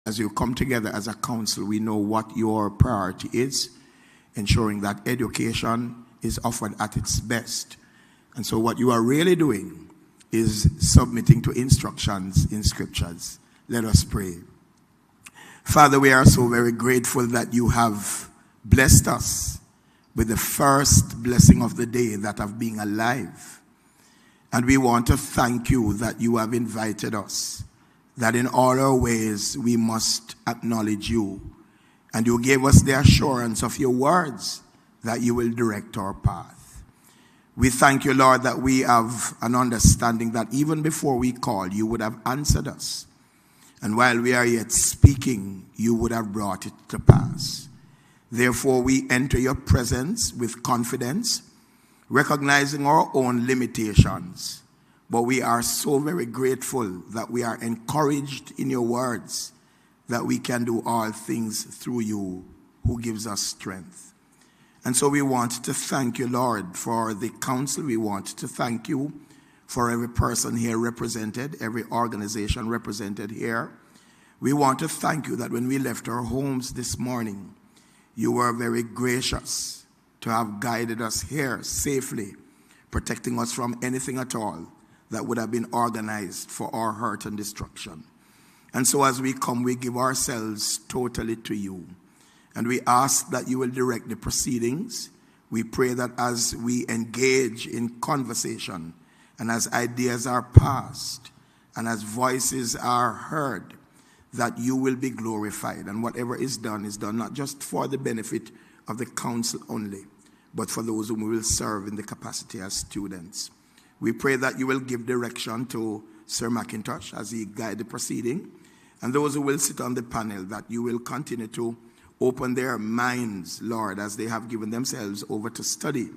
as you come together as a council, we know what your priority is, ensuring that education is offered at its best. And so what you are really doing is submitting to instructions in scriptures. Let us pray. Father, we are so very grateful that you have blessed us with the first blessing of the day, that of being alive. And we want to thank you that you have invited us, that in all our ways we must acknowledge you. And you gave us the assurance of your words that you will direct our path. We thank you, Lord, that we have an understanding that even before we call, you would have answered us. And while we are yet speaking, you would have brought it to pass. Therefore, we enter your presence with confidence, recognizing our own limitations. But we are so very grateful that we are encouraged in your words, that we can do all things through you who gives us strength. And so we want to thank you, Lord, for the council. We want to thank you for every person here represented, every organization represented here. We want to thank you that when we left our homes this morning, you were very gracious to have guided us here safely, protecting us from anything at all that would have been organized for our hurt and destruction. And so as we come, we give ourselves totally to you. And we ask that you will direct the proceedings. We pray that as we engage in conversation, and as ideas are passed, and as voices are heard, that you will be glorified. And whatever is done not just for the benefit of the council only, but for those whom we will serve in the capacity as students. We pray that you will give direction to Sir McIntosh as he guide the proceeding, and those who will sit on the panel, that you will continue to open their minds, Lord, as they have given themselves over to study.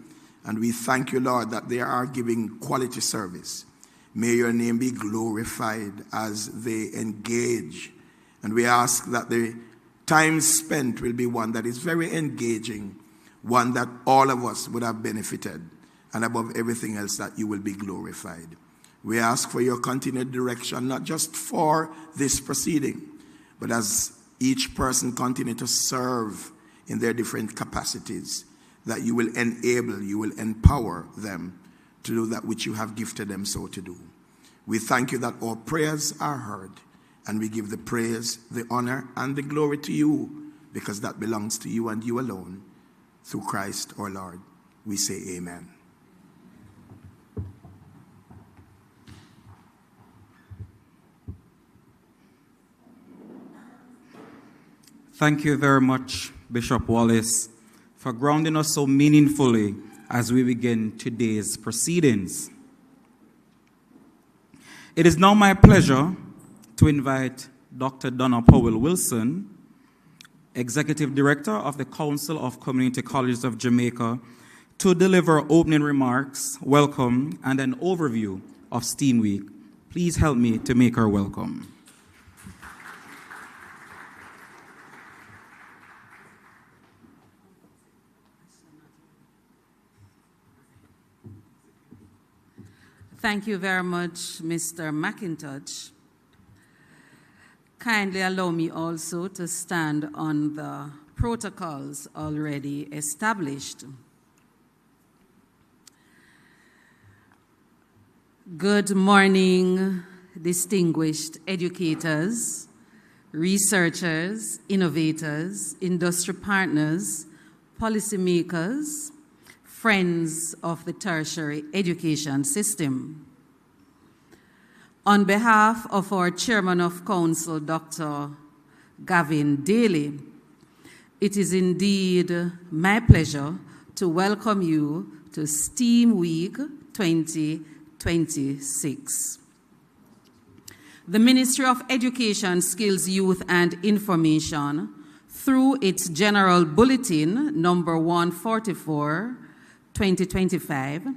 And we thank you, Lord, that they are giving quality service. May your name be glorified as they engage. And we ask that the time spent will be one that is very engaging, one that all of us would have benefited, and above everything else, that you will be glorified. We ask for your continued direction, not just for this proceeding, but as each person continue to serve in their different capacities, that you will enable, you will empower them to do that which you have gifted them so to do. We thank you that our prayers are heard, and we give the praise, the honor, and the glory to you, because that belongs to you and you alone. Through Christ our Lord, we say amen. Thank you very much, Bishop Wallace, for grounding us so meaningfully as we begin today's proceedings. It is now my pleasure to invite Dr. Donna Powell-Wilson, Executive Director of the Council of Community Colleges of Jamaica, to deliver opening remarks, welcome, and an overview of STEAM Week. Please help me to make her welcome. Thank you very much, Mr. McIntosh. Kindly allow me also to stand on the protocols already established. Good morning, distinguished educators, researchers, innovators, industry partners, policymakers, friends of the tertiary education system. On behalf of our Chairman of Council, Dr. Gavin Daly, it is indeed my pleasure to welcome you to STEAM Week 2026. The Ministry of Education, Skills, Youth and Information, through its General Bulletin number 144, 2025,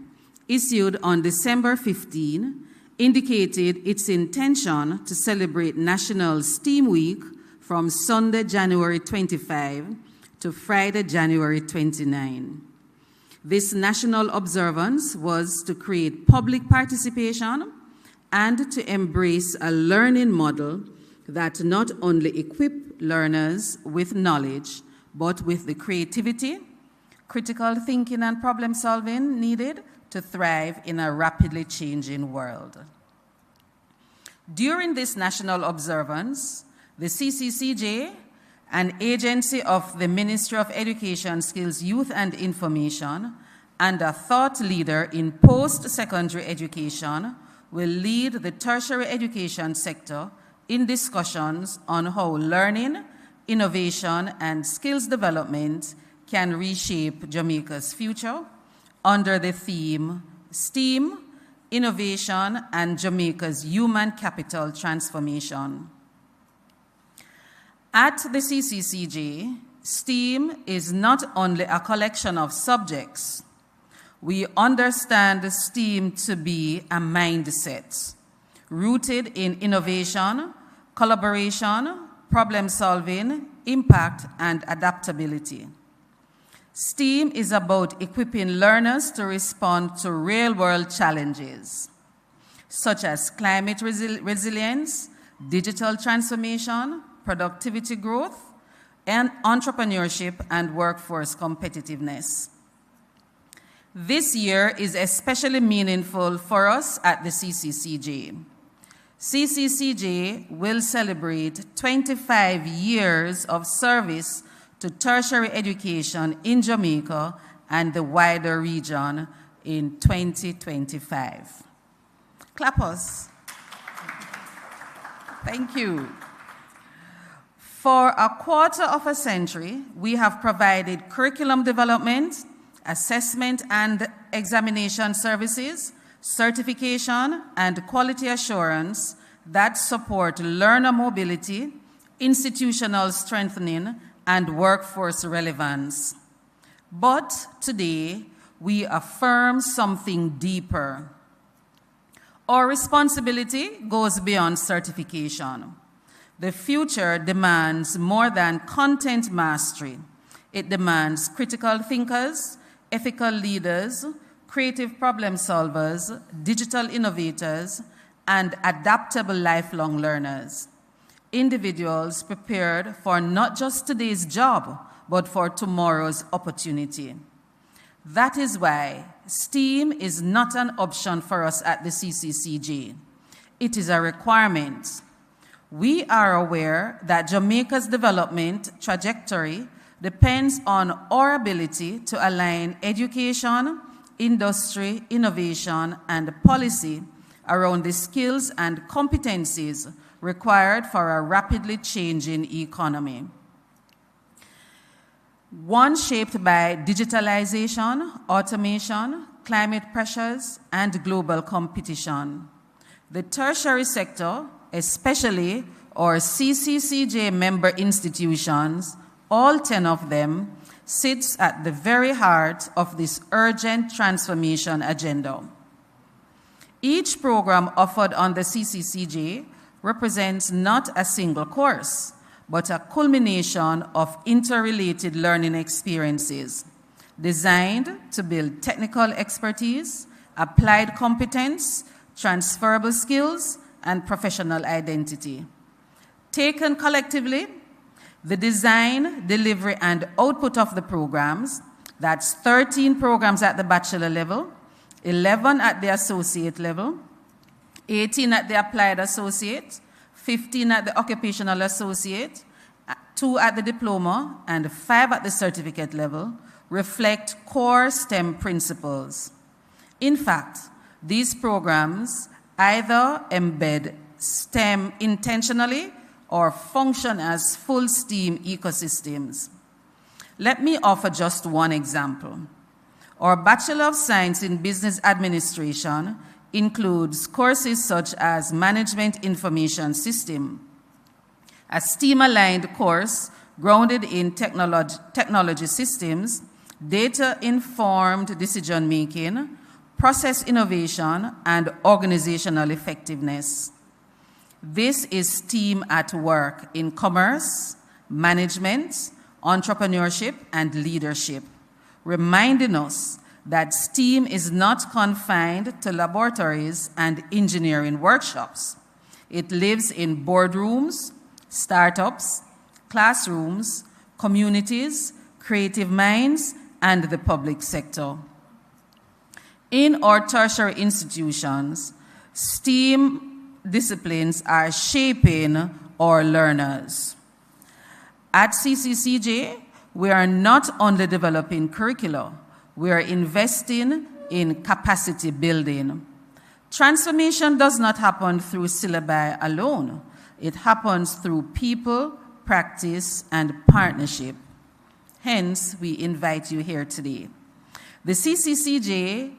issued on December 15, indicated its intention to celebrate National STEAM Week from Sunday, January 25 to Friday, January 29. This national observance was to create public participation and to embrace a learning model that not only equip learners with knowledge, but with the creativity, critical thinking, and problem solving needed to thrive in a rapidly changing world. During this national observance, the CCCJ, an agency of the Ministry of Education, Skills, Youth and Information, and a thought leader in post-secondary education, will lead the tertiary education sector in discussions on how learning, innovation, and skills development can reshape Jamaica's future under the theme STEAM, Innovation, and Jamaica's Human Capital Transformation. At the CCCJ, STEAM is not only a collection of subjects. We understand STEAM to be a mindset rooted in innovation, collaboration, problem solving, impact, and adaptability. STEAM is about equipping learners to respond to real-world challenges, such as climate resilience, digital transformation, productivity growth, and entrepreneurship and workforce competitiveness. This year is especially meaningful for us at the CCCJ. CCCJ will celebrate 25 years of service to tertiary education in Jamaica and the wider region in 2025. Clap us. Thank you. For a quarter of a century, we have provided curriculum development, assessment and examination services, certification, and quality assurance that support learner mobility, institutional strengthening, and workforce relevance. But today, we affirm something deeper. Our responsibility goes beyond certification. The future demands more than content mastery. It demands critical thinkers, ethical leaders, creative problem solvers, digital innovators, and adaptable lifelong learners. Individuals prepared for not just today's job, but for tomorrow's opportunity. That is why STEAM is not an option for us at the CCCJ. It is a requirement. We are aware that Jamaica's development trajectory depends on our ability to align education, industry, innovation, and policy around the skills and competencies required for a rapidly changing economy. One shaped by digitalization, automation, climate pressures, and global competition. The tertiary sector, especially our CCCJ member institutions, all 10 of them, sits at the very heart of this urgent transformation agenda. Each program offered on the CCCJ represents not a single course, but a culmination of interrelated learning experiences designed to build technical expertise, applied competence, transferable skills, and professional identity. Taken collectively, the design, delivery, and output of the programs, that's 13 programs at the bachelor level, 11 at the associate level, 18 at the applied associate, 15 at the occupational associate, 2 at the diploma, and 5 at the certificate level, reflect core STEM principles. In fact, these programs either embed STEM intentionally or function as full STEAM ecosystems. Let me offer just one example. Our Bachelor of Science in Business Administration includes courses such as Management Information System, a STEAM-aligned course grounded in technology systems, data-informed decision-making, process innovation, and organizational effectiveness. This is STEAM at work in commerce, management, entrepreneurship, and leadership, reminding us that STEAM is not confined to laboratories and engineering workshops. It lives in boardrooms, startups, classrooms, communities, creative minds, and the public sector. In our tertiary institutions, STEAM disciplines are shaping our learners. At CCCJ, we are not only developing curricula, we are investing in capacity building. Transformation does not happen through syllabi alone. It happens through people, practice, and partnership. Hence, we invite you here today. The CCCJ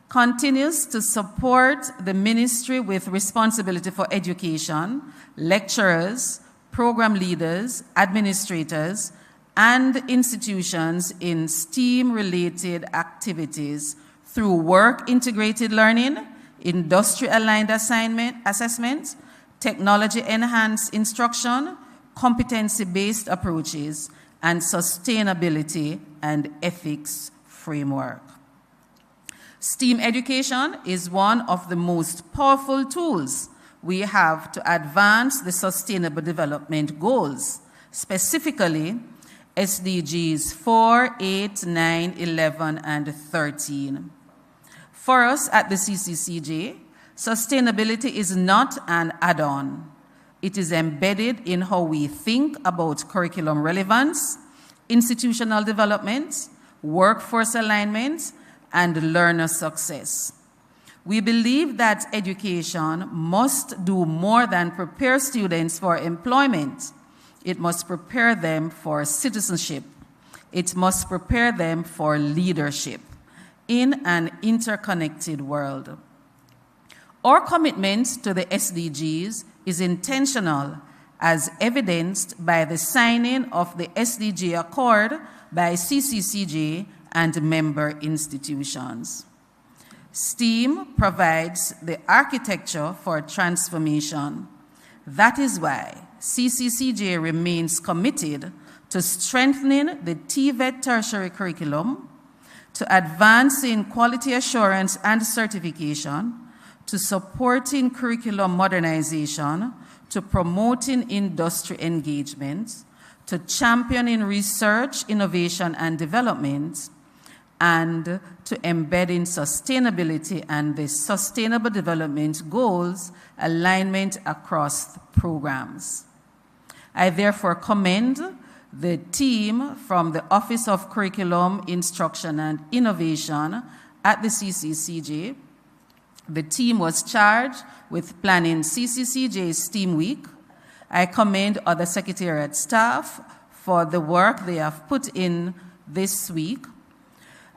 continues to support the ministry with responsibility for education, lecturers, program leaders, administrators, and institutions in STEAM-related activities through work-integrated learning, industry-aligned assessment, technology-enhanced instruction, competency-based approaches, and sustainability and ethics framework. STEAM education is one of the most powerful tools we have to advance the Sustainable Development Goals, specifically SDGs 4, 8, 9, 11, and 13. For us at the CCCJ, sustainability is not an add-on. It is embedded in how we think about curriculum relevance, institutional development, workforce alignment, and learner success. We believe that education must do more than prepare students for employment. It must prepare them for citizenship. It must prepare them for leadership in an interconnected world. Our commitment to the SDGs is intentional, as evidenced by the signing of the SDG Accord by CCCJ and member institutions. STEAM provides the architecture for transformation. That is why CCCJ remains committed to strengthening the TVET tertiary curriculum, to advancing quality assurance and certification, to supporting curriculum modernization, to promoting industry engagement, to championing research, innovation, and development, and to embedding sustainability and the Sustainable Development Goals alignment across programs. I therefore commend the team from the Office of Curriculum, Instruction, and Innovation at the CCCJ. The team was charged with planning CCCJ's STEAM Week. I commend other secretariat staff for the work they have put in this week.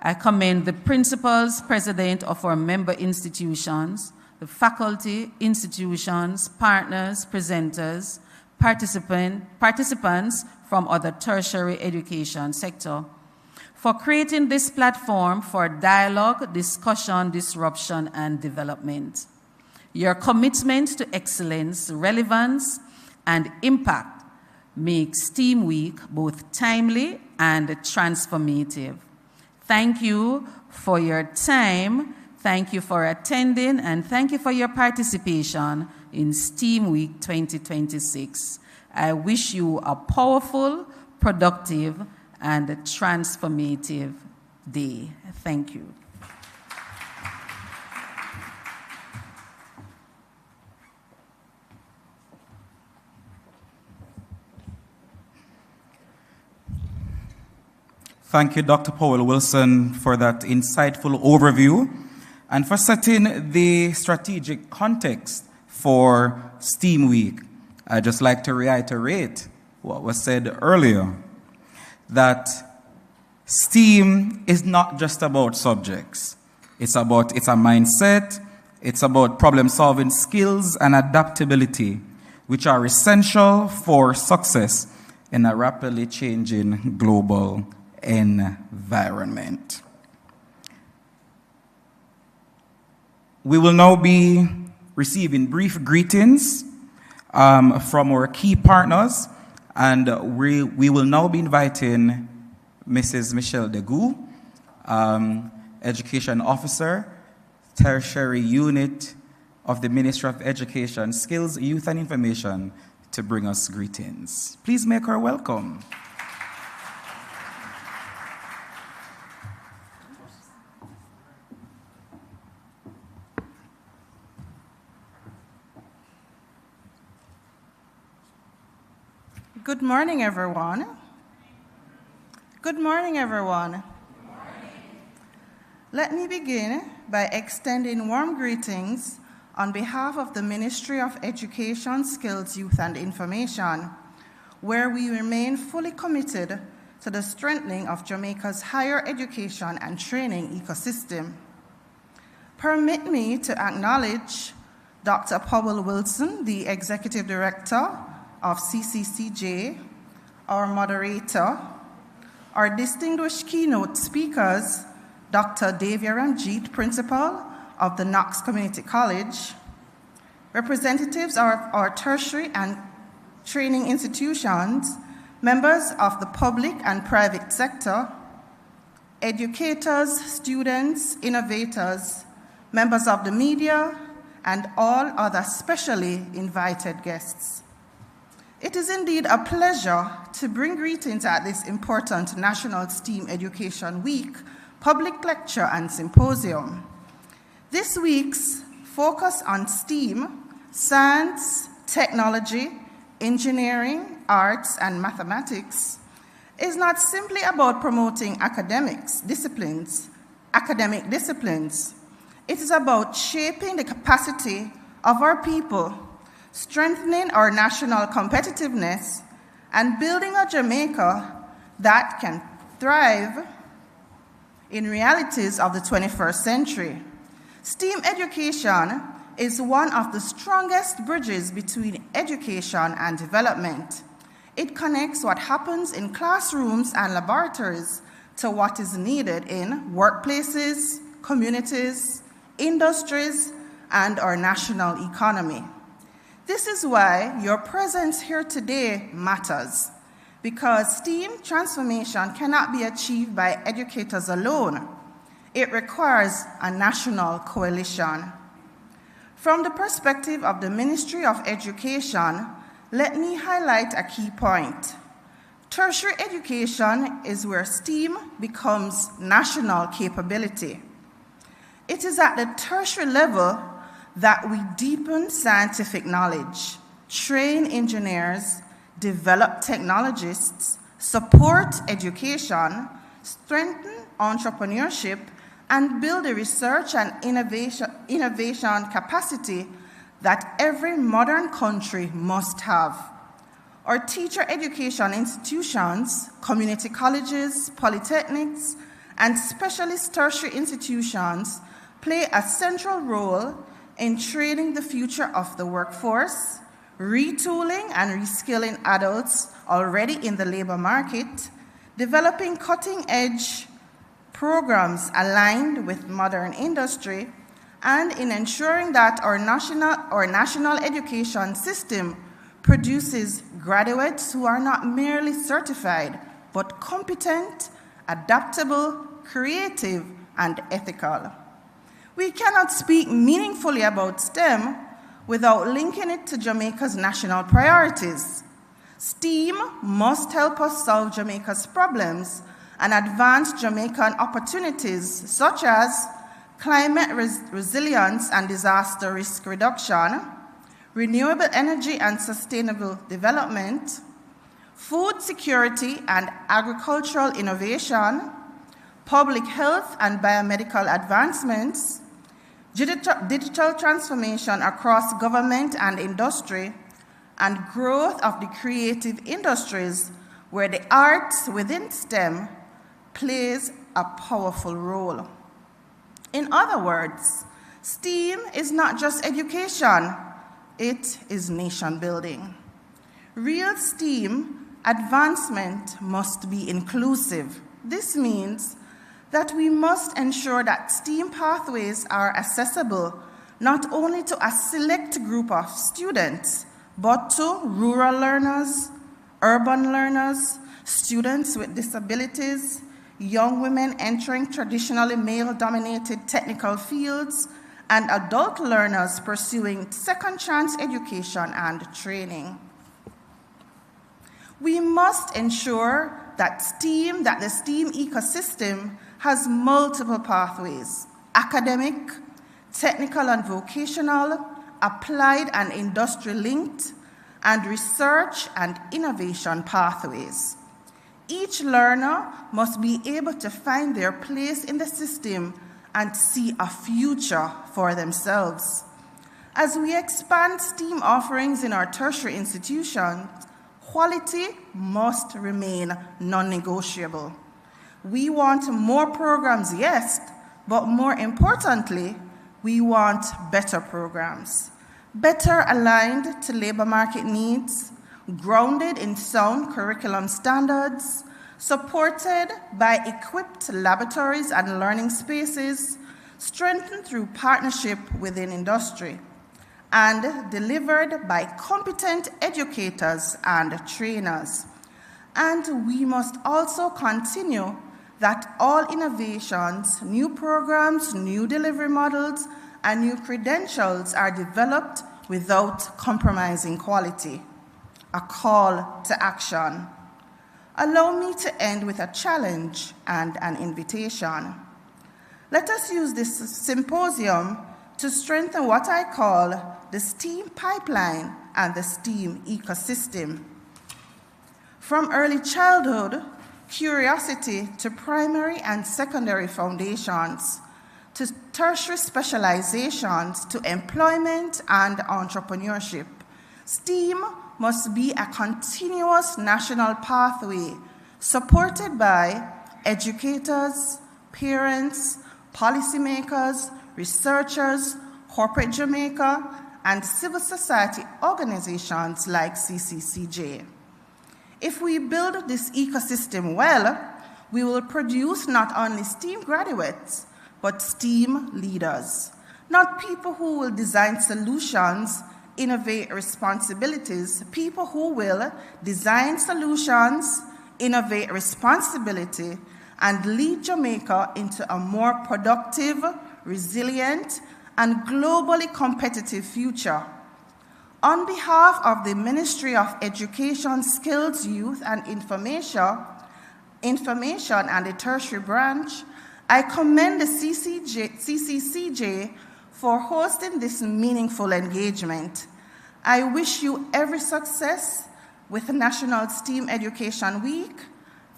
I commend the principals, president of our member institutions, the faculty, institutions, partners, presenters, participants from other tertiary education sector for creating this platform for dialogue, discussion, disruption, and development. Your commitment to excellence, relevance, and impact makes STEAM Week both timely and transformative. Thank you for your time, thank you for attending, and thank you for your participation in STEAM Week 2026. I wish you a powerful, productive, and transformative day. Thank you. Thank you, Dr. Powell Wilson, for that insightful overview and for setting the strategic context for STEAM Week. I'd just like to reiterate what was said earlier, that STEAM is not just about subjects. It's a mindset, it's about problem-solving skills and adaptability, which are essential for success in a rapidly changing global environment. We will now be receiving brief greetings from our key partners, and we will now be inviting Mrs. Michelle Degou, Education Officer, Tertiary Unit of the Ministry of Education, Skills, Youth and Information, to bring us greetings. Please make her welcome. Good morning, everyone. Good morning, everyone. Good morning. Let me begin by extending warm greetings on behalf of the Ministry of Education, Skills, Youth, and Information, where we remain fully committed to the strengthening of Jamaica's higher education and training ecosystem. Permit me to acknowledge Dr. Powell Wilson, the Executive Director of CCCJ, our moderator, our distinguished keynote speakers, Dr. Davia Ramjeet, Principal of the Knox Community College, representatives of our tertiary and training institutions, members of the public and private sector, educators, students, innovators, members of the media, and all other specially invited guests. It is indeed a pleasure to bring greetings at this important National STEAM Education Week, public lecture and symposium. This week's focus on STEAM, science, technology, engineering, arts, and mathematics, is not simply about promoting academic disciplines. It is about shaping the capacity of our people, strengthening our national competitiveness, and building a Jamaica that can thrive in realities of the 21st century. STEAM education is one of the strongest bridges between education and development. It connects what happens in classrooms and laboratories to what is needed in workplaces, communities, industries, and our national economy. This is why your presence here today matters, because STEAM transformation cannot be achieved by educators alone. It requires a national coalition. From the perspective of the Ministry of Education, let me highlight a key point. Tertiary education is where STEAM becomes national capability. It is at the tertiary level that we deepen scientific knowledge, train engineers, develop technologists, support education, strengthen entrepreneurship, and build a research and innovation capacity that every modern country must have. Our teacher education institutions, community colleges, polytechnics, and specialist tertiary institutions play a central role in training the future of the workforce, retooling and reskilling adults already in the labor market, developing cutting-edge programs aligned with modern industry, and in ensuring that our national education system produces graduates who are not merely certified, but competent, adaptable, creative, and ethical. We cannot speak meaningfully about STEM without linking it to Jamaica's national priorities. STEAM must help us solve Jamaica's problems and advance Jamaican opportunities such as climate resilience and disaster risk reduction, renewable energy and sustainable development, food security and agricultural innovation, public health and biomedical advancements, digital transformation across government and industry, and growth of the creative industries where the arts within STEM plays a powerful role. In other words, STEAM is not just education, it is nation building. Real STEAM advancement must be inclusive. This means that we must ensure that STEAM pathways are accessible not only to a select group of students, but to rural learners, urban learners, students with disabilities, young women entering traditionally male-dominated technical fields, and adult learners pursuing second chance education and training. We must ensure that the STEAM ecosystem has multiple pathways: academic, technical and vocational, applied and industry-linked, and research and innovation pathways. Each learner must be able to find their place in the system and see a future for themselves. As we expand STEAM offerings in our tertiary institutions, quality must remain non-negotiable. We want more programs, yes, but more importantly, we want better programs, better aligned to labor market needs, grounded in sound curriculum standards, supported by equipped laboratories and learning spaces, strengthened through partnership within industry, and delivered by competent educators and trainers. And we must also continue that all innovations, new programs, new delivery models, and new credentials are developed without compromising quality. A call to action. Allow me to end with a challenge and an invitation. Let us use this symposium to strengthen what I call the STEAM pipeline and the STEAM ecosystem. From early childhood, curiosity to primary and secondary foundations, to tertiary specializations, to employment and entrepreneurship, STEAM must be a continuous national pathway supported by educators, parents, policymakers, researchers, corporate Jamaica, and civil society organizations like CCCJ. If we build this ecosystem well, we will produce not only STEAM graduates, but STEAM leaders, not people who will design solutions, innovate responsibilities, people who will design solutions, innovate responsibility, and lead Jamaica into a more productive, resilient, and globally competitive future. On behalf of the Ministry of Education, Skills, Youth, and Information and the Tertiary Branch, I commend the CCCJ for hosting this meaningful engagement. I wish you every success with National STEAM Education Week.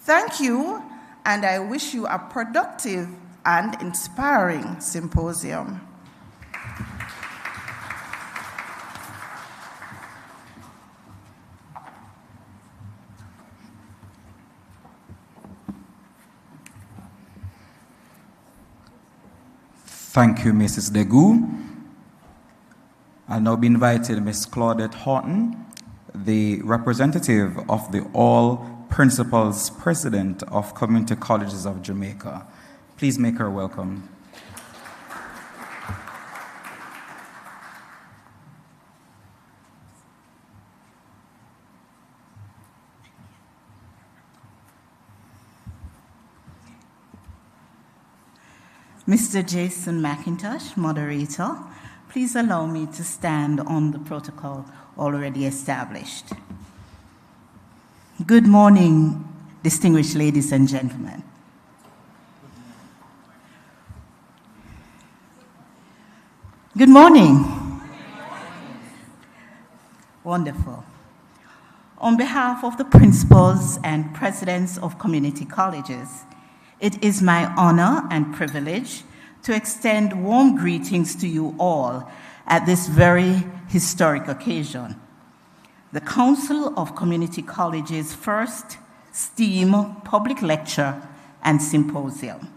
Thank you, and I wish you a productive and inspiring symposium. Thank you, Mrs. Degu. I'll now be inviting Ms. Claudette Horton, the representative of the All Principals President of Community Colleges of Jamaica. Please make her welcome. Mr. Jason McIntosh, moderator, please allow me to stand on the protocol already established. Good morning, distinguished ladies and gentlemen. Good morning. Wonderful. On behalf of the principals and presidents of community colleges, it is my honor and privilege to extend warm greetings to you all at this very historic occasion. The Council of Community Colleges' first STEAM public lecture and symposium.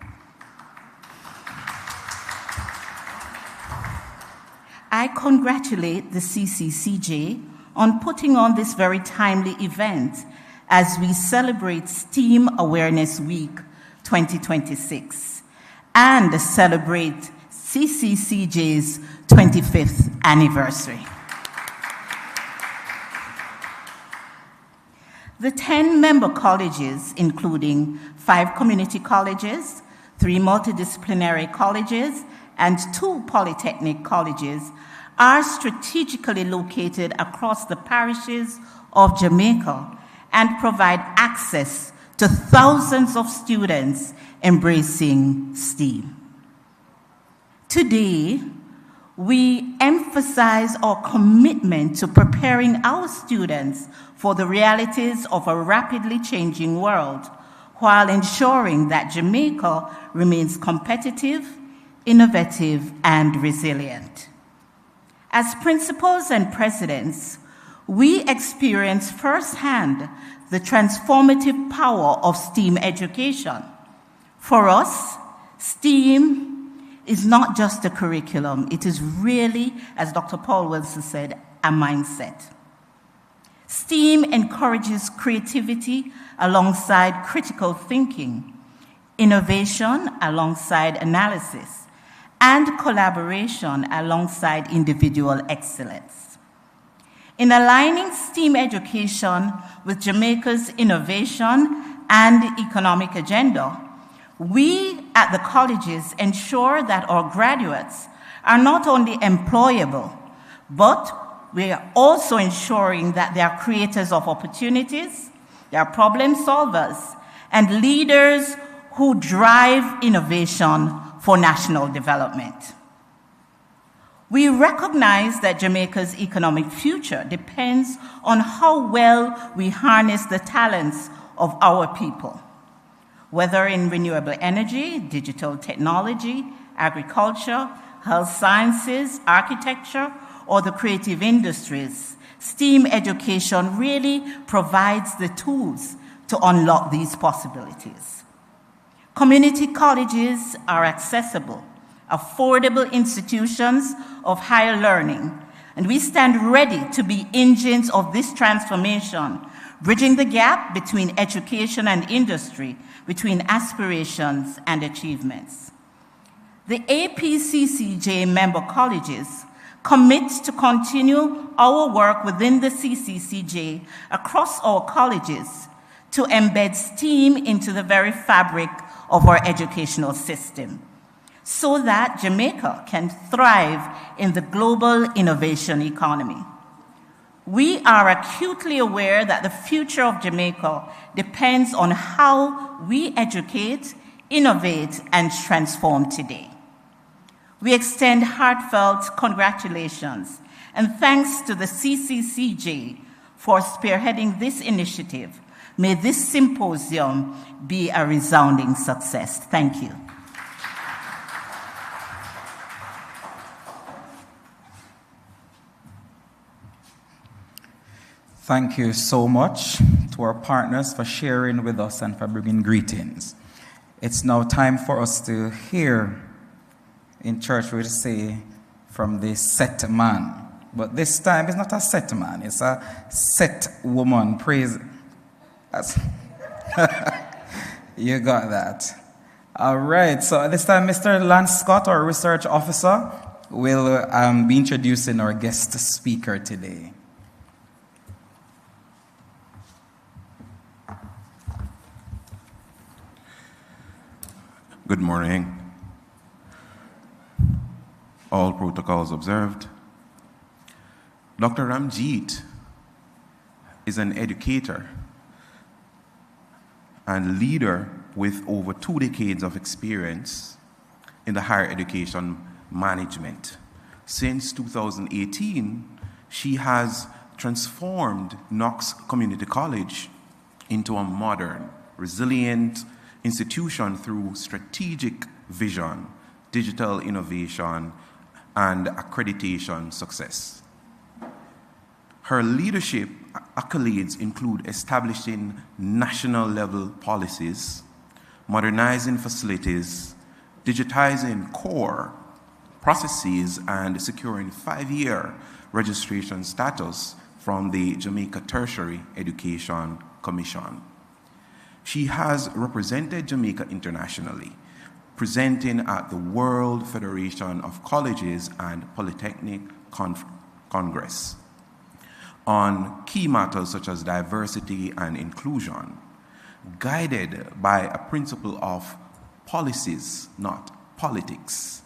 I congratulate the CCCJ on putting on this very timely event as we celebrate STEAM Awareness Week 2026 and celebrate CCCJ's 25th anniversary. The 10 member colleges, including 5 community colleges, 3 multidisciplinary colleges, and 2 polytechnic colleges, are strategically located across the parishes of Jamaica and provide access to thousands of students embracing STEAM. Today, we emphasize our commitment to preparing our students for the realities of a rapidly changing world, while ensuring that Jamaica remains competitive, innovative, and resilient. As principals and presidents, we experience firsthand the transformative power of STEAM education. For us, STEAM is not just a curriculum, it is really, as Dr. Paul Wilson said, a mindset. STEAM encourages creativity alongside critical thinking, innovation alongside analysis, and collaboration alongside individual excellence. In aligning STEAM education with Jamaica's innovation and economic agenda, we at the colleges ensure that our graduates are not only employable, but we are also ensuring that they are creators of opportunities, they are problem solvers, and leaders who drive innovation for national development. We recognize that Jamaica's economic future depends on how well we harness the talents of our people, whether in renewable energy, digital technology, agriculture, health sciences, architecture, or the creative industries. STEAM education really provides the tools to unlock these possibilities. Community colleges are accessible, affordable institutions of higher learning, and we stand ready to be engines of this transformation, bridging the gap between education and industry, between aspirations and achievements. The APCCJ member colleges commit to continue our work within the CCCJ across our colleges to embed STEAM into the very fabric of our educational system, so that Jamaica can thrive in the global innovation economy. We are acutely aware that the future of Jamaica depends on how we educate, innovate, and transform today. We extend heartfelt congratulations and thanks to the CCCJ for spearheading this initiative. May this symposium be a resounding success. Thank you. Thank you so much to our partners for sharing with us and for bringing greetings. It's now time for us to hear, in church we say, from the set man. But this time it's not a set man, it's a set woman. Praise. You got that. All right, so at this time, Mr. Lance Scott, our research officer, will be introducing our guest speaker today. Good morning. All protocols observed. Dr. Ramjeet is an educator and leader with over 2 decades of experience in the higher education management. Since 2018, she has transformed Knox Community College into a modern, resilient institution through strategic vision, digital innovation, and accreditation success. Her leadership accolades include establishing national-level policies, modernizing facilities, digitizing core processes, and securing 5-year registration status from the Jamaica Tertiary Education Commission. She has represented Jamaica internationally, presenting at the World Federation of Colleges and Polytechnic Congress on key matters such as diversity and inclusion, guided by a principle of policies, not politics.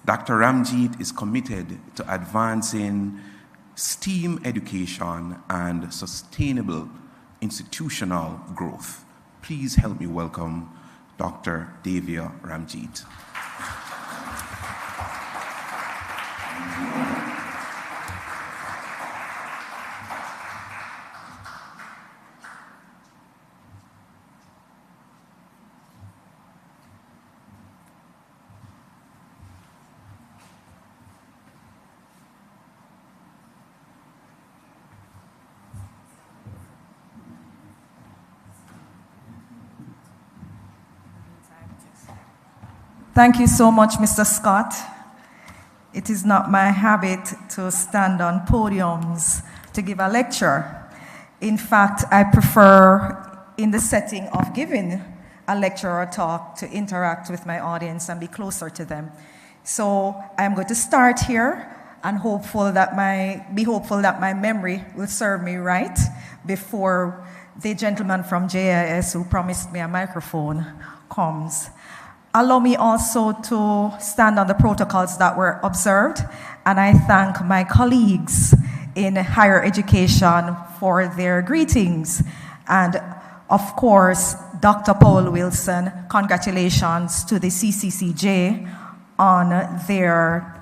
Dr. Ramjeet is committed to advancing STEAM education and sustainable institutional growth. Please help me welcome Dr. Davia Ramjeet. Thank you so much, Mr. Scott. It is not my habit to stand on podiums to give a lecture. In fact, I prefer, in the setting of giving a lecture or talk, to interact with my audience and be closer to them. So I'm going to start here and be hopeful that my memory will serve me right before the gentleman from JIS who promised me a microphone comes. Allow me also to stand on the protocols that were observed, and I thank my colleagues in higher education for their greetings. And of course, Dr. Powell Wilson, congratulations to the CCCJ on their,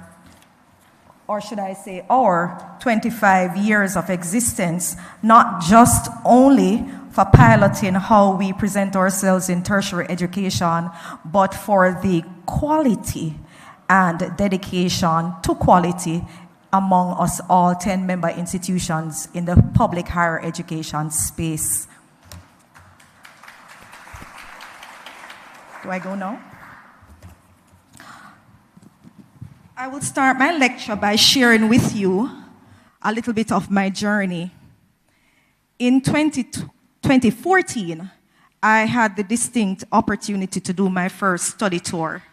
or should I say our 25 years of existence, not just only for piloting how we present ourselves in tertiary education, but for the quality and dedication to quality among us all 10 member institutions in the public higher education space. Do I go now? I will start my lecture by sharing with you a little bit of my journey. In 2014, I had the distinct opportunity to do my first study tour.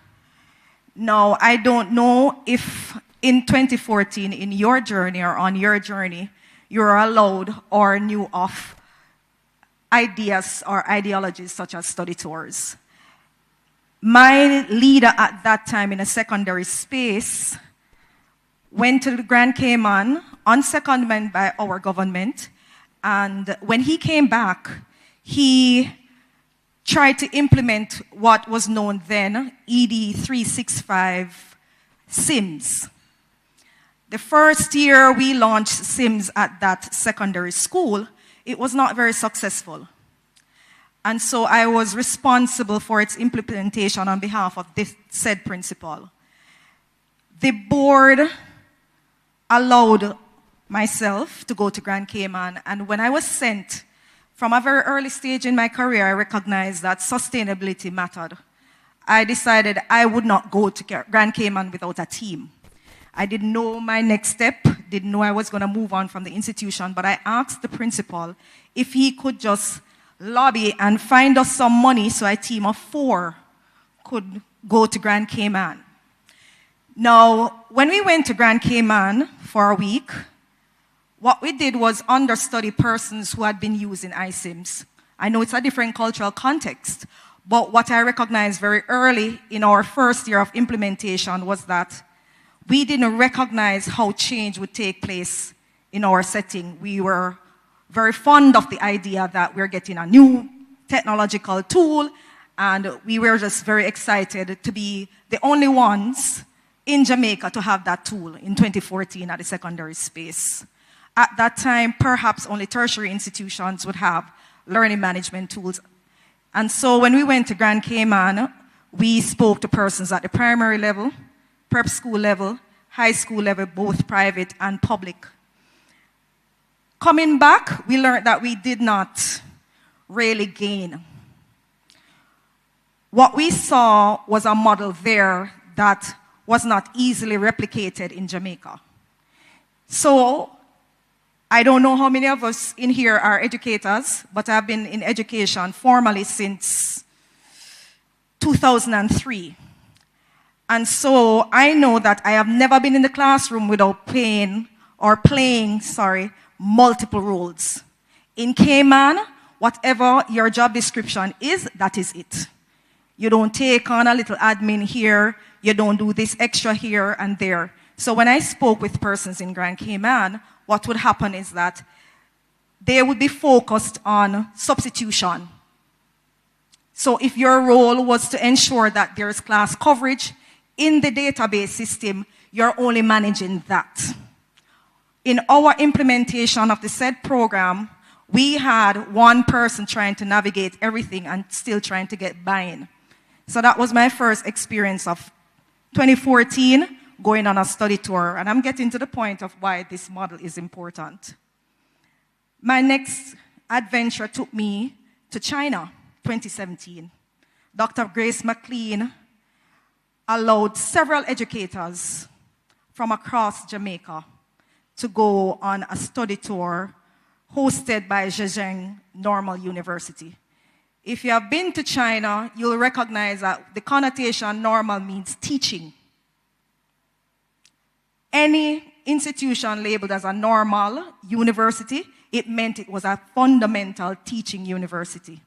Now, I don't know if in 2014, in your journey or on your journey, you're allowed or knew of ideas or ideologies such as study tours. My leader at that time in a secondary space went to the Grand Cayman on secondment by our government, and when he came back, he tried to implement what was known then, ED 365 SIMS. The first year we launched SIMS at that secondary school, it was not very successful. And so I was responsible for its implementation on behalf of this said principal. The board allowed myself to go to Grand Cayman, and when I was sent, from a very early stage in my career, I recognized that sustainability mattered. I decided I would not go to Grand Cayman without a team. I didn't know my next step, didn't know I was going to move on from the institution, but I asked the principal if he could just lobby and find us some money so a team of 4 could go to Grand Cayman. Now, when we went to Grand Cayman for a week, what we did was understudy persons who had been using iSIMS. I know it's a different cultural context, but what I recognized very early in our first year of implementation was that we didn't recognize how change would take place in our setting. We were very fond of the idea that we're getting a new technological tool, and we were just very excited to be the only ones in Jamaica to have that tool in 2014 at the secondary space. At that time, perhaps only tertiary institutions would have learning management tools. And so when we went to Grand Cayman, we spoke to persons at the primary level, prep school level, high school level, both private and public. Coming back, we learned that we did not really gain. What we saw was a model there that was not easily replicated in Jamaica. So, I don't know how many of us in here are educators, but I've been in education formally since 2003. And so I know that I have never been in the classroom without playing multiple roles. In Cayman, whatever your job description is, that is it. You don't take on a little admin here, you don't do this extra here and there. So when I spoke with persons in Grand Cayman, what would happen is that they would be focused on substitution. So if your role was to ensure that there is class coverage in the database system, you're only managing that. In our implementation of the said program, we had one person trying to navigate everything and still trying to get buy-in. So that was my first experience of 2014 going on a study tour. And I'm getting to the point of why this model is important. My next adventure took me to China, 2017. Dr. Grace McLean allowed several educators from across Jamaica to go on a study tour hosted by Zhejiang Normal University. If you have been to China, you'll recognize that the connotation normal means teaching. Any institution labeled as a normal university, it meant it was a fundamental teaching university.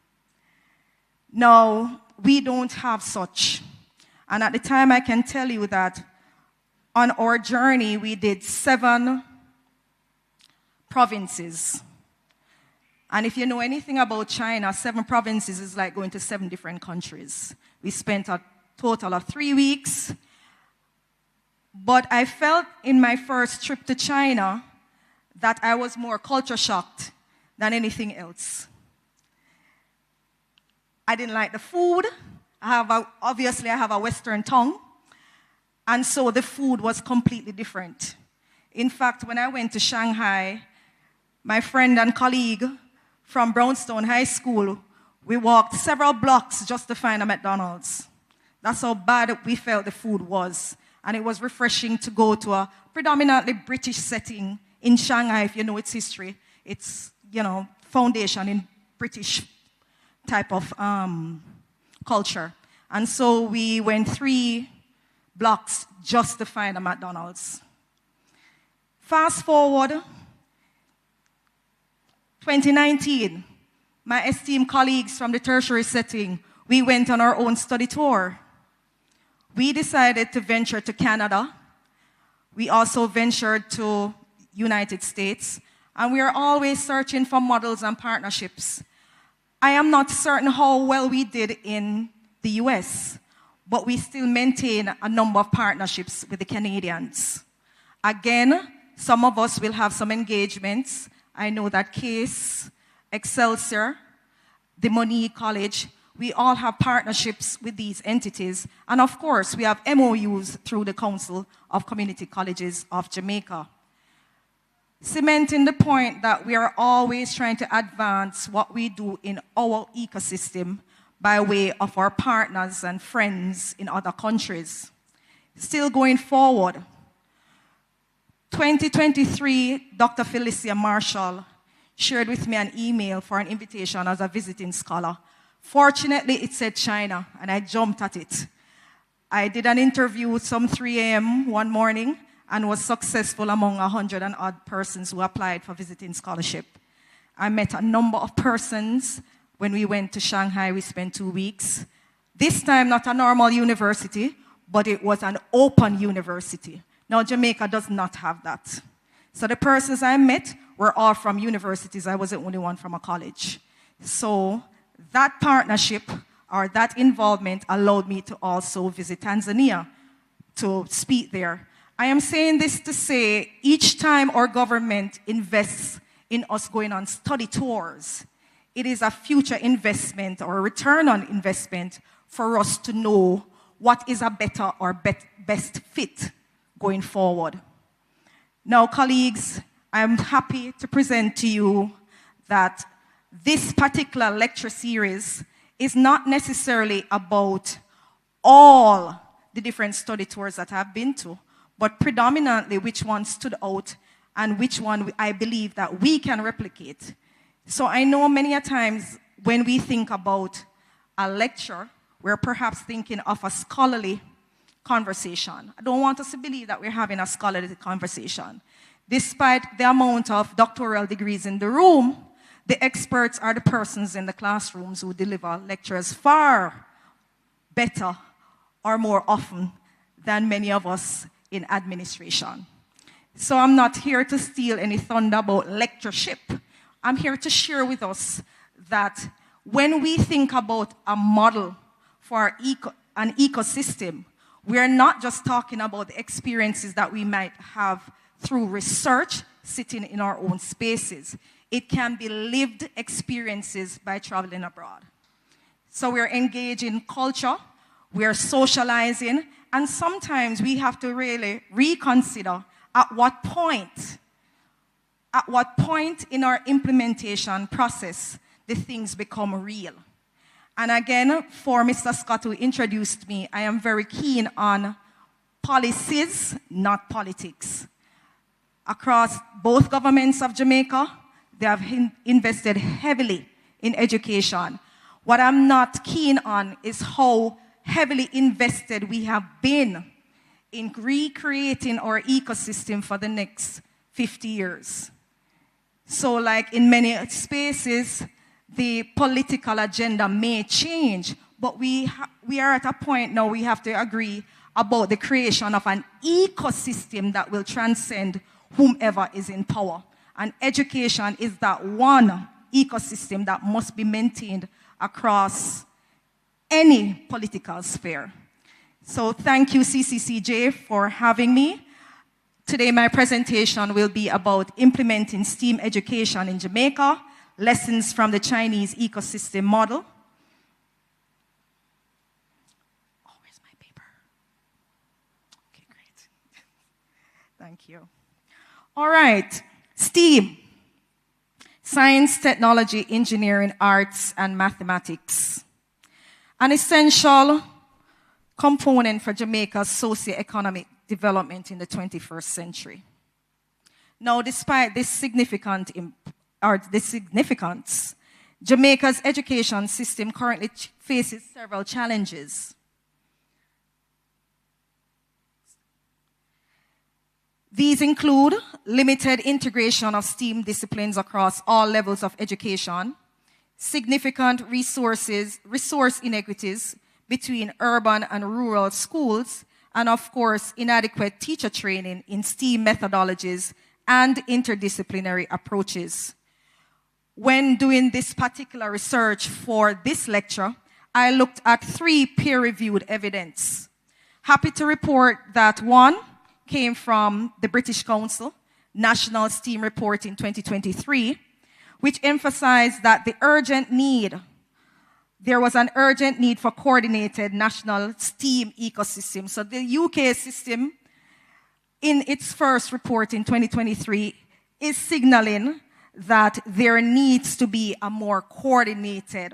Now, we don't have such. And at the time, I can tell you that on our journey, we did 7 provinces. And if you know anything about China, 7 provinces is like going to 7 different countries. We spent a total of 3 weeks. But I felt in my first trip to China that I was more culture shocked than anything else. I didn't like the food. Obviously, I have a Western tongue. And so the food was completely different. In fact, when I went to Shanghai, my friend and colleague from Brownstone High School, we walked several blocks just to find a McDonald's. That's how bad we felt the food was. And it was refreshing to go to a predominantly British setting in Shanghai, if you know its history. It's, foundation in British type of culture. And so we went 3 blocks just to find a McDonald's. Fast forward, 2019, my esteemed colleagues from the tertiary setting, we went on our own study tour. We decided to venture to Canada. We also ventured to United States. And we are always searching for models and partnerships. I am not certain how well we did in the US, but we still maintain a number of partnerships with the Canadians. Again, some of us will have some engagements. I know that Case, Excelsior, the Monique College, we all have partnerships with these entities. And of course, we have MOUs through the Council of Community Colleges of Jamaica. Cementing the point that we are always trying to advance what we do in our ecosystem by way of our partners and friends in other countries. Still going forward, 2023, Dr. Felicia Marshall shared with me an email for an invitation as a visiting scholar. Fortunately, it said China, and I jumped at it. I did an interview some 3 a.m. one morning and was successful among 100 and odd persons who applied for visiting scholarship. I met a number of persons. When we went to Shanghai, we spent 2 weeks. This time, not a normal university, but it was an open university. Now, Jamaica does not have that. So the persons I met were all from universities. I was the only one from a college. So that partnership or that involvement allowed me to also visit Tanzania to speak there. I am saying this to say each time our government invests in us going on study tours, it is a future investment or a return on investment for us to know what is a better or best fit going forward. Now, colleagues, I'm happy to present to you that this particular lecture series is not necessarily about all the different study tours that I've been to, but predominantly which one stood out and which one I believe that we can replicate. So I know many a times when we think about a lecture, we're perhaps thinking of a scholarly conversation. I don't want us to believe that we're having a scholarly conversation. Despite the amount of doctoral degrees in the room, the experts are the persons in the classrooms who deliver lectures far better or more often than many of us in administration. So I'm not here to steal any thunder about lectureship. I'm here to share with us that when we think about a model for an ecosystem, we're not just talking about the experiences that we might have through research sitting in our own spaces. It can be lived experiences by traveling abroad. So we're engaging culture, we're socializing, and sometimes we have to really reconsider at what point in our implementation process the things become real. And again, for Mr. Scott who introduced me, I am very keen on policies, not politics. Across both governments of Jamaica, they have invested heavily in education. What I'm not keen on is how heavily invested we have been in recreating our ecosystem for the next 50 years. So like in many spaces, the political agenda may change, but we are at a point now we have to agree about the creation of an ecosystem that will transcend whomever is in power. And education is that one ecosystem that must be maintained across any political sphere. So thank you, CCCJ, for having me. Today my presentation will be about implementing STEAM education in Jamaica, lessons from the Chinese ecosystem model. Oh, where's my paper? Okay, great. Thank you. All right, STEAM, science, technology, engineering, arts, and mathematics. An essential component for Jamaica's socio-economic development in the 21st century. Now, despite this significance, Jamaica's education system currently faces several challenges. These include limited integration of STEAM disciplines across all levels of education, significant resource inequities between urban and rural schools, and of course, inadequate teacher training in STEAM methodologies and interdisciplinary approaches. When doing this particular research for this lecture, I looked at 3 peer-reviewed evidence. Happy to report that one came from the British Council, National STEAM Report in 2023, which emphasized that there was an urgent need for coordinated national STEAM ecosystem. So the UK system, in its first report in 2023, is signaling that there needs to be a more coordinated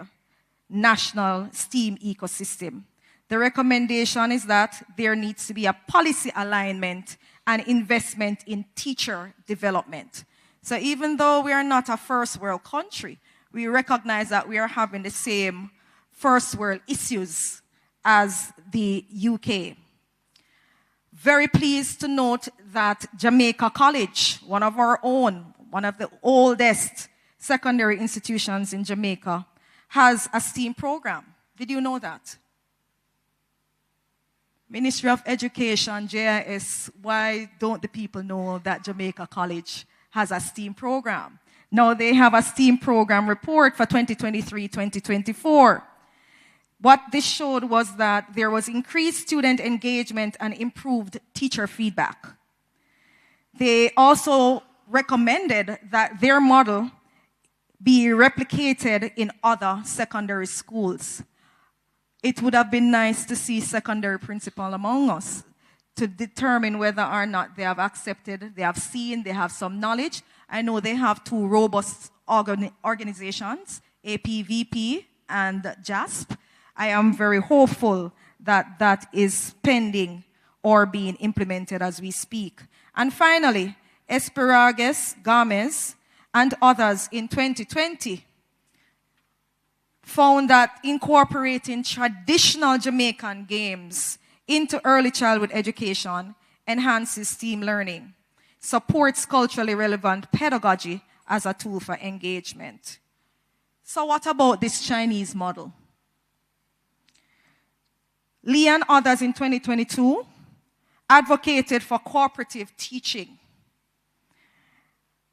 national STEAM ecosystem. The recommendation is that there needs to be a policy alignment and investment in teacher development. So even though we are not a first world country, we recognize that we are having the same first world issues as the UK. Very pleased to note that Jamaica College, one of the oldest secondary institutions in Jamaica, has a STEAM program. Did you know that? Ministry of Education, JIS, why don't the people know that Jamaica College has a STEAM program? Now they have a STEAM program report for 2023-2024. What this showed was that there was increased student engagement and improved teacher feedback. They also recommended that their model be replicated in other secondary schools. It would have been nice to see secondary principal among us to determine whether or not they have accepted, they have seen, they have some knowledge. I know they have 2 robust organizations, APVP and JASP. I am very hopeful that that is pending or being implemented as we speak. And finally, Esperagues, Gomez, and others in 2020 found that incorporating traditional Jamaican games into early childhood education enhances STEAM learning, supports culturally relevant pedagogy as a tool for engagement. So what about this Chinese model? Lee and others in 2022 advocated for cooperative teaching.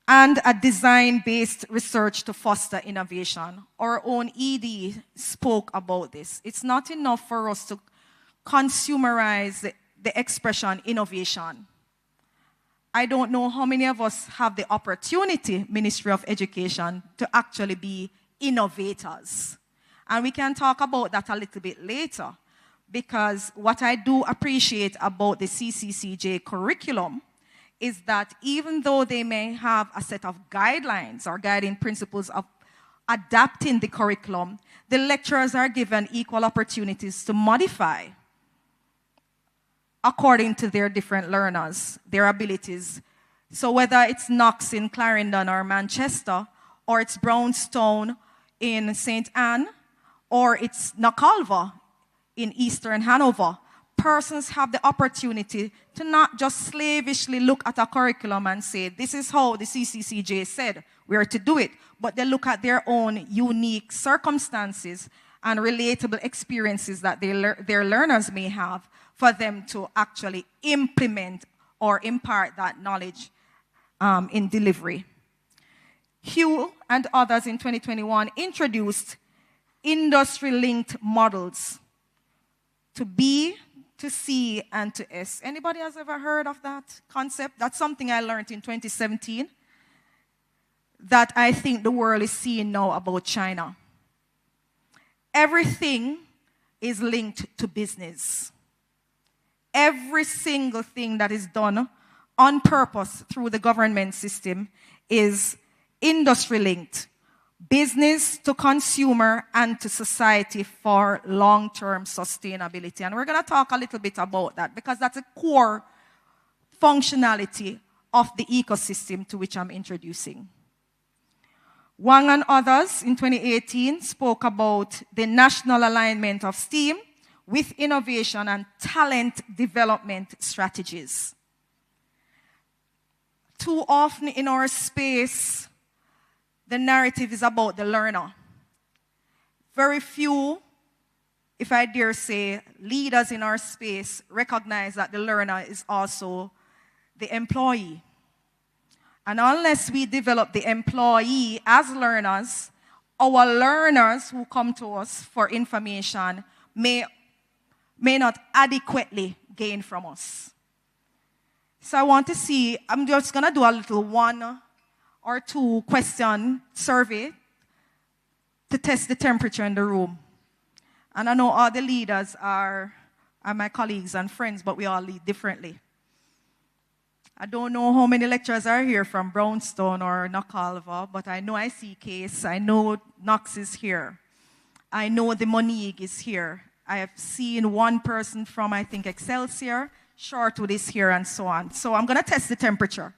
and a design-based research to foster innovation. Our own ED spoke about this. It's not enough for us to consumerize the expression innovation. I don't know how many of us have the opportunity, Ministry of Education, to actually be innovators. And we can talk about that a little bit later, because what I do appreciate about the CCCJ curriculum is that even though they may have a set of guidelines or guiding principles of adapting the curriculum, the lecturers are given equal opportunities to modify according to their different learners, their abilities. So whether it's Knox in Clarendon or Manchester, or it's Brownstone in St. Anne, or it's Nakalva in Eastern Hanover, persons have the opportunity to not just slavishly look at a curriculum and say, this is how the CCCJ said we are to do it, but they look at their own unique circumstances and relatable experiences that their learners may have for them to actually implement or impart that knowledge in delivery. Hugh and others in 2021 introduced industry-linked models to B, to C, and to S. Anybody has ever heard of that concept? That's something I learned in 2017 that I think the world is seeing now about China. Everything is linked to business. Every single thing that is done on purpose through the government system is industry-linked. Business to consumer and to society for long-term sustainability. And we're going to talk a little bit about that because that's a core functionality of the ecosystem to which I'm introducing. Wang and others in 2018 spoke about the national alignment of STEAM with innovation and talent development strategies. Too often in our space, the narrative is about the learner. Very few, if I dare say, leaders in our space recognize that the learner is also the employee. And unless we develop the employee as learners, our learners who come to us for information may not adequately gain from us. So I want to see, I'm just going to do a little 1 or 2 question survey to test the temperature in the room. And I know all the leaders are my colleagues and friends, but we all lead differently. I don't know how many lecturers are here from Brownstone or Nakalva, but I know I see Case. I know Knox is here. I know the Monique is here. I have seen one person from, I think, Excelsior. Shortwood is here, and so on. So I'm going to test the temperature.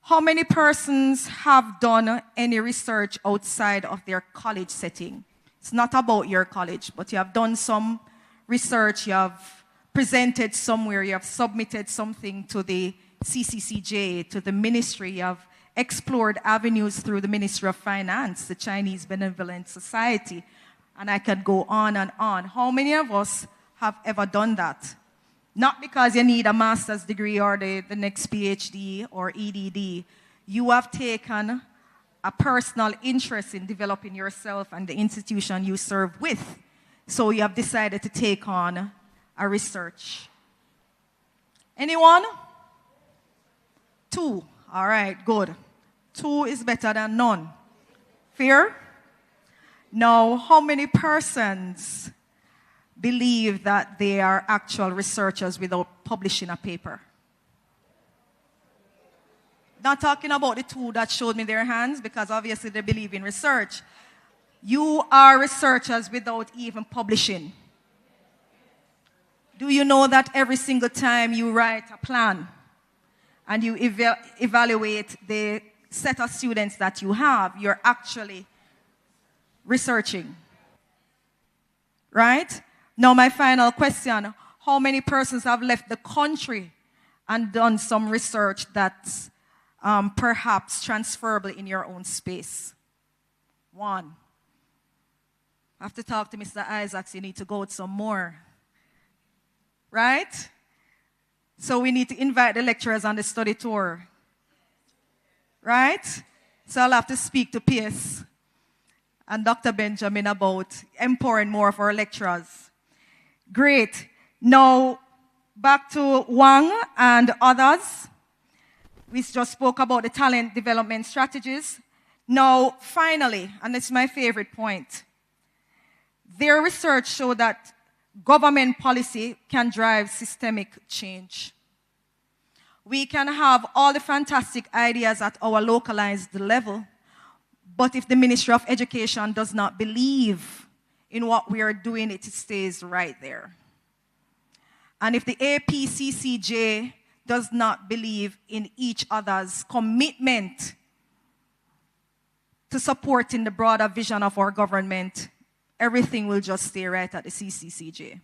How many persons have done any research outside of their college setting? It's not about your college, but you have done some research, you have presented somewhere, you have submitted something to the CCCJ, to the ministry, you have explored avenues through the Ministry of Finance, the Chinese Benevolent Society, and I could go on and on. How many of us have ever done that? Not because you need a master's degree or the next PhD or EDD. You have taken a personal interest in developing yourself and the institution you serve with. So you have decided to take on a research. Anyone? 2. All right, good. 2 is better than none. Fair? Now, how many persons believe that they are actual researchers without publishing a paper? Not talking about the 2 that showed me their hands, because obviously they believe in research. You are researchers without even publishing. Do you know that every single time you write a plan and you evaluate the set of students that you have, you're actually researching? Right? Now, my final question, how many persons have left the country and done some research that's perhaps transferable in your own space? 1. I have to talk to Mr. Isaacs, you need to go with some more. Right? So we need to invite the lecturers on the study tour. right? So I'll have to speak to PS and Dr. Benjamin about empowering more of our lecturers. Great. Now, back to Wang and others. We just spoke about the talent development strategies. Now, finally, and it's my favorite point, their research showed that government policy can drive systemic change. We can have all the fantastic ideas at our localized level, but if the Ministry of Education does not believe in what we are doing, it stays right there. And if the APCCJ does not believe in each other's commitment to supporting the broader vision of our government, everything will just stay right at the CCCJ.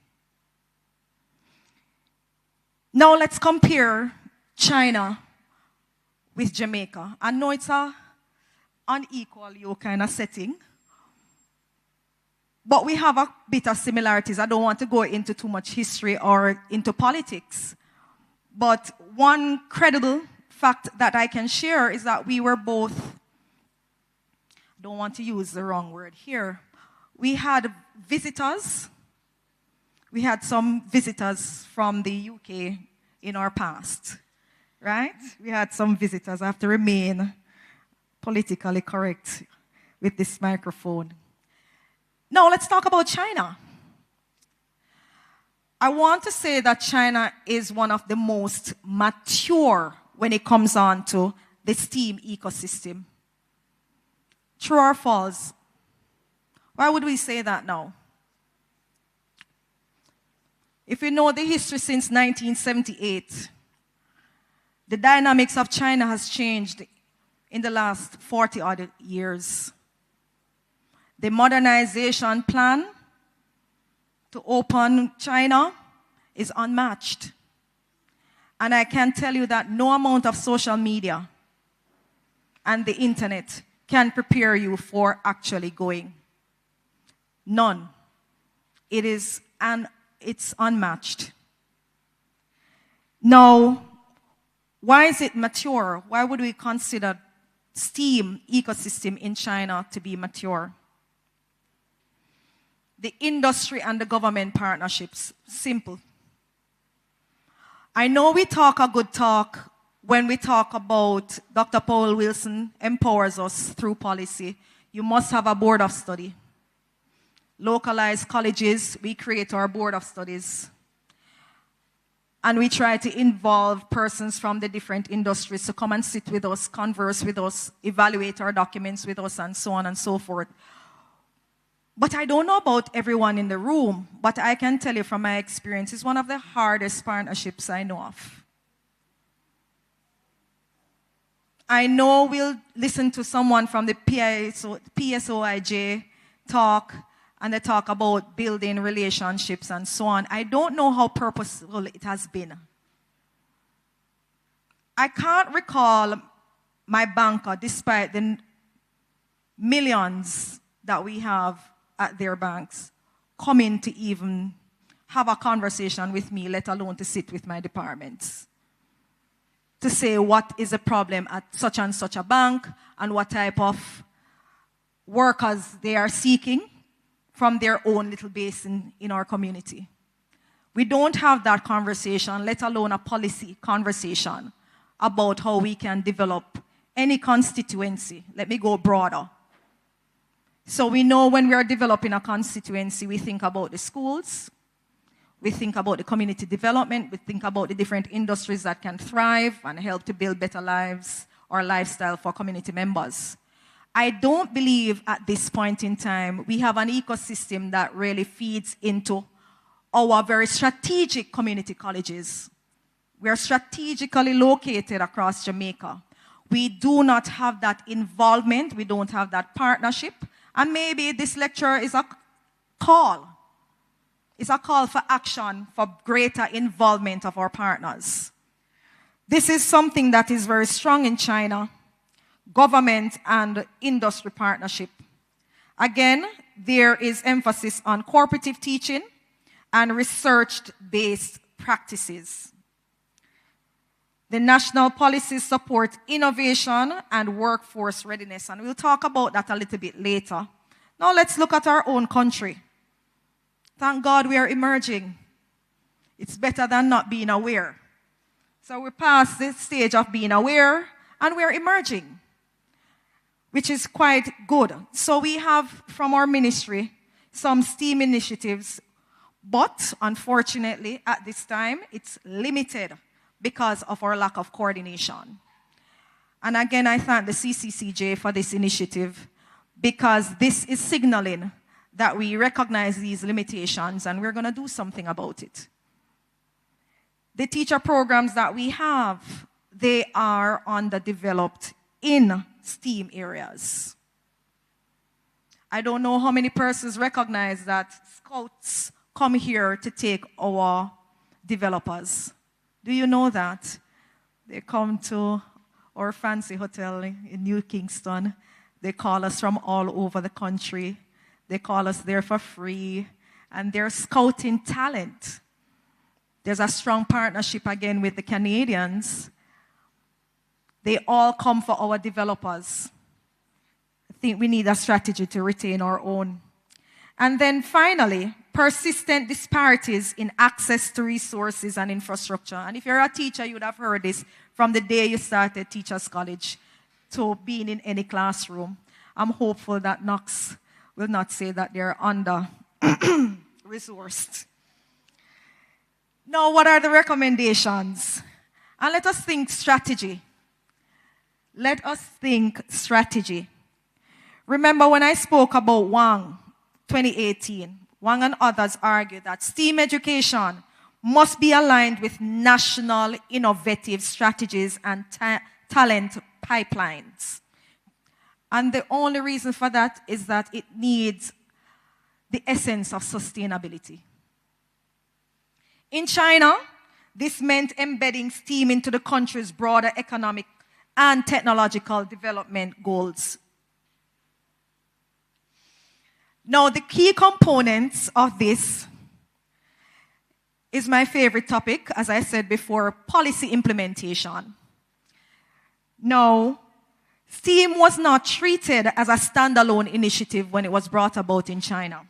Now let's compare China with Jamaica. I know it's an unequal kind of setting, but we have a bit of similarities. I don't want to go into too much history or into politics, but one credible fact that I can share is that we were both, I don't want to use the wrong word here, we had visitors. We had some visitors from the UK in our past, right? We had some visitors. I have to remain politically correct with this microphone. Now, let's talk about China. I want to say that China is one of the most mature when it comes on to the STEAM ecosystem. True or false? Why would we say that now? If you know the history since 1978, the dynamics of China has changed in the last 40 odd years. The modernization plan to open China is unmatched. And I can tell you that no amount of social media and the internet can prepare you for actually going. None. It's unmatched. Now, why is it mature? Why would we consider STEAM ecosystem in China to be mature? The industry and the government partnerships, simple. I know we talk a good talk when we talk about Dr. Powell Wilson empowers us through policy. You must have a board of study. Localized colleges, we create our board of studies. And we try to involve persons from the different industries to come and sit with us, converse with us, evaluate our documents with us, and so on and so forth. But I don't know about everyone in the room, but I can tell you from my experience, it's one of the hardest partnerships I know of. I know we'll listen to someone from the PSOIJ talk, and they talk about building relationships and so on. I don't know how purposeful it has been. I can't recall my banker, despite the millions that we have at their banks, coming to even have a conversation with me, let alone to sit with my departments, to say what is the problem at such and such a bank and what type of workers they are seeking from their own little base in our community. We don't have that conversation, let alone a policy conversation about how we can develop any constituency. Let me go broader. So we know when we are developing a constituency, we think about the schools, we think about the community development, we think about the different industries that can thrive and help to build better lives or lifestyle for community members. I don't believe at this point in time we have an ecosystem that really feeds into our very strategic community colleges. We are strategically located across Jamaica. We do not have that involvement, we don't have that partnership, and maybe this lecture is a call. It's a call for action for greater involvement of our partners. This is something that is very strong in China. Government and industry partnership. Again, there is emphasis on cooperative teaching and research-based practices. The national policies support innovation and workforce readiness, and we'll talk about that a little bit later. Now let's look at our own country. Thank God we are emerging. It's better than not being aware. So we're past the stage of being aware, and we're emerging, which is quite good. So we have from our ministry some STEAM initiatives, but unfortunately at this time it's limited because of our lack of coordination. And again, I thank the CCCJ for this initiative, because this is signaling that we recognize these limitations and we're going to do something about it. The teacher programs that we have, they are underdeveloped in STEAM areas. I don't know how many persons recognize that scouts come here to take our developers. Do you know that? They come to our fancy hotel in New Kingston. They call us from all over the country. They call us there for free. And they're scouting talent. There's a strong partnership again with the Canadians. They all come for our developers. I think we need a strategy to retain our own. And then finally, persistent disparities in access to resources and infrastructure. And if you're a teacher, you would have heard this from the day you started Teachers College to being in any classroom. I'm hopeful that Knox will not say that they're under-resourced. Now, what are the recommendations? And let us think strategy. Let us think strategy. Remember when I spoke about Wang, 2018, Wang and others argued that STEAM education must be aligned with national innovative strategies and talent pipelines. And the only reason for that is that it needs the essence of sustainability. In China, this meant embedding STEAM into the country's broader economic and technological development goals. Now, the key components of this is my favorite topic, as I said before, policy implementation. Now, STEAM was not treated as a standalone initiative when it was brought about in China,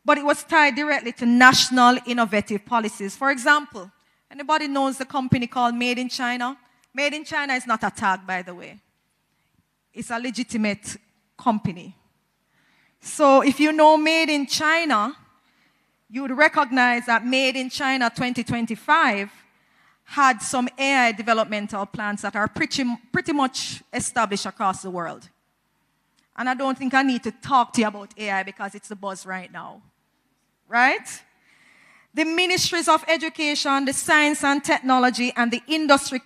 but it was tied directly to national innovative policies. For example, anybody knows the company called Made in China? Made in China is not a tag, by the way. It's a legitimate company. So if you know Made in China, you would recognize that Made in China 2025 had some AI developmental plans that are pretty much established across the world. And I don't think I need to talk to you about AI because it's the buzz right now. Right? The ministries of education, the science and technology, and the industry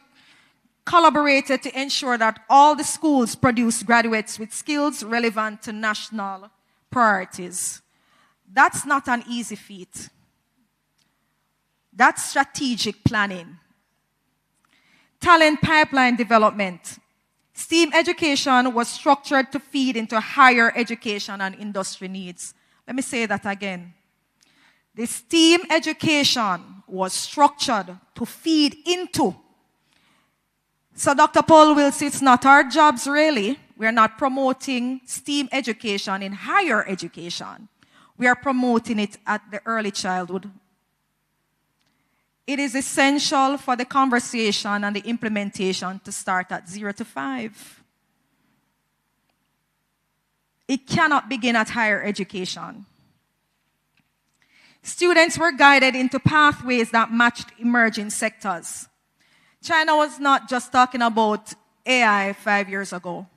collaborated to ensure that all the schools produce graduates with skills relevant to national priorities. That's not an easy feat. That's strategic planning. Talent pipeline development. STEAM education was structured to feed into higher education and industry needs. Let me say that again. The STEAM education was structured to feed into. So Dr. Paul will say it's not our jobs really. We are not promoting STEAM education in higher education. We are promoting it at the early childhood. It is essential for the conversation and the implementation to start at 0 to 5. It cannot begin at higher education. Students were guided into pathways that matched emerging sectors. China was not just talking about AI 5 years ago.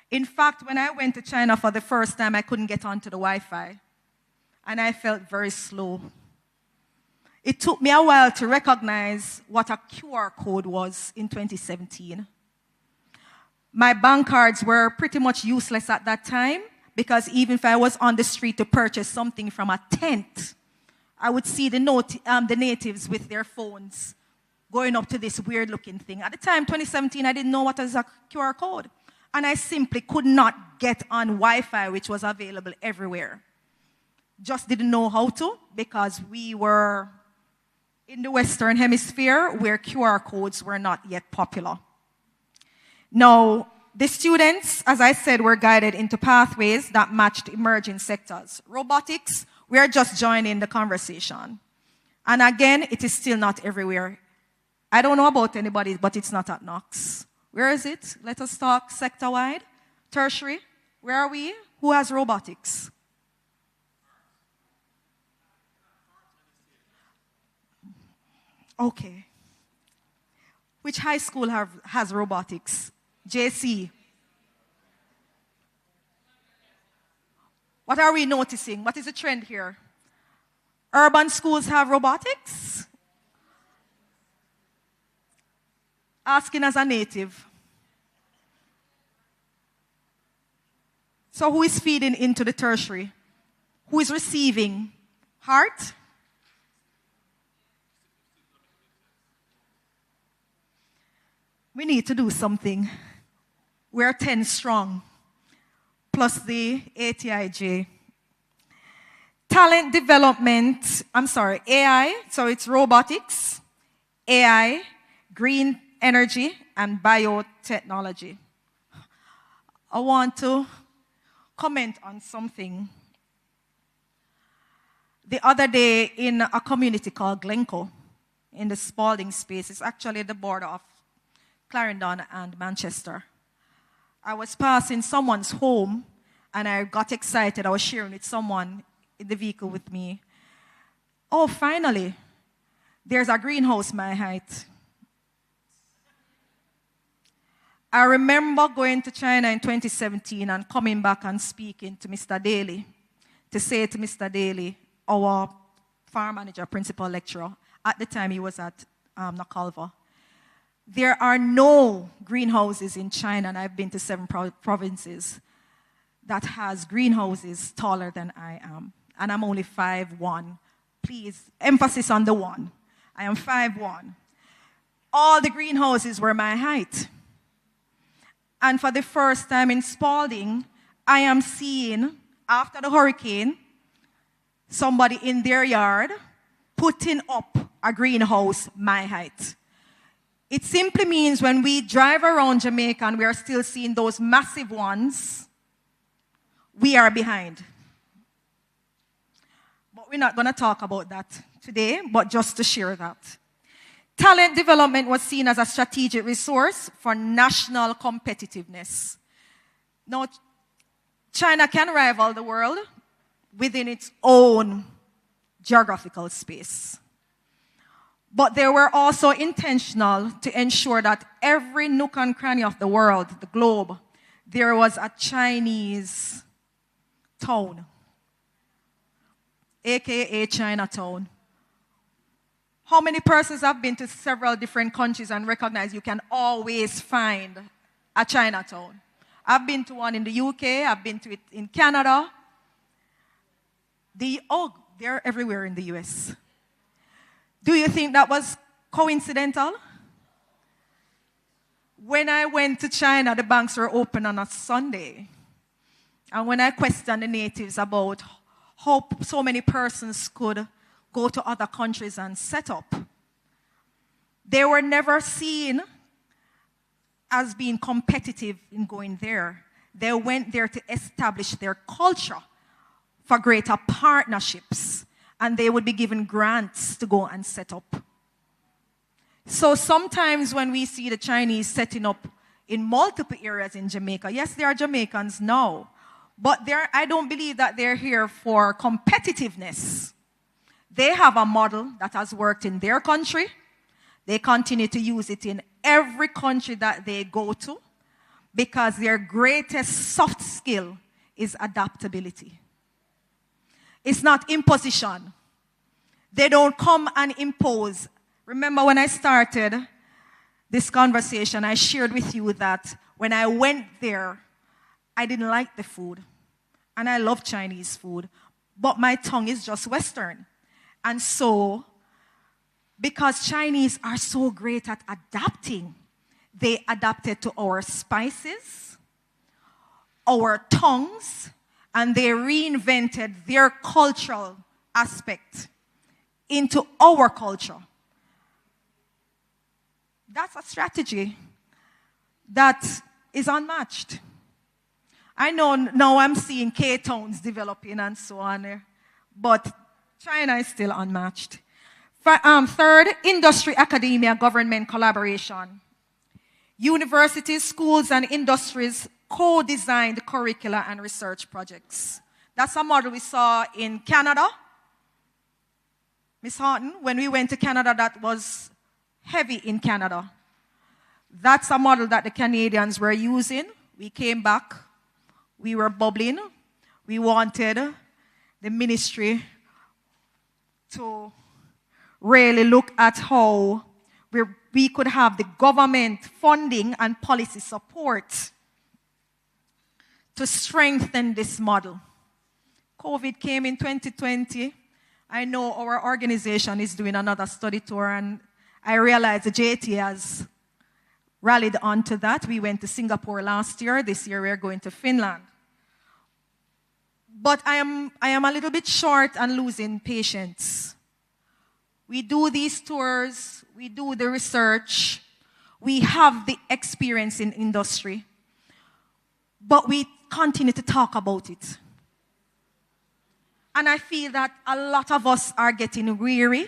In fact, when I went to China for the first time, I couldn't get onto the Wi-Fi. And I felt very slow. It took me a while to recognize what a QR code was in 2017. My bank cards were pretty much useless at that time because even if I was on the street to purchase something from a tent, I would see the natives with their phones going up to this weird-looking thing. At the time, 2017, I didn't know what was a QR code. And I simply could not get on Wi-Fi, which was available everywhere. Just didn't know how to because we were in the Western Hemisphere where QR codes were not yet popular. Now, the students, as I said, were guided into pathways that matched emerging sectors. Robotics, we are just joining the conversation. And again, it is still not everywhere. I don't know about anybody, but it's not at Knox. Where is it? Let us talk sector-wide. Tertiary, where are we? Who has robotics? Okay. Which high school has robotics? JC. What are we noticing? What is the trend here? Urban schools have robotics? Asking as a native. So who is feeding into the tertiary? Who is receiving? Heart? We need to do something. We're 10 strong, plus the ATIJ. Talent development, AI, so it's robotics, AI, green energy, and biotechnology. I want to comment on something. The other day in a community called Glencoe, in the Spalding space, it's actually the border of Clarendon and Manchester. I was passing someone's home and I got excited. I was sharing with someone in the vehicle with me. Oh, finally, there's a greenhouse my height. I remember going to China in 2017 and coming back and speaking to Mr. Daly, to say to Mr. Daly, our farm manager, principal lecturer, at the time he was at Nakalva, there are no greenhouses in China, and I've been to 7 provinces, that has greenhouses taller than I am. And I'm only 5'1". Please, emphasis on the 1. I am 5'1". All the greenhouses were my height. And for the first time in Spalding, I am seeing, after the hurricane, somebody in their yard putting up a greenhouse my height. It simply means when we drive around Jamaica and we are still seeing those massive ones, we are behind. But we're not going to talk about that today, but just to share that. Talent development was seen as a strategic resource for national competitiveness. Now, China can rival the world within its own geographical space. But they were also intentional to ensure that every nook and cranny of the world, the globe, there was a Chinese town, aka Chinatown. How many persons have been to several different countries and recognize you can always find a Chinatown? I've been to one in the UK, I've been to it in Canada. They're everywhere in the US. Do you think that was coincidental? When I went to China, the banks were open on a Sunday. And when I questioned the natives about how so many persons could go to other countries and set up, they were never seen as being competitive in going there. They went there to establish their culture for greater partnerships, and they would be given grants to go and set up. So sometimes when we see the Chinese setting up in multiple areas in Jamaica, yes, they are Jamaicans now, but I don't believe that they're here for competitiveness. They have a model that has worked in their country. They continue to use it in every country that they go to because their greatest soft skill is adaptability. It's not imposition. They don't come and impose. Remember when I started this conversation, I shared with you that when I went there, I didn't like the food. And I love Chinese food. But my tongue is just Western. And so, because Chinese are so great at adapting, they adapted to our spices, our tongues, and they reinvented their cultural aspect into our culture. That's a strategy that is unmatched. I know now I'm seeing K-towns developing and so on, but China is still unmatched. Third, industry, academia, government collaboration. Universities, schools, and industries co-designed curricula and research projects. That's a model we saw in Canada. Ms. Horton, when we went to Canada, that was heavy in Canada. That's a model that the Canadians were using. We came back. We were bubbling. We wanted the ministry to really look at how we could have the government funding and policy support to strengthen this model. COVID came in 2020. I know our organization is doing another study tour, and I realize the JT has rallied onto that. We went to Singapore last year. This year we're going to Finland. But I am a little bit short and losing patience. We do these tours, we do the research, we have the experience in industry, but we continue to talk about it. And I feel that a lot of us are getting weary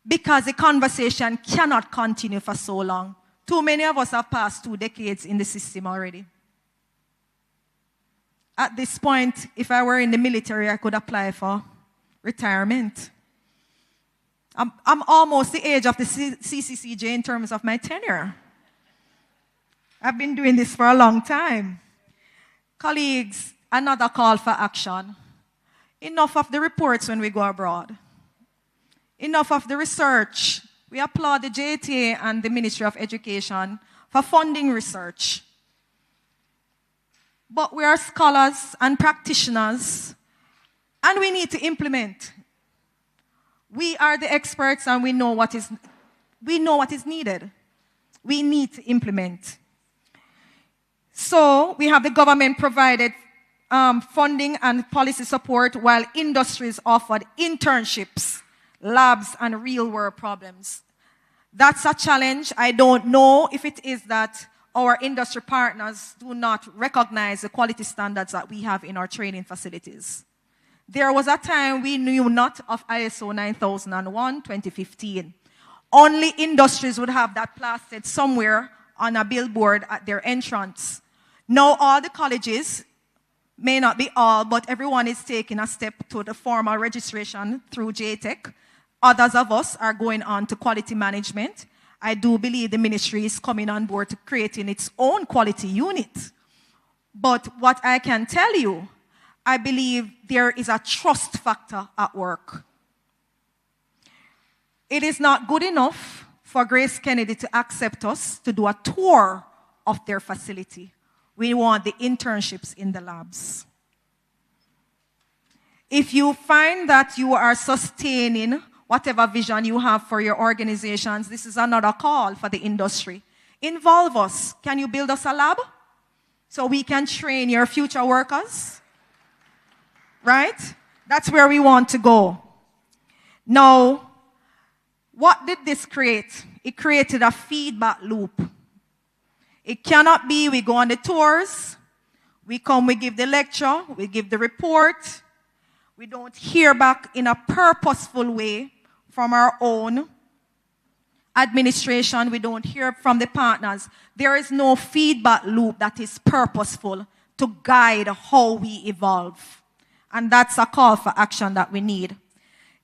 because the conversation cannot continue for so long. Too many of us have passed 2 decades in the system already. At this point, if I were in the military, I could apply for retirement. I'm almost the age of the CCCJ in terms of my tenure. I've been doing this for a long time. Colleagues, another call for action. Enough of the reports when we go abroad. Enough of the research. We applaud the JTA and the Ministry of Education for funding research. But we are scholars and practitioners, and we need to implement. We are the experts, and we know what is needed. We need to implement. So we have the government provided funding and policy support, while industries offered internships, labs, and real-world problems. That's a challenge. I don't know if it is that our industry partners do not recognize the quality standards that we have in our training facilities. There was a time we knew not of ISO 9001, 2015. Only industries would have that plastered somewhere on a billboard at their entrance. Now all the colleges, may not be all, but everyone is taking a step to the formal registration through JTech. Others of us are going on to quality management. I do believe the ministry is coming on board to creating its own quality unit. But what I can tell you, I believe there is a trust factor at work. It is not good enough for Grace Kennedy to accept us to do a tour of their facility. We want the internships in the labs. If you find that you are sustaining whatever vision you have for your organizations, this is another call for the industry. Involve us. Can you build us a lab so we can train your future workers? Right? That's where we want to go. Now, what did this create? It created a feedback loop. It cannot be we go on the tours, we come, we give the lecture, we give the report, we don't hear back in a purposeful way from our own administration, we don't hear from the partners. There is no feedback loop that is purposeful to guide how we evolve. And that's a call for action that we need.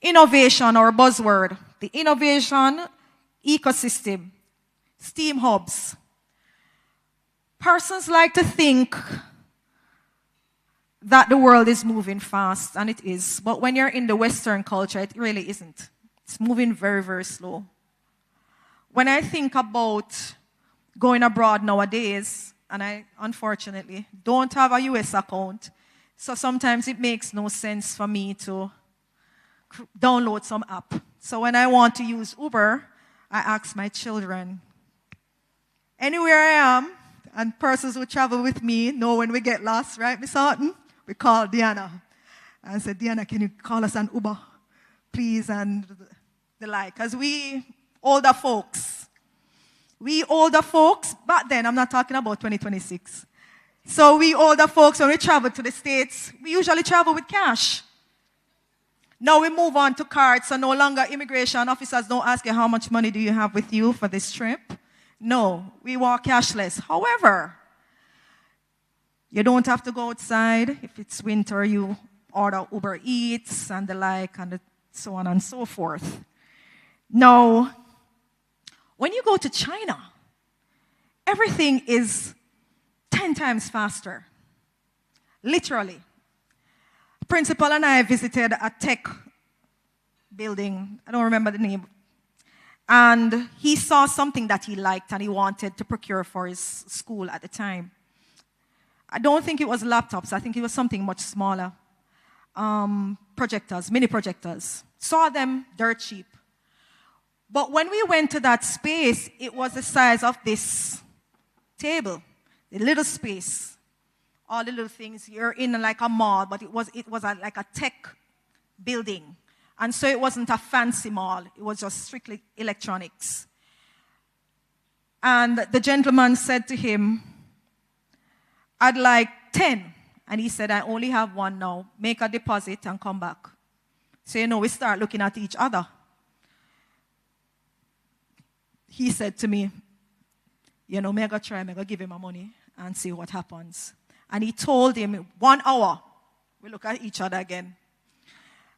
Innovation, or buzzword, the innovation ecosystem, STEAM hubs. Persons like to think that the world is moving fast, and it is. But when you're in the Western culture, it really isn't. It's moving very, very slow. When I think about going abroad nowadays, and I unfortunately don't have a US account, so sometimes it makes no sense for me to download some app. So when I want to use Uber, I ask my children, anywhere I am, and persons who travel with me know when we get lost, right, Miss Horton? We call Diana. And I said, Diana, can you call us an Uber, please? And the like. Because we, older folks, We older folks, back then, I'm not talking about 2026. So we older folks, when we travel to the States, we usually travel with cash. Now we move on to cards, so no longer immigration officers don't ask you how much money do you have with you for this trip. No, we walk cashless. However, you don't have to go outside. If it's winter, you order Uber Eats and the like, and so on and so forth. Now, when you go to China, everything is 10 times faster. Literally. Principal and I visited a tech building. I don't remember the name. And he saw something that he liked and he wanted to procure for his school at the time. I don't think it was laptops. I think it was something much smaller. Projectors, mini projectors. Saw them dirt cheap. But when we went to that space, it was the size of this table, the little space. All the little things. You're in like a mall, but it was like a tech building. And so it wasn't a fancy mall. It was just strictly electronics. And the gentleman said to him, I'd like 10. And he said, I only have one now. Make a deposit and come back. So, we start looking at each other. He said to me, me go try, me go give him my money and see what happens. And he told him, 1 hour. We look at each other again.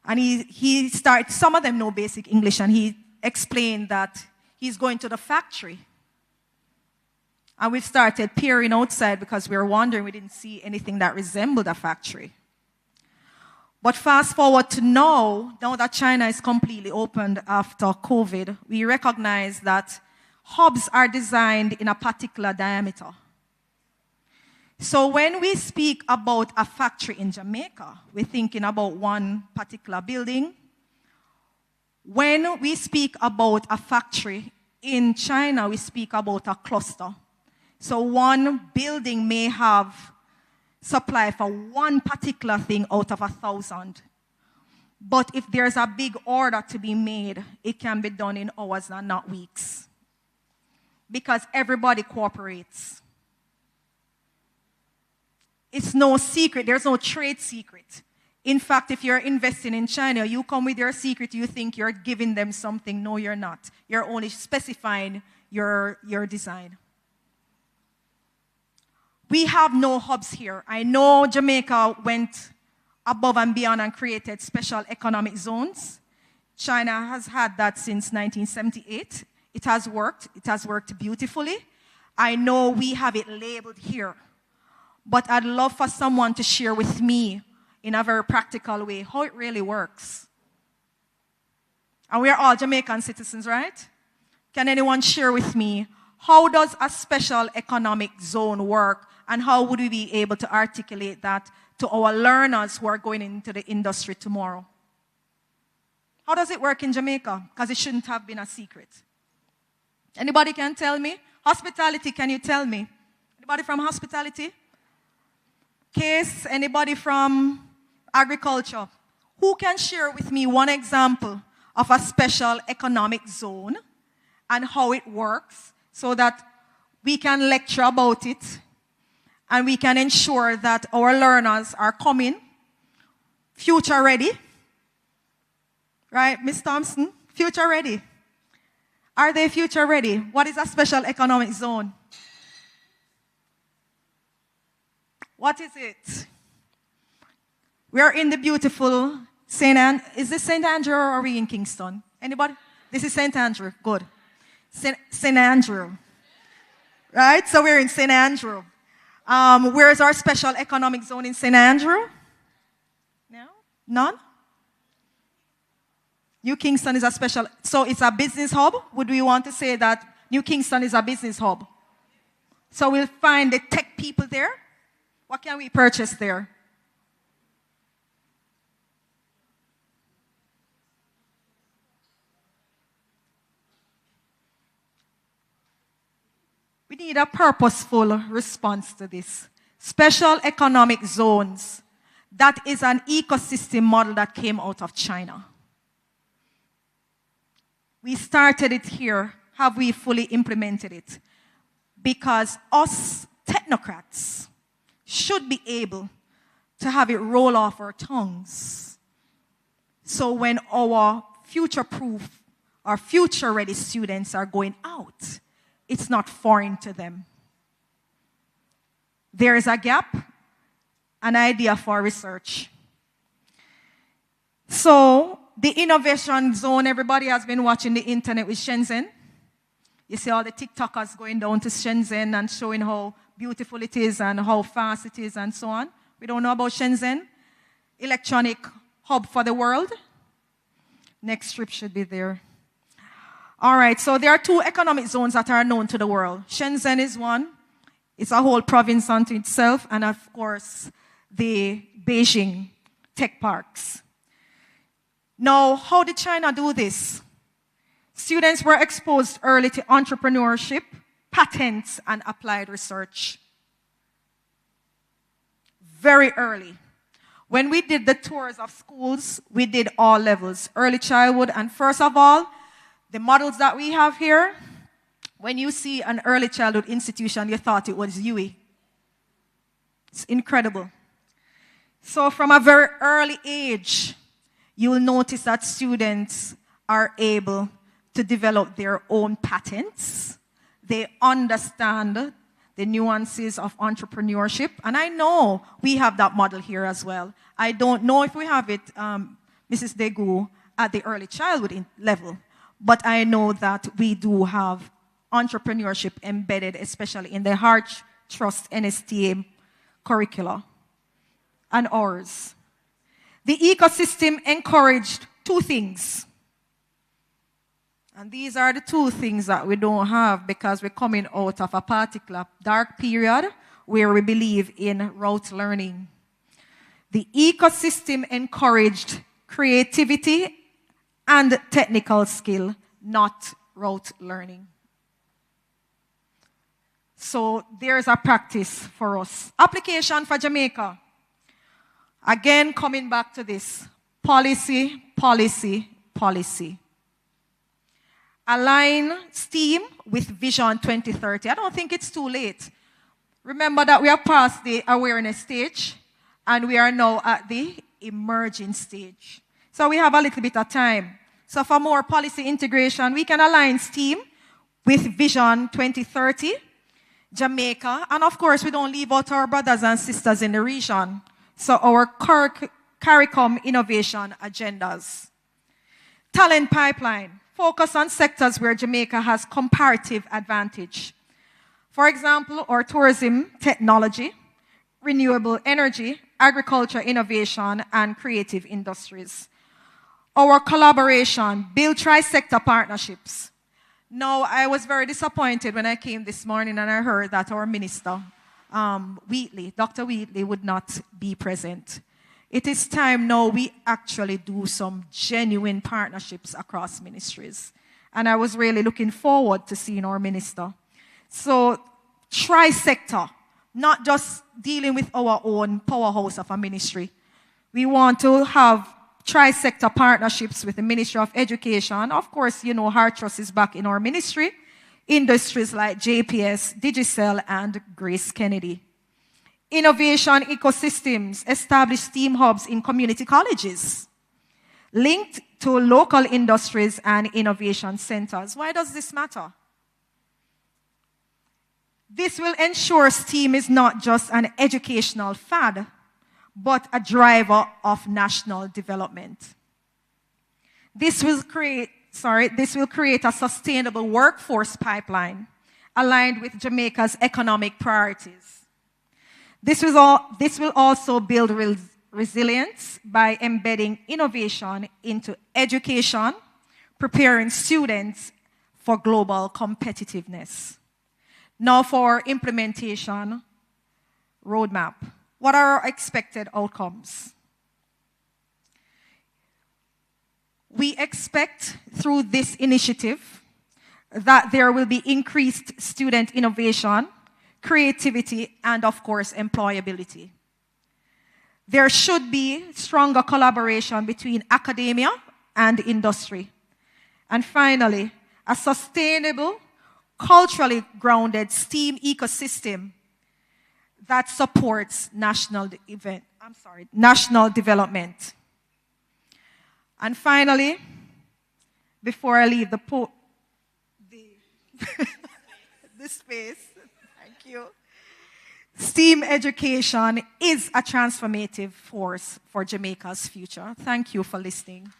And he started, some of them know basic English, and he explained that he's going to the factory. And we started peering outside because we were wondering, we didn't see anything that resembled a factory. But fast forward to now that China is completely opened after COVID, we recognize that hubs are designed in a particular diameter. So when we speak about a factory in Jamaica, we're thinking about one particular building. When we speak about a factory in China, we speak about a cluster. So one building may have supply for one particular thing out of 1,000. But if there's a big order to be made, it can be done in hours and not weeks. Because everybody cooperates. It's no secret. There's no trade secret. In fact, if you're investing in China, you come with your secret, you think you're giving them something. No, you're not. You're only specifying your design. We have no hubs here. I know Jamaica went above and beyond and created special economic zones. China has had that since 1978. It has worked. It has worked beautifully. I know we have it labeled here. But I'd love for someone to share with me in a very practical way how it really works. And we're all Jamaican citizens, right? Can anyone share with me how does a special economic zone work, and how would we be able to articulate that to our learners who are going into the industry tomorrow? How does it work in Jamaica? Because it shouldn't have been a secret. Anybody can tell me? Hospitality, can you tell me? Anybody from hospitality? Case, anybody from agriculture? Who can share with me one example of a special economic zone and how it works so that we can lecture about it and we can ensure that our learners are coming future ready? Right, Ms. Thompson? Future ready. Are they future ready? What is a special economic zone? What is it? We are in the beautiful is this St. Andrew or are we in Kingston? Anybody? This is St. Andrew. Good. St. Andrew. Right? So we're in St. Andrew. Where is our special economic zone in St. Andrew? No? None? New Kingston is a special, so it's a business hub? Would we want to say that New Kingston is a business hub? So we'll find the tech people there? What can we purchase there? We need a purposeful response to this. Special economic zones. That is an ecosystem model that came out of China. We started it here, have we fully implemented it? Because us technocrats should be able to have it roll off our tongues. So when our future-proof or future-ready students are going out, it's not foreign to them. There is a gap, an idea for research. So the innovation zone, everybody has been watching the internet with Shenzhen. You see all the TikTokers going down to Shenzhen and showing how beautiful it is and how fast it is and so on. We don't know about Shenzhen, electronic hub for the world. Next strip should be there. All right, so there are 2 economic zones that are known to the world. Shenzhen is one. It's a whole province unto itself. And of course, the Beijing tech parks. Now, how did China do this? Students were exposed early to entrepreneurship, patents, and applied research. Very early. When we did the tours of schools, we did all levels, early childhood, and first of all, the models that we have here, when you see an early childhood institution, you thought it was UE. It's incredible. So from a very early age, you will notice that students are able to develop their own patents. They understand the nuances of entrepreneurship. And I know we have that model here as well. I don't know if we have it, Mrs. Degu, at the early childhood level. But I know that we do have entrepreneurship embedded, especially in the Heart Trust NSTA curricula and ours. The ecosystem encouraged 2 things. And these are the 2 things that we don't have because we're coming out of a particular dark period where we believe in rote learning. The ecosystem encouraged creativity and technical skill, not rote learning. So there's a practice for us. Application for Jamaica. Again, coming back to this. Policy, policy, policy. Align STEAM with Vision 2030. I don't think it's too late. Remember that we are past the awareness stage and we are now at the emerging stage. So we have a little bit of time. So for more policy integration, we can align STEAM with Vision 2030, Jamaica, and of course we don't leave out our brothers and sisters in the region. So our CARICOM innovation agendas. Talent pipeline. Focus on sectors where Jamaica has comparative advantage. For example, our tourism, technology, renewable energy, agriculture, innovation, and creative industries. Our collaboration, build tri-sector partnerships. Now, I was very disappointed when I came this morning and I heard that our minister, Wheatley, Dr. Wheatley, would not be present. It is time now we actually do some genuine partnerships across ministries. And I was really looking forward to seeing our minister. So, tri-sector, not just dealing with our own powerhouse of a ministry. We want to have tri-sector partnerships with the Ministry of Education. Of course, you know, Heart Trust is back in our ministry. Industries like JPS, Digicel, and Grace Kennedy. Innovation ecosystems, establish STEAM hubs in community colleges, linked to local industries and innovation centers. Why does this matter? This will ensure STEAM is not just an educational fad, but a driver of national development. This will create a sustainable workforce pipeline aligned with Jamaica's economic priorities. This will also build resilience by embedding innovation into education, preparing students for global competitiveness. Now for implementation roadmap. What are our expected outcomes? We expect through this initiative that there will be increased student innovation, creativity, and of course, employability. There should be stronger collaboration between academia and industry. And finally, a sustainable, culturally grounded STEAM ecosystem that supports national development. And finally, before I leave the space, thank you. STEAM education is a transformative force for Jamaica's future. Thank you for listening.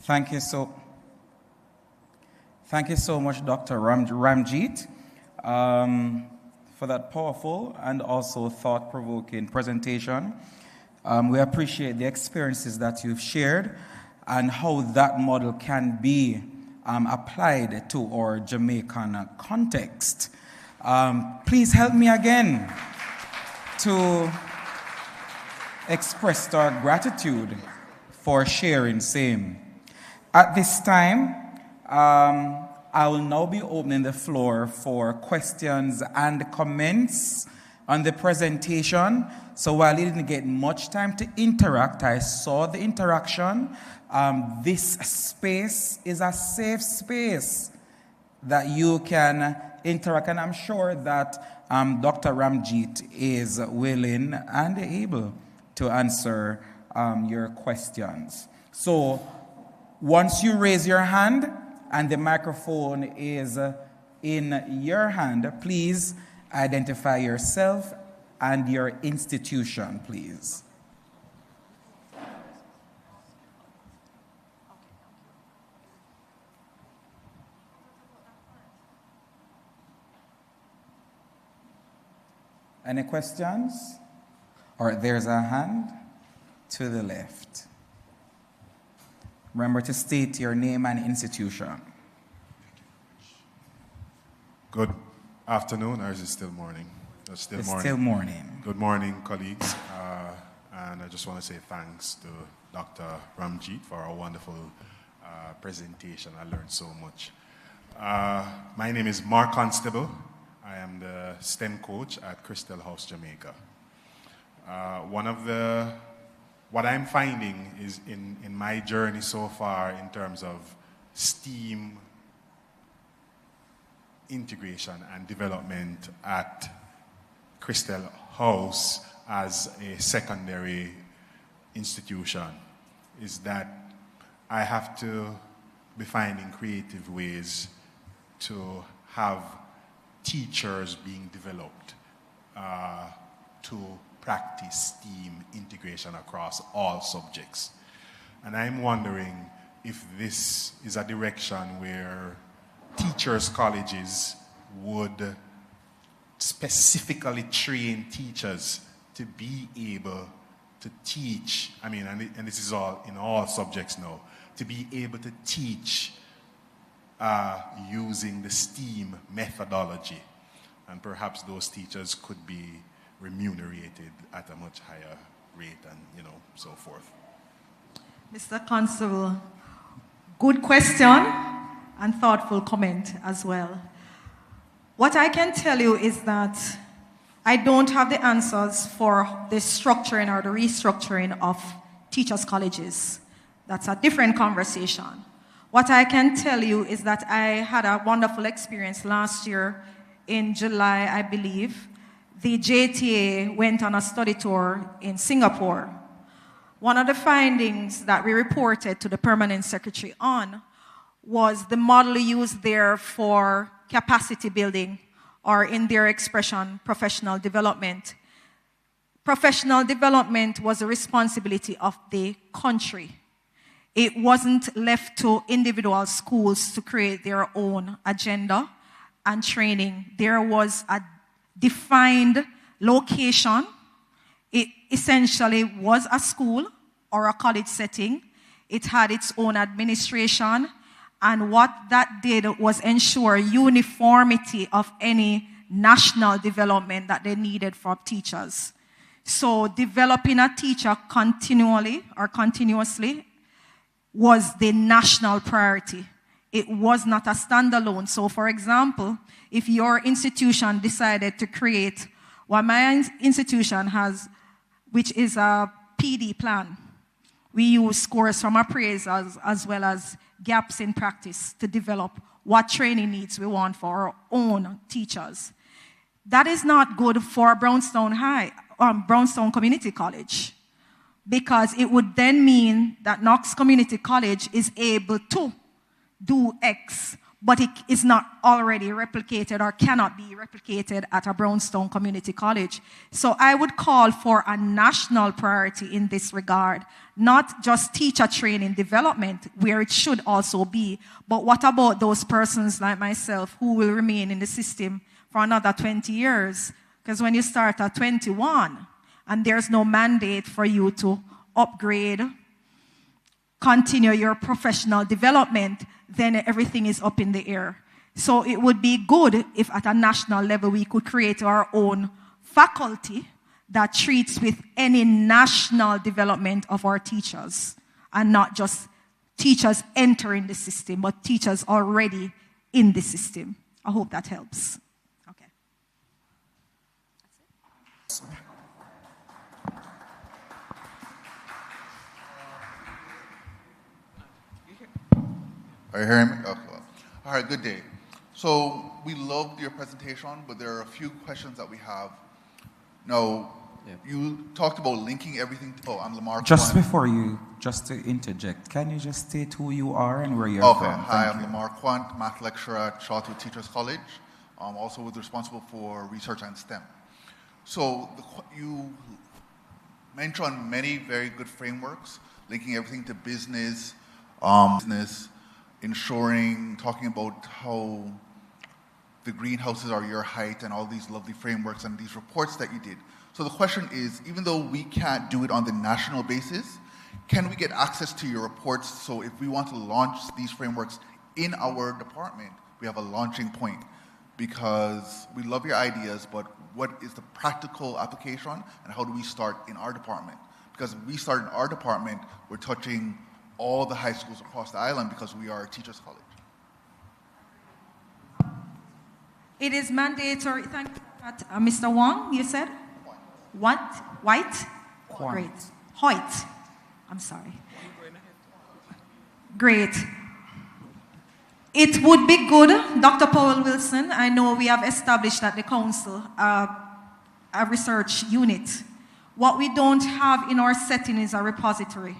Thank you so much, Dr. Ramjeet, for that powerful and also thought-provoking presentation. We appreciate the experiences that you've shared and how that model can be applied to our Jamaican context. Please help me again to express our gratitude for sharing same. At this time, I will now be opening the floor for questions and comments on the presentation. So while you didn't get much time to interact, I saw the interaction. This space is a safe space that you can interact, and I'm sure that Dr. Ramjeet is willing and able to answer your questions. So once you raise your hand and the microphone is in your hand, please identify yourself and your institution, please. Any questions? Or there's a hand to the left. Remember to state your name and institution. Good afternoon, or is it still morning? It's still morning. Still morning. Good morning, colleagues. And I just want to say thanks to Dr. Ramjeet for a wonderful presentation. I learned so much. My name is Mark Constable. I am the STEM coach at Crystal House, Jamaica. What I'm finding is in my journey so far in terms of STEAM integration and development at Crystal House as a secondary institution is that I have to be finding creative ways to have teachers being developed to practice STEAM integration across all subjects. And I'm wondering if this is a direction where teachers' colleges would specifically train teachers to be able to teach, and this is all in all subjects now, to be able to teach using the STEAM methodology. And perhaps those teachers could be remunerated at a much higher rate and, so forth. Mr. Constable, good question and thoughtful comment as well. What I can tell you is that I don't have the answers for the structuring or the restructuring of teachers' colleges. That's a different conversation. What I can tell you is that I had a wonderful experience last year in July, I believe. The JTA went on a study tour in Singapore. One of the findings that we reported to the permanent secretary on was the model used there for capacity building, or in their expression, professional development. Professional development was a responsibility of the country. It wasn't left to individual schools to create their own agenda and training. There was a defined location. It essentially was a school or a college setting. It had its own administration, and what that did was ensure uniformity of any national development that they needed for teachers. So developing a teacher continually or continuously was the national priority. It was not a standalone. So for example, if your institution decided to create what my institution has, which is a PD plan, we use scores from appraisals as well as gaps in practice to develop what training needs we want for our own teachers. That is not good for Brownstown Community College, because it would then mean that Knox Community College is able to do X, but it is not already replicated or cannot be replicated at a Brownstown Community College. So I would call for a national priority in this regard, not just teacher training development, where it should also be, but what about those persons like myself who will remain in the system for another 20 years? Because when you start at 21 and there's no mandate for you to upgrade, continue your professional development, then everything is up in the air. So it would be good if at a national level we could create our own faculty that treats with any national development of our teachers, and not just teachers entering the system, but teachers already in the system. I hope that helps. Okay. Are you hearing me? Okay. All right, good day. So we loved your presentation, but there are a few questions that we have. Now, you talked about linking everything to, I'm Lamar Just Quant. before you, just to interject, can you just state who you are and where you're from? Okay, hi, I'm Lamar Quant, math lecturer at Charlotte Teachers College. Also was responsible for research and STEM. So you mentioned many very good frameworks, linking everything to business, ensuring, talking about how the greenhouses are your height and all these lovely frameworks and these reports that you did. So the question is, even though we can't do it on the national basis, can we get access to your reports so if we want to launch these frameworks in our department, we have a launching point? Because we love your ideas, but what is the practical application and how do we start in our department? Because if we start in our department, we're touching all the high schools across the island because we are a teachers college. It is mandatory. Thank you, Mr. Wong, you said? What? White? Quant. Great. Hoyt. I'm sorry. Great. It would be good, Dr. Powell Wilson, I know we have established at the council a research unit. What we don't have in our setting is a repository.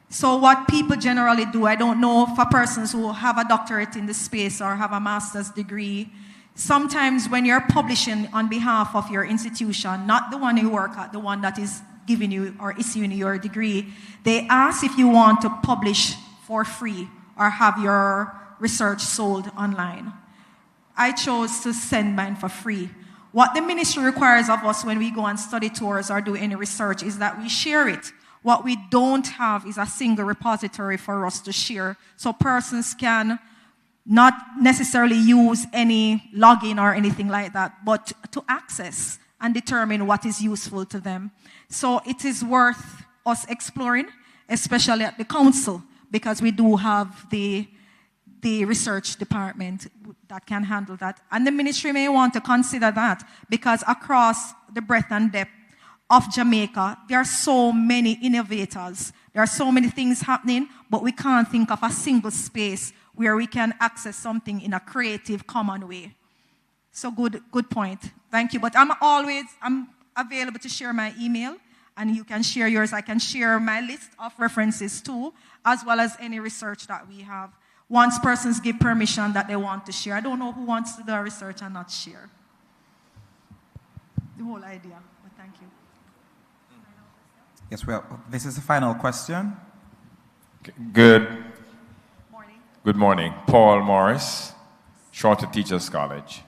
So what people generally do, I don't know for persons who have a doctorate in the space or have a master's degree, sometimes when you're publishing on behalf of your institution, not the one you work at, the one that is giving you or issuing your degree, they ask if you want to publish for free or have your research sold online. I chose to send mine for free. What the ministry requires of us when we go on study tours or do any research is that we share it. What we don't have is a single repository for us to share, so persons can not necessarily use any login or anything like that, but to access and determine what is useful to them. So it is worth us exploring, especially at the council, because we do have the research department that can handle that. And the ministry may want to consider that, because across the breadth and depth of Jamaica, there are so many innovators. There are so many things happening, but we can't think of a single space where we can access something in a creative, common way. So good point. Thank you. But I'm available to share my email, and you can share yours. I can share my list of references too, as well as any research that we have. once persons give permission that they want to share. I don't know who wants to do research and not share. The whole idea, but thank you. Yes, well, this is the final question. Good morning. Paul Morris, Shorter Teachers College,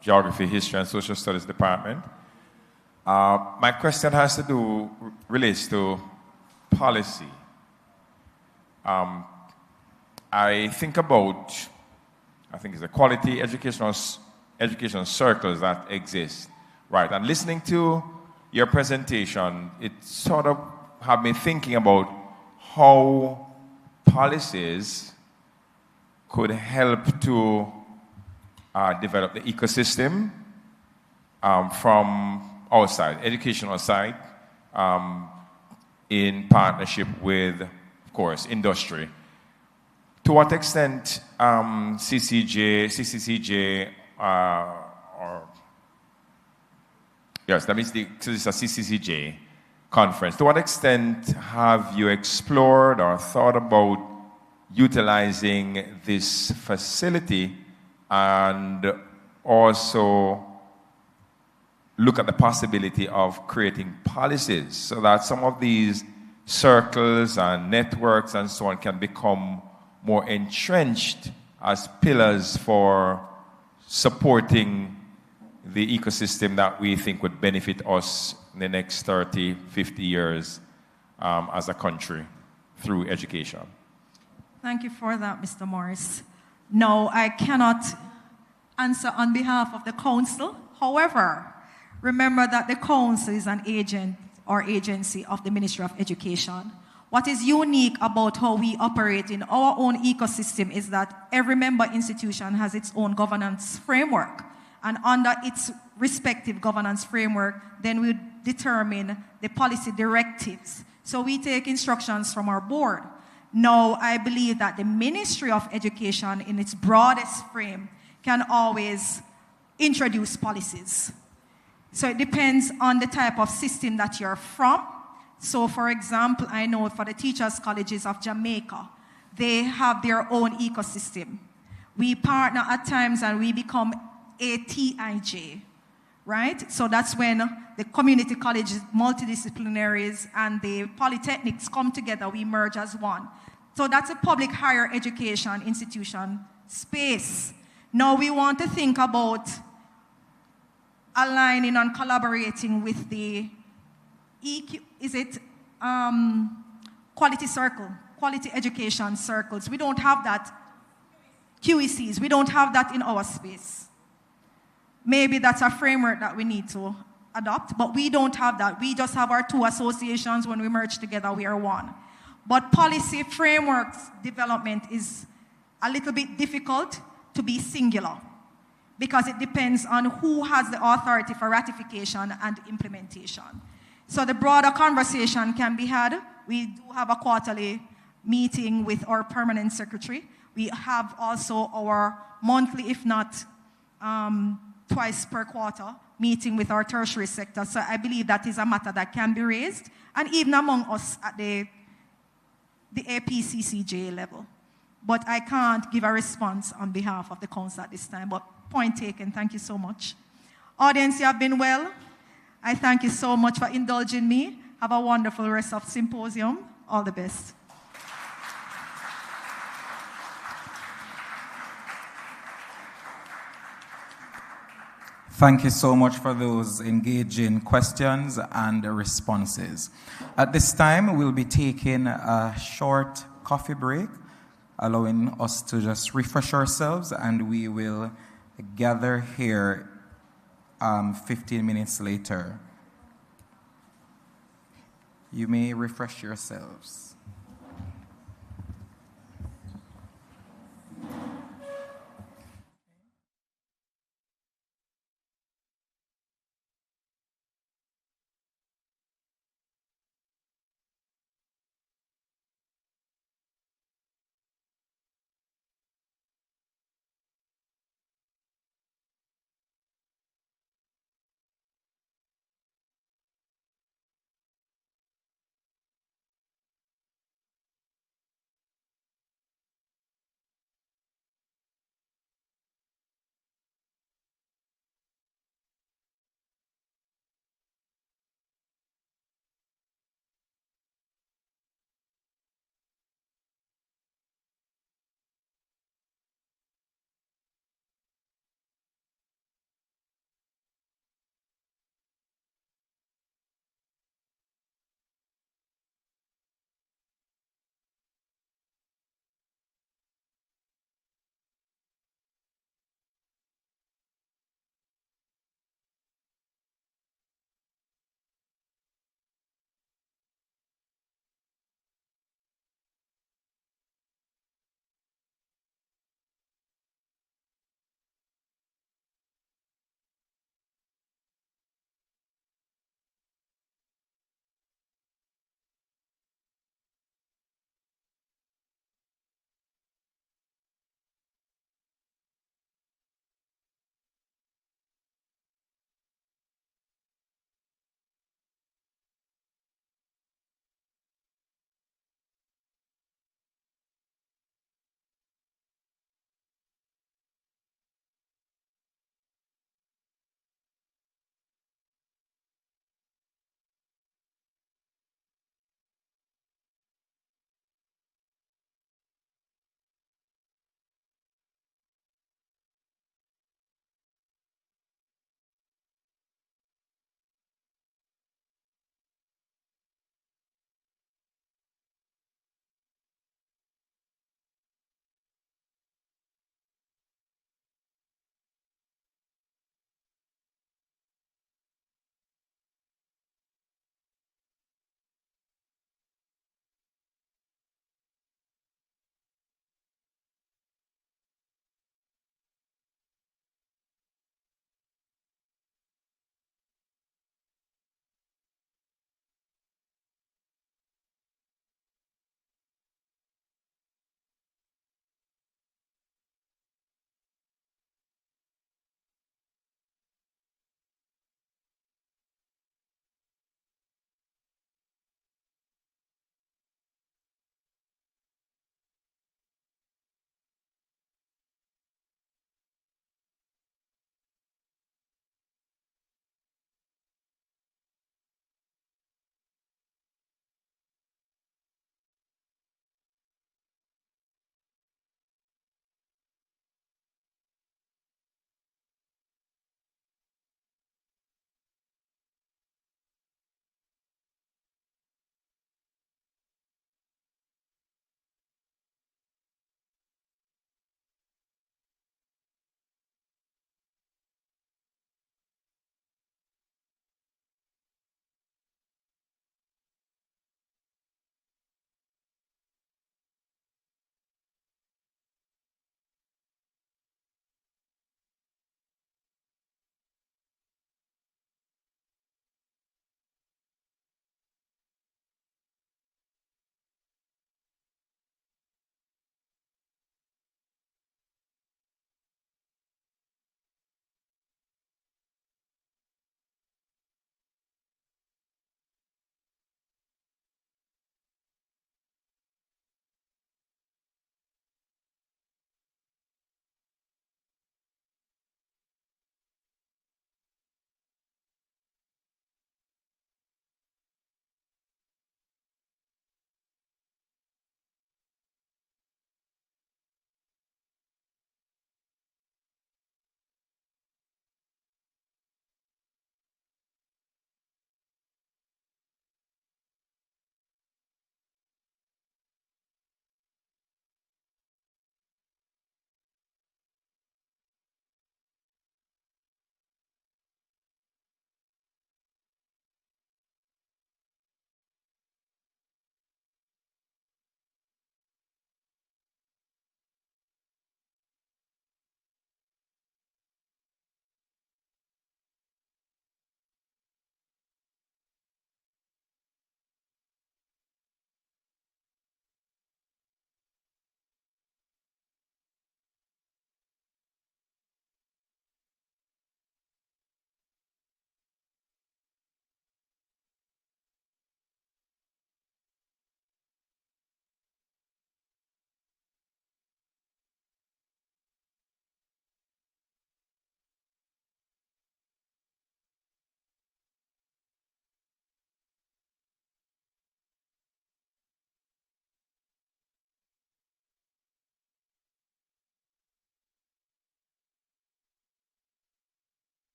Geography, History, and Social Studies Department. My question relates to policy. I think it's the quality education circles that exist, right? And listening to your presentation, it sort of had me thinking about how policies could help to develop the ecosystem from our side, educational side, in partnership with, of course, industry. To what extent CCCJ, yes, that means this is a CCCJ conference. To what extent have you explored or thought about utilizing this facility and also look at the possibility of creating policies so that some of these circles and networks and so on can become more entrenched as pillars for supporting the ecosystem that we think would benefit us in the next 30, 50 years as a country through education? Thank you for that, Mr. Morris. No, I cannot answer on behalf of the council. However, remember that the council is an agent or agency of the Ministry of Education. What is unique about how we operate in our own ecosystem is that every member institution has its own governance framework. And under its respective governance framework, then we determine the policy directives. So we take instructions from our board. Now, I believe that the Ministry of Education, in its broadest frame, can always introduce policies. So it depends on the type of system that you're from. So, for example, I know for the teachers' colleges of Jamaica, they have their own ecosystem. We partner at times and we become a TIJ, right? So that's when the community colleges, multidisciplinaries, and the polytechnics come together, we merge as one. So that's a public higher education institution space. Now we want to think about aligning and collaborating with the quality education circles. We don't have that. QECs, we don't have that in our space. Maybe that's a framework that we need to adopt, but we don't have that. We just have our two associations. When we merge together, we are one. But policy frameworks development is a little bit difficult to be singular because it depends on who has the authority for ratification and implementation. So the broader conversation can be had. We do have a quarterly meeting with our permanent secretary. We have also our monthly, if not twice per quarter, meeting with our tertiary sector. So I believe that is a matter that can be raised, and even among us at the APCCJ level. But I can't give a response on behalf of the council at this time, but point taken. Thank you so much. Audience, you have been well. I thank you so much for indulging me. Have a wonderful rest of Symposium. All the best. Thank you so much for those engaging questions and responses. At this time, we'll be taking a short coffee break, allowing us to just refresh ourselves, and we will gather here 15 minutes later. You may refresh yourselves.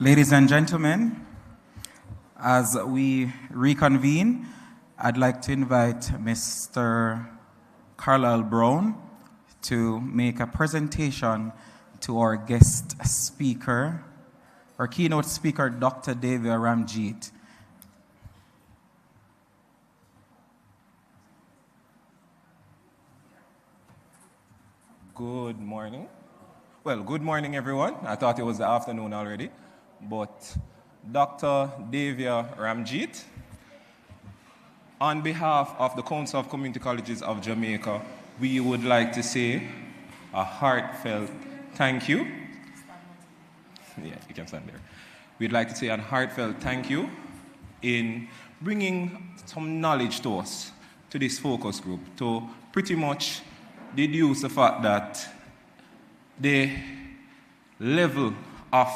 Ladies and gentlemen, as we reconvene, I'd like to invite Mr. Carlisle Brown to make a presentation to our guest speaker, our keynote speaker, Dr. Davia Ramjeet. Good morning. Well, good morning, everyone. I thought it was the afternoon already, but Dr. Davia Ramjeet, on behalf of the Council of Community Colleges of Jamaica, we would like to say a heartfelt thank you. Yeah, you can stand there. We'd like to say a heartfelt thank you in bringing some knowledge to us, to this focus group, to pretty much deduce the fact that the level of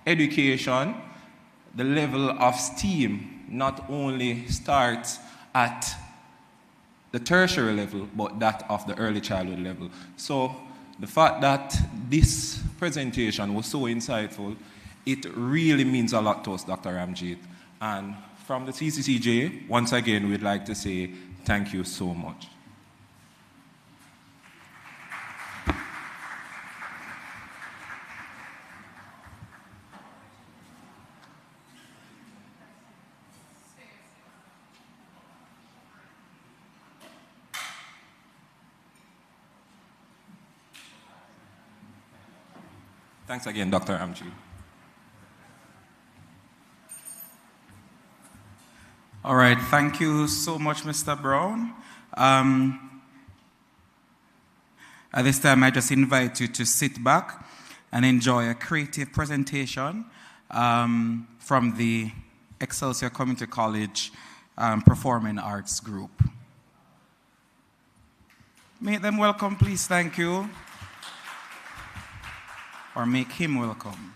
education, the level of STEAM, not only starts at the tertiary level, but that of the early childhood level. So the fact that this presentation was so insightful, it really means a lot to us, Dr. Ramjeet. And from the CCCJ, once again, we'd like to say thank you so much. Thanks again, Dr. Ramjeet. All right, thank you so much, Mr. Brown. At this time, I just invite you to sit back and enjoy a creative presentation from the Excelsior Community College Performing Arts Group. Make them welcome, please. Thank you. Or make him welcome.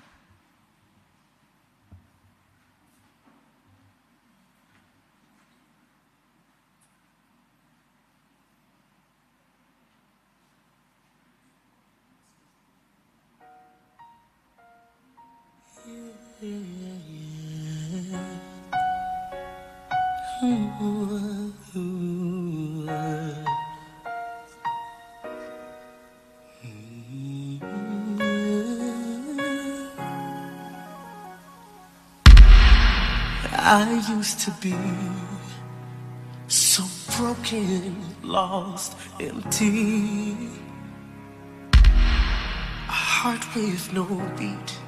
I used to be so broken, lost, empty. A heart with no beat,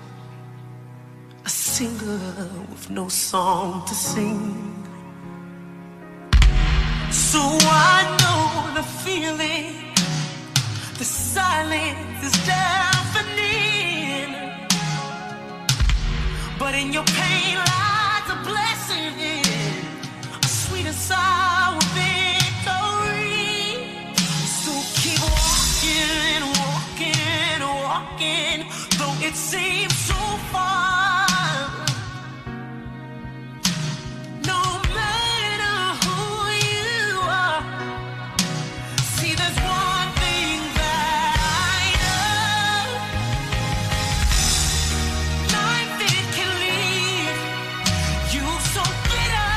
a singer with no song to sing. So I know the feeling, the silence is deafening. But in your pain lies a blessing, a sweet and sour victory. So keep walking, walking, walking, though it seems so far. No matter who you are, see there's one thing that I know. Life it can lead you so bitter.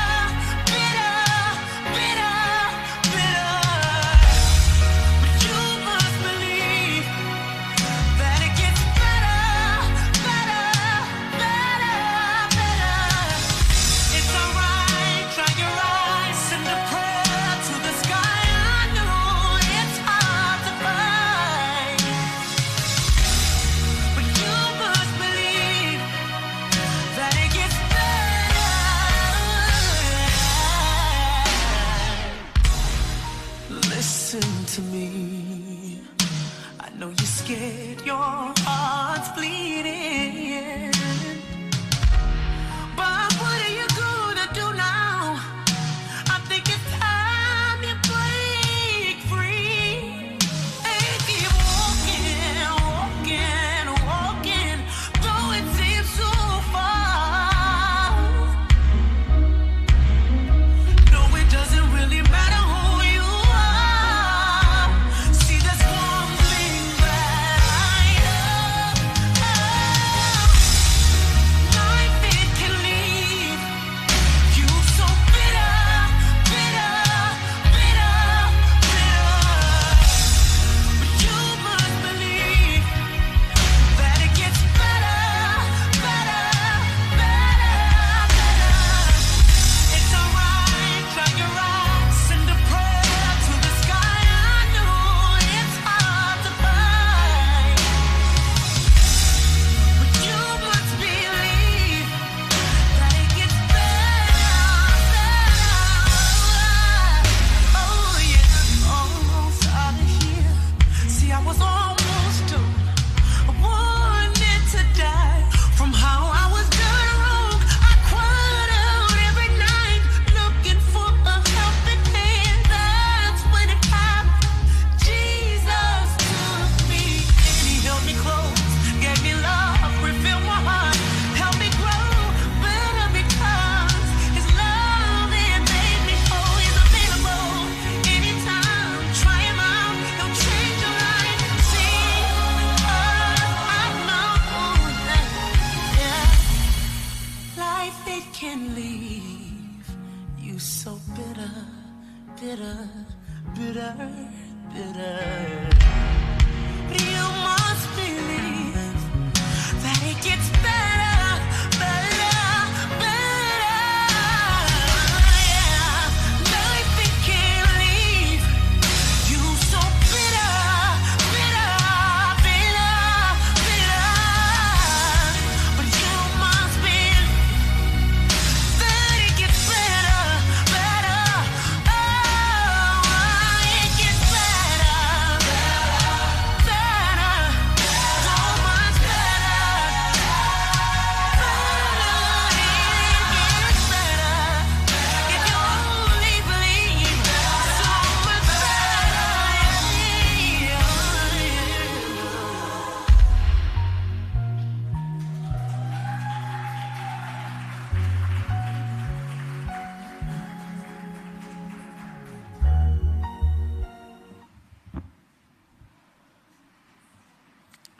so bitter, bitter, bitter, bitter. But you must believe that it gets better, better, better. Yeah, life it can't leave you so bitter, bitter, bitter, bitter. But you must believe that it gets better, better. Oh, it gets better, better, so much better, it gets better. If you only believe, so much better.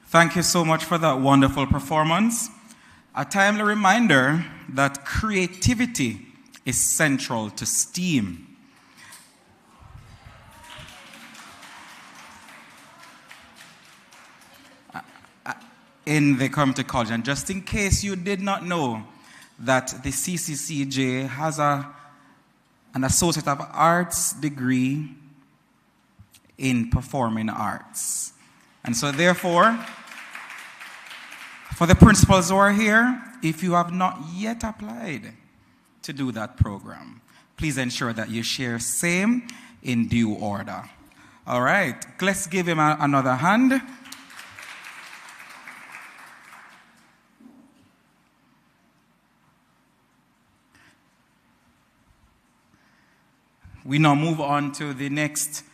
Thank you so much for that wonderful performance. A timely reminder that creativity is central to STEAM. In the community college. And just in case you did not know that the CCCJ has an Associate of Arts degree in Performing Arts. And so therefore, for the principals who are here, if you have not yet applied to do that program, please ensure that you share same in due order. All right, let's give him another hand. We now move on to the next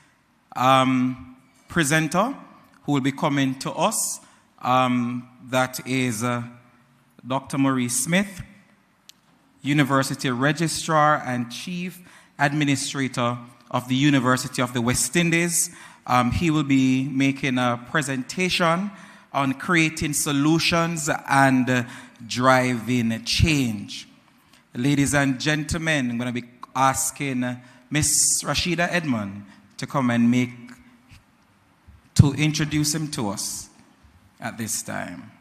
presenter who will be coming to us. That is Dr. Maurice Smith, University Registrar and Chief Administrator of the University of the West Indies. He will be making a presentation on creating solutions and driving change. Ladies and gentlemen, I'm going to be asking Miss Rashida Edmond to come and introduce him to us at this time.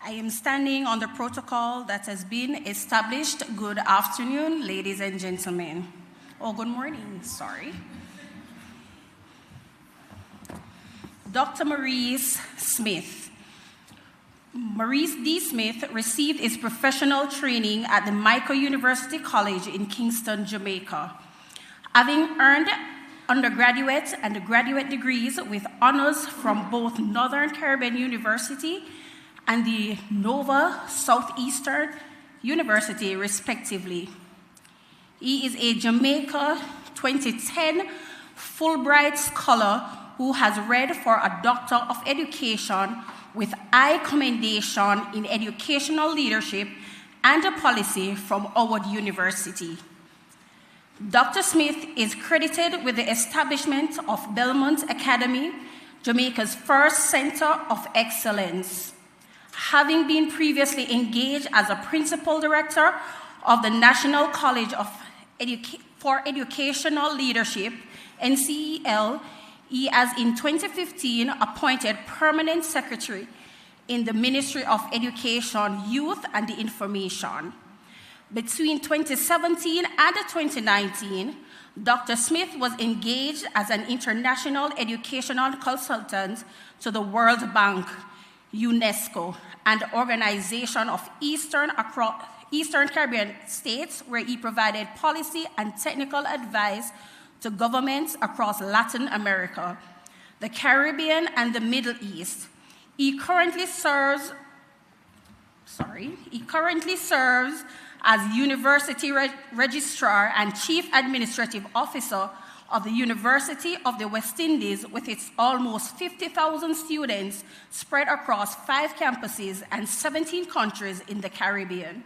I am standing on the protocol that has been established. Good afternoon, ladies and gentlemen. Oh, good morning, sorry. Dr. Maurice Smith. Maurice D. Smith received his professional training at the Michael University College in Kingston, Jamaica. Having earned undergraduate and graduate degrees with honors from both Northern Caribbean University and the Nova Southeastern University, respectively. He is a Jamaica 2010 Fulbright Scholar who has read for a Doctor of Education with high commendation in educational leadership and policy from Howard University. Dr. Smith is credited with the establishment of Belmont Academy, Jamaica's first center of excellence. Having been previously engaged as a principal director of the National College for Educational Leadership, NCEL, he has in 2015 appointed permanent secretary in the Ministry of Education, Youth and the Information. Between 2017 and 2019, Dr. Smith was engaged as an international educational consultant to the World Bank, UNESCO, and the Organization of Eastern Caribbean States, where he provided policy and technical advice to governments across Latin America, the Caribbean, and the Middle East. He currently serves as University Registrar and Chief Administrative Officer of the University of the West Indies with its almost 50,000 students spread across 5 campuses and 17 countries in the Caribbean.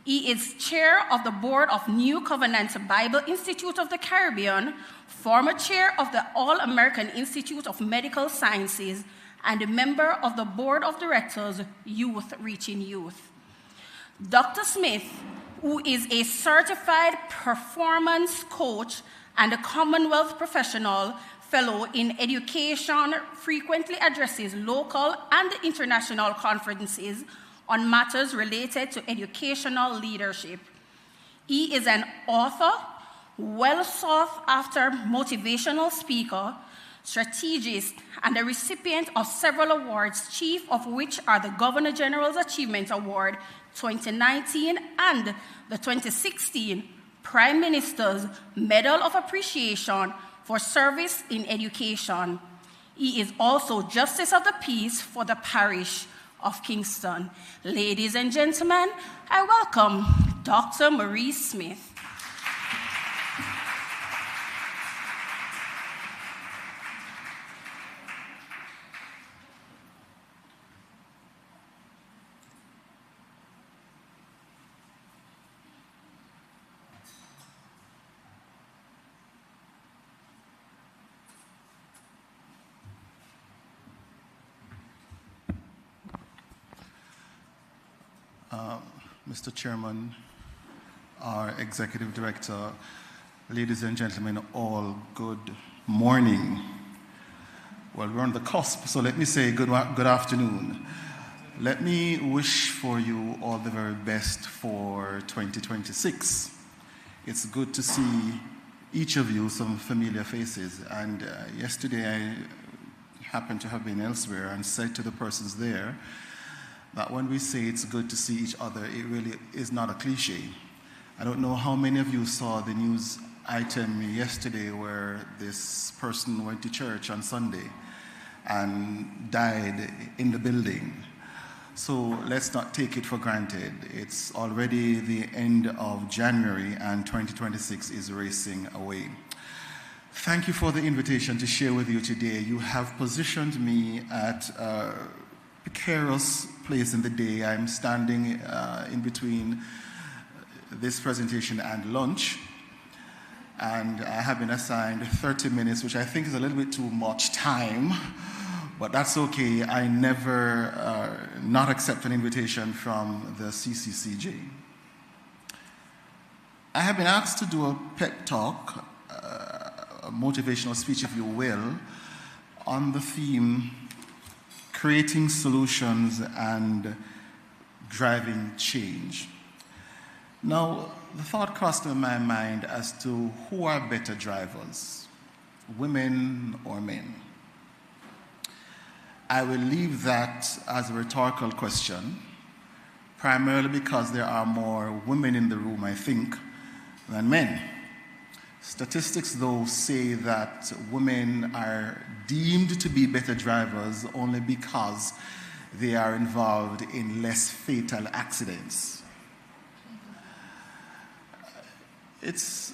He is chair of the board of New Covenant Bible Institute of the Caribbean, former chair of the All-American Institute of Medical Sciences, and a member of the board of directors, Youth Reaching Youth. Dr. Smith, who is a certified performance coach and a Commonwealth professional fellow in education, frequently addresses local and international conferences on matters related to educational leadership. He is an author, well-sought-after motivational speaker, strategist, and a recipient of several awards, chief of which are the Governor General's Achievement Award 2019 and the 2016 Prime Minister's Medal of Appreciation for Service in Education. He is also Justice of the Peace for the Parish of Kingston. Ladies and gentlemen, I welcome Dr. Maurice Smith. Mr. Chairman, our Executive Director, ladies and gentlemen, all good morning. Well, we're on the cusp, so let me say good afternoon. Let me wish for you all the very best for 2026. It's good to see each of you, some familiar faces. And yesterday I happened to have been elsewhere and said to the persons there that when we say it's good to see each other, it really is not a cliche. I don't know how many of you saw the news item yesterday where this person went to church on Sunday and died in the building. So let's not take it for granted. It's already the end of January and 2026 is racing away. Thank you for the invitation to share with you today. You have positioned me at a precarious place in the day. I'm standing in between this presentation and lunch, and I have been assigned 30 minutes, which I think is a little bit too much time, but that's okay. I never not accept an invitation from the CCCJ. I have been asked to do a pep talk, a motivational speech, if you will, on the theme creating solutions and driving change. Now, the thought crossed in my mind as to who are better drivers, women or men. I will leave that as a rhetorical question, primarily because there are more women in the room, I think, than men. Statistics, though, say that women are deemed to be better drivers only because they are involved in less fatal accidents. It's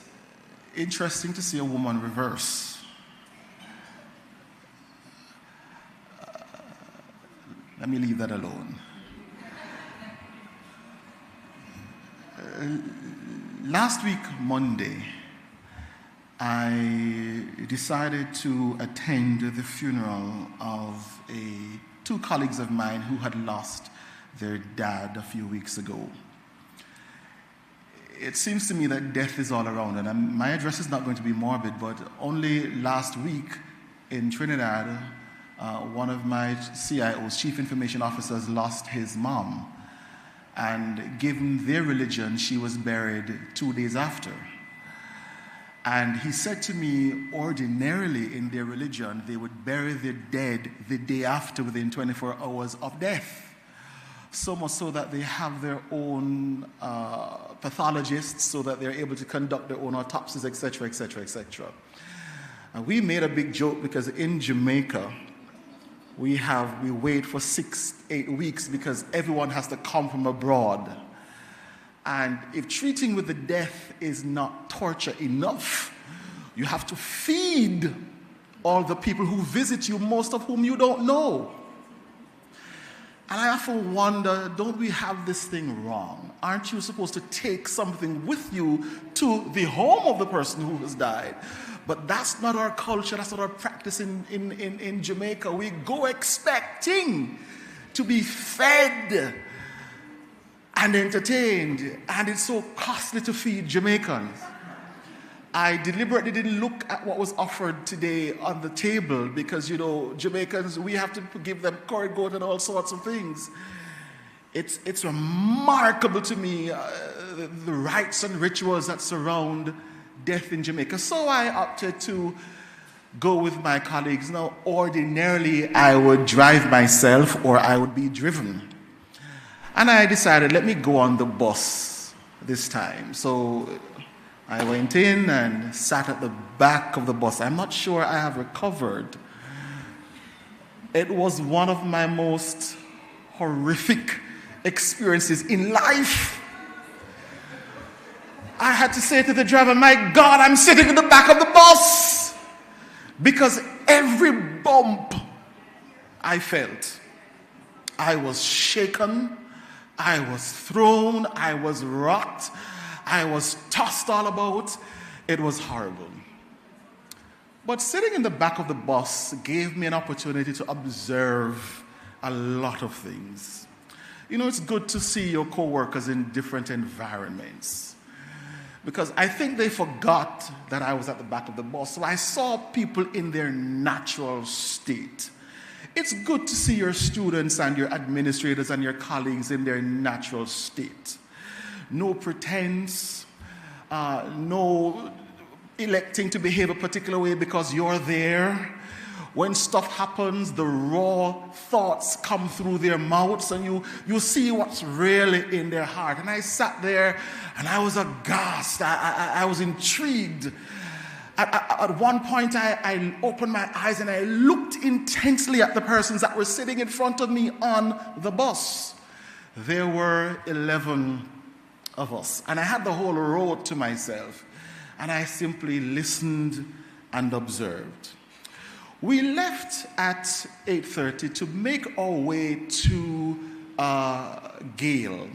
interesting to see a woman reverse. Let me leave that alone. Last week, Monday, I decided to attend the funeral of two colleagues of mine who had lost their dad a few weeks ago. It seems to me that death is all around, and my address is not going to be morbid, but only last week in Trinidad, one of my CIOs, Chief Information Officers, lost his mom. And given their religion, she was buried 2 days after. And he said to me, ordinarily in their religion, they would bury their dead the day after within 24 hours of death. So much so that they have their own pathologists so that they're able to conduct their own autopsies, etc., etc., etc. And we made a big joke because in Jamaica, we wait for 6-8 weeks because everyone has to come from abroad. And if treating with the death is not torture enough, You have to feed all the people who visit you, most of whom you don't know. And I often wonder, don't we have this thing wrong? Aren't you supposed to take something with you to the home of the person who has died? But that's not our culture, that's not our practice in Jamaica. We go expecting to be fed and entertained, and it's so costly to feed Jamaicans. I deliberately didn't look at what was offered today on the table because, you know, Jamaicans, we have to give them curry goat and all sorts of things. It's remarkable to me, the rites and rituals that surround death in Jamaica. So I opted to go with my colleagues. Now, ordinarily, I would drive myself or I would be driven. And I decided, let me go on the bus this time. So I went in and sat at the back of the bus. I'm not sure I have recovered. It was one of my most horrific experiences in life. I had to say to the driver, my God, I'm sitting in the back of the bus. Because every bump I felt, I was shaken, I was thrown, I was rocked, I was tossed all about. It was horrible. But sitting in the back of the bus gave me an opportunity to observe a lot of things. You know, it's good to see your co-workers in different environments, because I think they forgot that I was at the back of the bus. So I saw people in their natural state. It's good to see your students and your administrators and your colleagues in their natural state. No pretense, no electing to behave a particular way because you're there. When stuff happens, the raw thoughts come through their mouths and you see what's really in their heart. And I sat there and I was aghast. I was intrigued. At one point, I opened my eyes and I looked intensely at the persons that were sitting in front of me on the bus. There were 11 of us. And I had the whole road to myself. And I simply listened and observed. We left at 8:30 to make our way to Gale,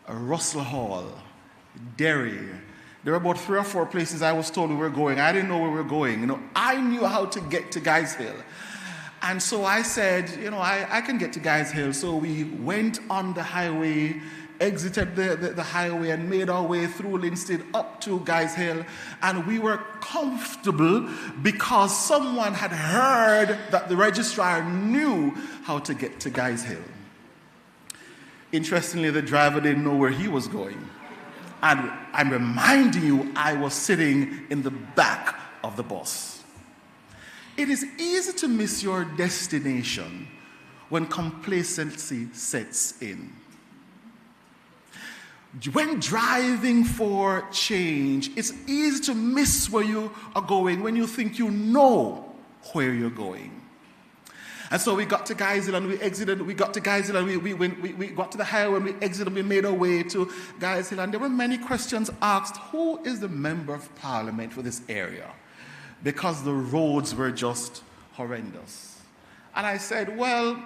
Russell Hall, Derry. There were about 3 or 4 places I was told we were going. I didn't know where we were going. You know, I knew how to get to Guys Hill. And so I said, you know, I can get to Guys Hill. So we went on the highway, exited the highway and made our way through Linstead up to Guys Hill. And we were comfortable because someone had heard that the registrar knew how to get to Guys Hill. Interestingly, the driver didn't know where he was going. And I'm reminding you, I was sitting in the back of the bus. It is easy to miss your destination when complacency sets in. When driving for change, it's easy to miss where you are going when you think you know where you're going. And so we got to Guys Hill and we exited. We got to Guys Hill and we got to the highway and we exited and we made our way to Guys Hill. And there were many questions asked. Who is the member of parliament for this area? Because the roads were just horrendous. And I said, well,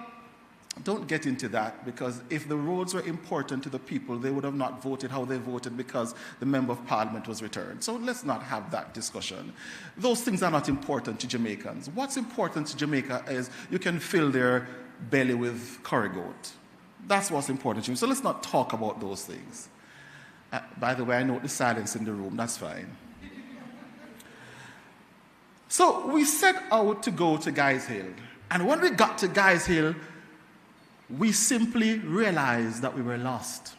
don't get into that, because if the roads were important to the people, they would have not voted how they voted because the member of parliament was returned. So let's not have that discussion. Those things are not important to Jamaicans. What's important to Jamaica is you can fill their belly with curry goat. That's what's important to you. So let's not talk about those things. By the way, I note the silence in the room. That's fine. So we set out to go to Guys Hill. And when we got to Guys Hill, we simply realized that we were lost.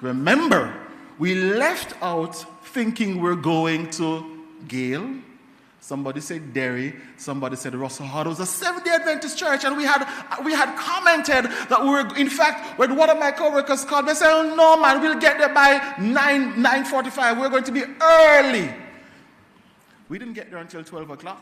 Remember, we left out thinking we're going to Gale. Somebody said Derry. Somebody said Russell Hall. It was a Seventh-day Adventist church, and we had commented that we were, in fact, when one of my co-workers called me, they said, oh, no, man, we'll get there by 9:45. We're going to be early. We didn't get there until 12 o'clock.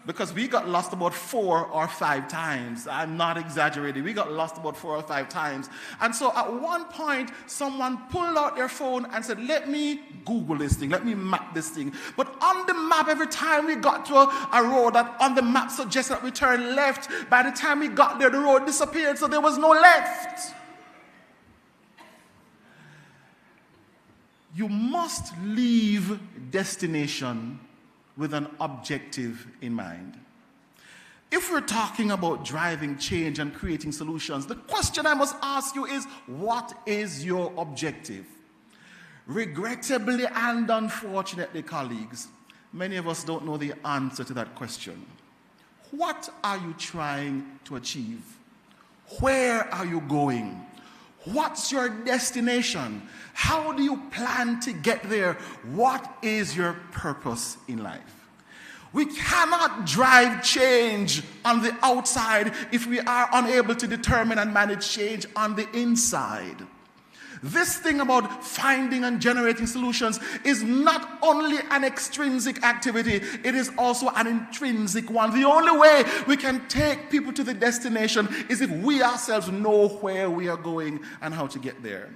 because we got lost about 4 or 5 times. I'm not exaggerating. We got lost about 4 or 5 times. And so at one point, someone pulled out their phone and said, let me Google this thing. Let me map this thing. But on the map, every time we got to a road that on the map suggested that we turn left, by the time we got there, the road disappeared, so there was no left. You must leave destination with an objective in mind. If we're talking about driving change and creating solutions, the question I must ask you is, what is your objective? Regrettably and unfortunately, colleagues, many of us don't know the answer to that question. What are you trying to achieve? Where are you going? What's your destination? How do you plan to get there? What is your purpose in life? We cannot drive change on the outside if we are unable to determine and manage change on the inside. This thing about finding and generating solutions is not only an extrinsic activity, it is also an intrinsic one. The only way we can take people to the destination is if we ourselves know where we are going and how to get there.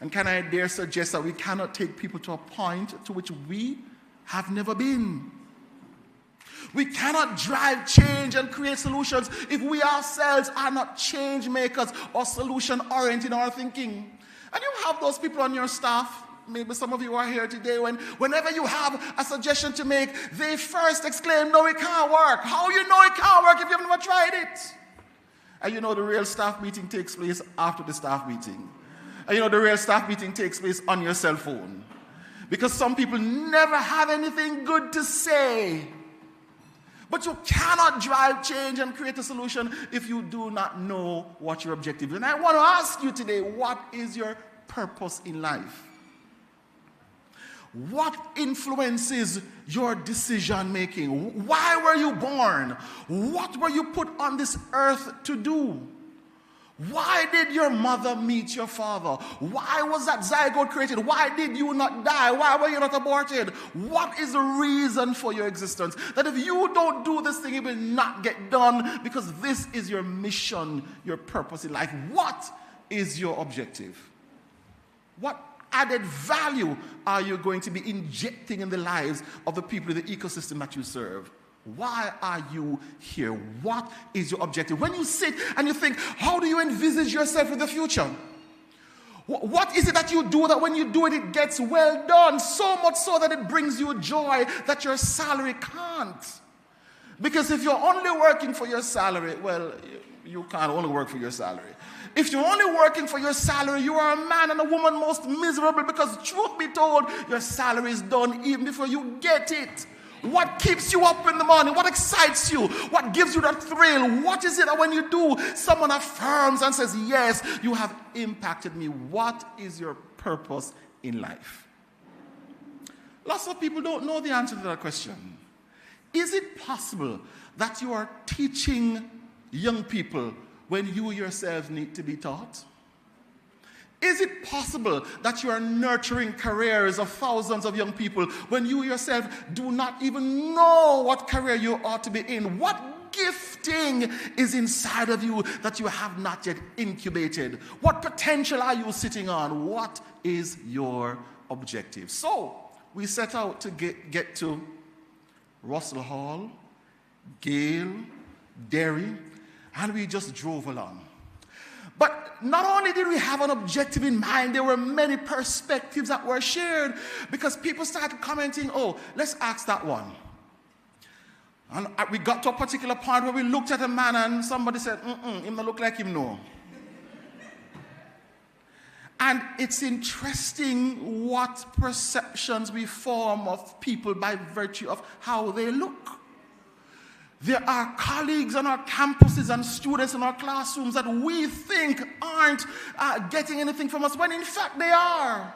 And can I dare suggest that we cannot take people to a point to which we have never been. We cannot drive change and create solutions if we ourselves are not change makers or solution oriented in our thinking. And you have those people on your staff, maybe some of you are here today, whenever you have a suggestion to make, they first exclaim, no, it can't work. How you know it can't work if you've never tried it? And you know the real staff meeting takes place after the staff meeting. And you know the real staff meeting takes place on your cell phone. Because some people never have anything good to say. But you cannot drive change and create a solution if you do not know what your objective is. And I want to ask you today, what is your purpose in life? What influences your decision making? Why were you born? What were you put on this earth to do? Why did your mother meet your father? Why was that zygote created? Why did you not die? Why were you not aborted? What is the reason for your existence? That if you don't do this thing, it will not get done because this is your mission, your purpose in life. What is your objective? What added value are you going to be injecting in the lives of the people in the ecosystem that you serve? Why are you here? What is your objective? When you sit and you think, how do you envisage yourself in the future? What is it that you do that when you do it, it gets well done? So much so that it brings you joy that your salary can't. Because if you're only working for your salary, well, you can't only work for your salary. If you're only working for your salary, you are a man and a woman most miserable because, truth be told, your salary is done even before you get it. What keeps you up in the morning? What excites you? What gives you that thrill? What is it that when you do, someone affirms and says, yes, you have impacted me? What is your purpose in life? Lots of people don't know the answer to that question. Is it possible that you are teaching young people when you yourselves need to be taught? Is it possible that you are nurturing careers of thousands of young people when you yourself do not even know what career you ought to be in? What gifting is inside of you that you have not yet incubated? What potential are you sitting on? What is your objective? So, we set out to get to Russell Hall, Gale, Derry, and we just drove along. But not only did we have an objective in mind, there were many perspectives that were shared because people started commenting, oh, let's ask that one. And we got to a particular point where we looked at a man and somebody said, him not look like him, no. And it's interesting what perceptions we form of people by virtue of how they look. There are colleagues on our campuses and students in our classrooms that we think aren't getting anything from us, when in fact they are.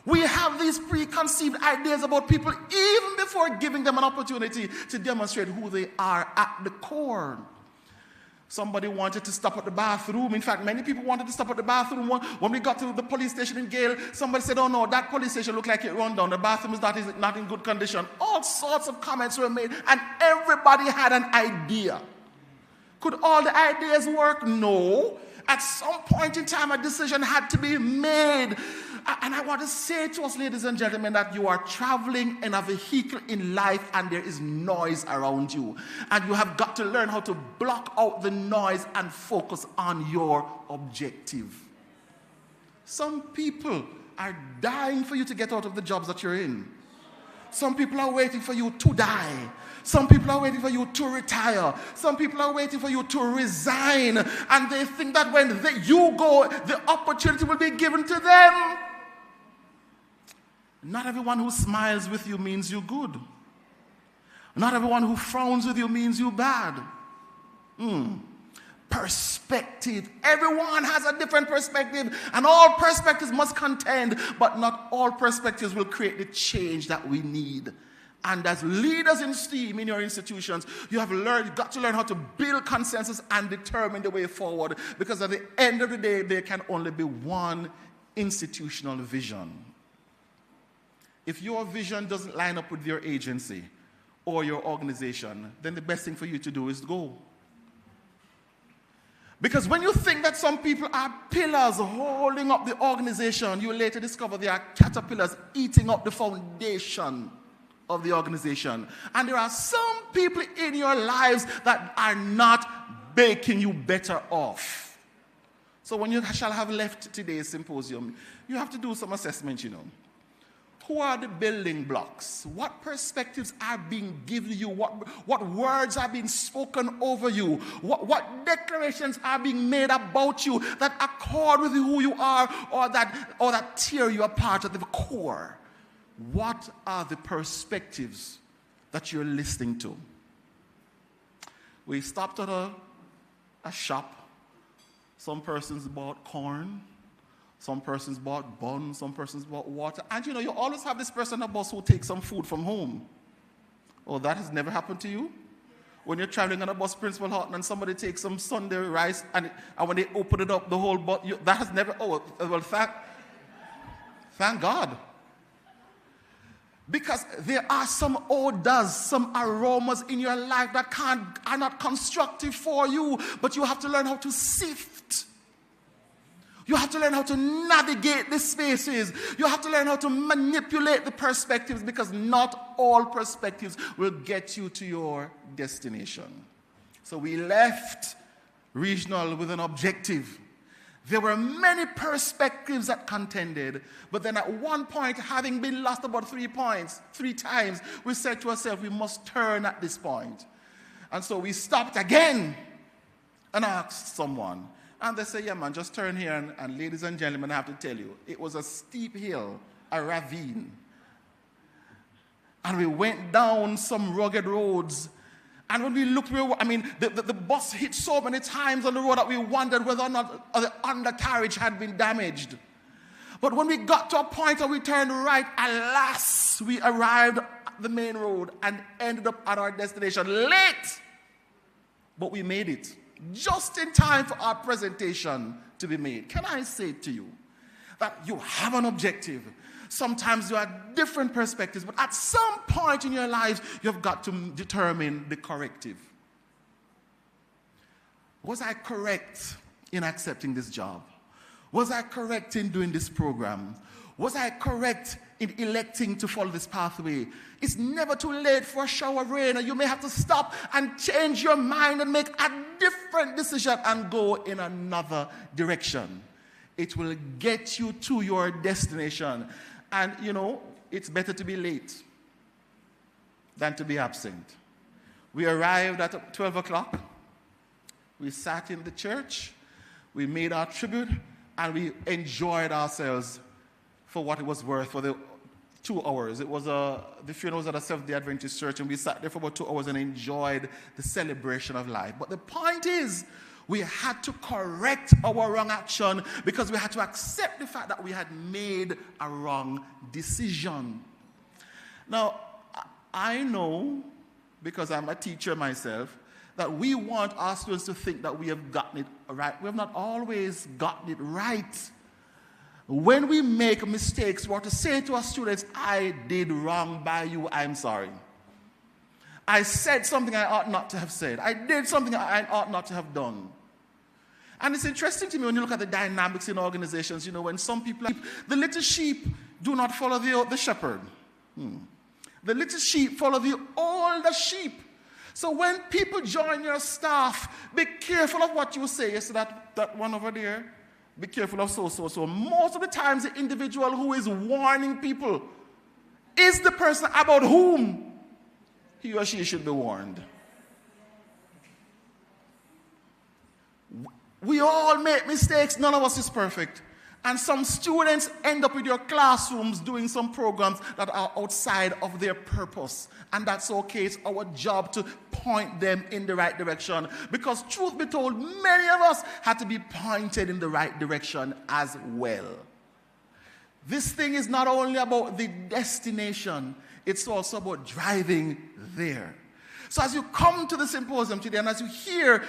We have these preconceived ideas about people even before giving them an opportunity to demonstrate who they are at the core. Somebody wanted to stop at the bathroom. In fact, many people wanted to stop at the bathroom. When we got to the police station in Gale, somebody said, oh no, that police station looked like it run down. The bathroom is not in good condition. All sorts of comments were made, and everybody had an idea. Could all the ideas work? No. At some point in time, a decision had to be made. And I want to say to us, ladies and gentlemen, that you are traveling in a vehicle in life and there is noise around you. And you have got to learn how to block out the noise and focus on your objective. Some people are dying for you to get out of the jobs that you're in. Some people are waiting for you to die. Some people are waiting for you to retire. Some people are waiting for you to resign. And they think that when you go, the opportunity will be given to them. Not everyone who smiles with you means you're good. Not everyone who frowns with you means you're bad. Perspective. Everyone has a different perspective, and all perspectives must contend, but not all perspectives will create the change that we need. And as leaders in STEAM in your institutions, you have got to learn how to build consensus and determine the way forward, because at the end of the day, there can only be one institutional vision. If your vision doesn't line up with your agency or your organization, then the best thing for you to do is go. Because when you think that some people are pillars holding up the organization, you later discover they are caterpillars eating up the foundation of the organization. And there are some people in your lives that are not making you better off. So when you shall have left today's symposium, you have to do some assessment, Who are the building blocks? What perspectives are being given to you? What words are being spoken over you? What declarations are being made about you that accord with who you are or that tear you apart at the core? What are the perspectives that you're listening to? We stopped at a shop. Some persons bought corn. Some persons bought buns, some persons bought water. And you always have this person on the bus who takes some food from home. Oh, that has never happened to you? When you're traveling on a bus, Principal Horton, and somebody takes some Sunday rice, and when they open it up, the whole bus, that has never, thank God. Because there are some odors, some aromas in your life that are not constructive for you, but you have to learn how to sift. You have to learn how to navigate the spaces. You have to learn how to manipulate the perspectives, because not all perspectives will get you to your destination. So we left regional with an objective. There were many perspectives that contended, but then at one point, having been lost about 3 times, we said to ourselves, we must turn at this point. And so we stopped again and asked someone. And they say, yeah, man, just turn here. And ladies and gentlemen, I have to tell you, it was a steep hill, a ravine. And we went down some rugged roads. And when we looked, the bus hit so many times on the road that we wondered whether or not the undercarriage had been damaged. But when we got to a point where we turned right, alas, we arrived at the main road and ended up at our destination late. But we made it. Just in time for our presentation to be made. Can I say to you that you have an objective? Sometimes you have different perspectives, but at some point in your lives, you've got to determine the corrective. Was I correct in accepting this job? Was I correct in doing this program? Was I correct in electing to follow this pathway? It's never too late for a shower of rain, and you may have to stop and change your mind and make a different decision and go in another direction. It will get you to your destination. And, it's better to be late than to be absent. We arrived at 12 o'clock. We sat in the church. We made our tribute, and we enjoyed ourselves for what it was worth for the 2 hours. It was the funeral was at a Seventh-day Adventist church, and we sat there for about 2 hours and enjoyed the celebration of life. But the point is, we had to correct our wrong action because we had to accept the fact that we had made a wrong decision. Now, I know, because I'm a teacher myself, that we want our students to think that we have gotten it right. We have not always gotten it right. When we make mistakes, we are to say to our students, I did wrong by you, I'm sorry. I said something I ought not to have said. I did something I ought not to have done. And it's interesting to me when you look at the dynamics in organizations, when some people, the little sheep do not follow the shepherd. The little sheep follow the older sheep. So when people join your staff, be careful of what you say. You see that one over there? Be careful of so. Most of the times, the individual who is warning people is the person about whom he or she should be warned. We all make mistakes. None of us is perfect. And some students end up in your classrooms doing some programs that are outside of their purpose. And that's okay. It's our job to point them in the right direction. Because truth be told, many of us had to be pointed in the right direction as well. This thing is not only about the destination, it's also about driving there. So as you come to the symposium today and as you hear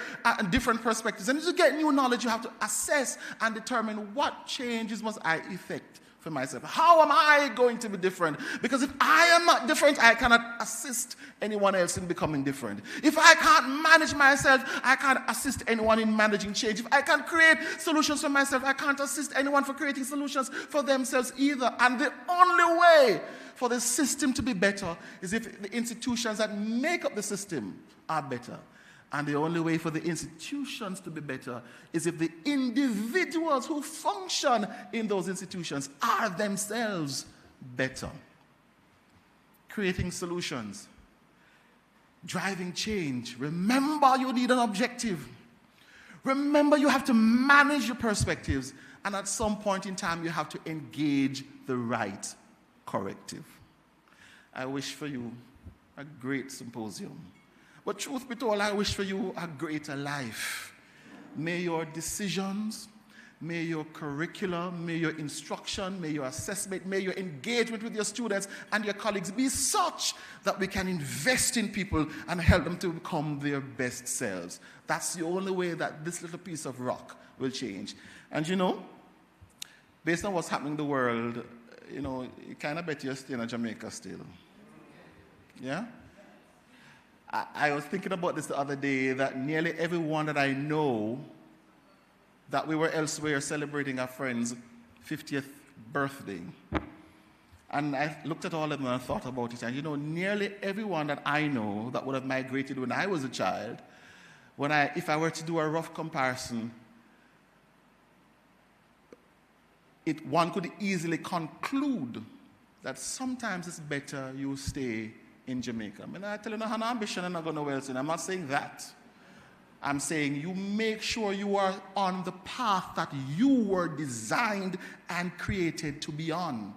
different perspectives and as you get new knowledge, you have to assess and determine what changes must I effect for myself. How am I going to be different? Because if I am not different, I cannot assist anyone else in becoming different. If I can't manage myself, I can't assist anyone in managing change. If I can't create solutions for myself, I can't assist anyone for creating solutions for themselves either. And the only way for the system to be better is if the institutions that make up the system are better. And the only way for the institutions to be better is if the individuals who function in those institutions are themselves better. Creating solutions, driving change. Remember, you need an objective. Remember, you have to manage your perspectives. And at some point in time, you have to engage the right corrective. I wish for you a great symposium. But truth be told, I wish for you a greater life. May your decisions, may your curriculum, may your instruction, may your assessment, may your engagement with your students and your colleagues be such that we can invest in people and help them to become their best selves. That's the only way that this little piece of rock will change. And based on what's happening in the world, you kind of bet you're staying in Jamaica still. Yeah? I was thinking about this the other day, that nearly everyone that I know, that we were elsewhere celebrating our friend's 50th birthday. And I looked at all of them and I thought about it. And nearly everyone that I know that would have migrated when I was a child, if I were to do a rough comparison, one could easily conclude that sometimes it's better you stay in Jamaica. I tell you, I have an ambition and I go nowhere else. I'm not saying that. I'm saying you make sure you are on the path that you were designed and created to be on.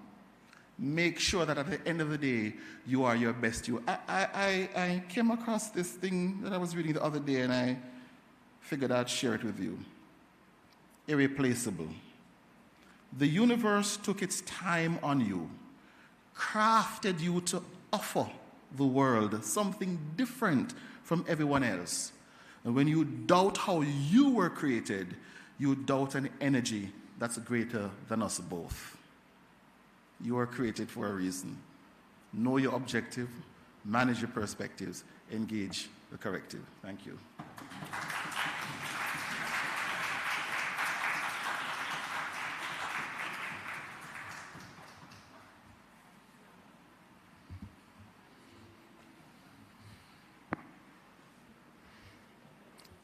Make sure that at the end of the day, you are your best you. I came across this thing that I was reading the other day and I figured I'd share it with you. Irreplaceable. The universe took its time on you, crafted you to offer the world something different from everyone else. And when you doubt how you were created, you doubt an energy that's greater than us both. You are created for a reason. Know your objective, manage your perspectives, engage the corrective. Thank you.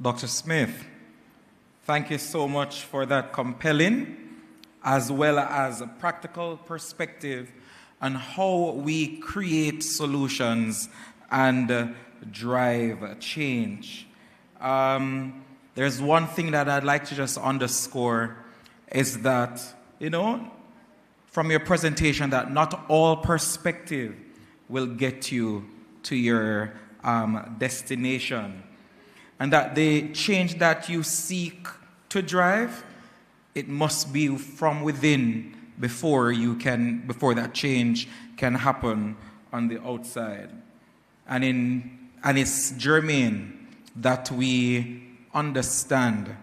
Dr. Smith, thank you so much for that compelling as well as a practical perspective on how we create solutions and drive change. There's one thing that I'd like to just underscore is that, from your presentation, that not all perspective will get you to your destination. And that the change that you seek to drive, it must be from within before that change can happen on the outside. And it's germane that we understand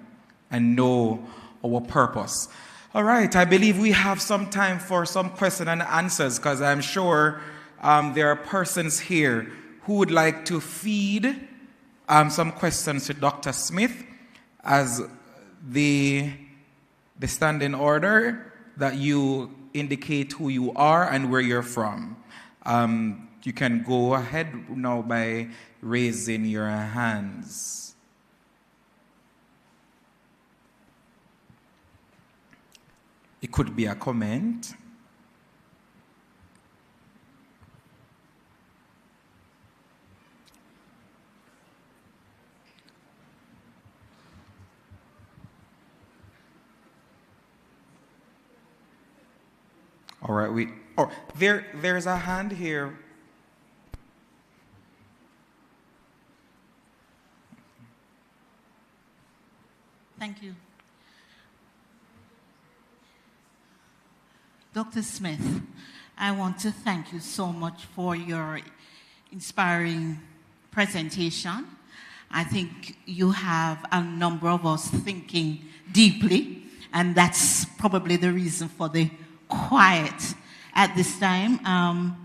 and know our purpose. All right, I believe we have some time for some question and answers, because I'm sure there are persons here who would like to feed some questions to Dr. Smith as the standing order that you indicate who you are and where you're from. You can go ahead now by raising your hands. It could be a comment. All right, there's a hand here. Thank you. Dr. Smith, I want to thank you so much for your inspiring presentation. I think you have a number of us thinking deeply, and that's probably the reason for the quiet at this time.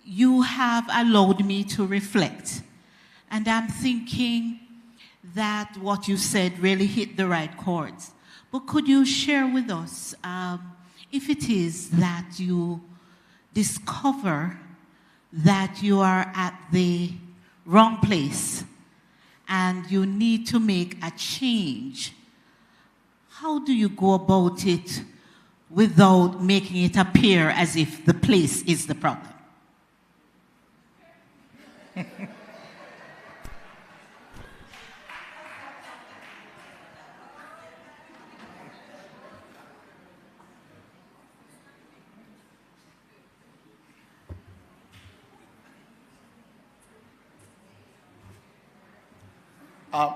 You have allowed me to reflect, and I'm thinking that what you said really hit the right chords. But could you share with us, if it is that you discover that you are at the wrong place and you need to make a change, how do you go about it without making it appear as if the place is the problem?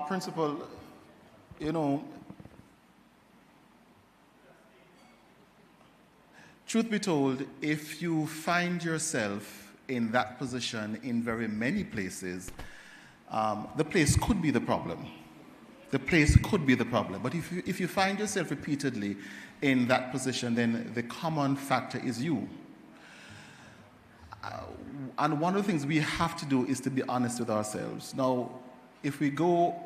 Principal, you know, truth be told, if you find yourself in that position in very many places, the place could be the problem. The place could be the problem. But if you find yourself repeatedly in that position, then the common factor is you. And one of the things we have to do is to be honest with ourselves. Now, if we go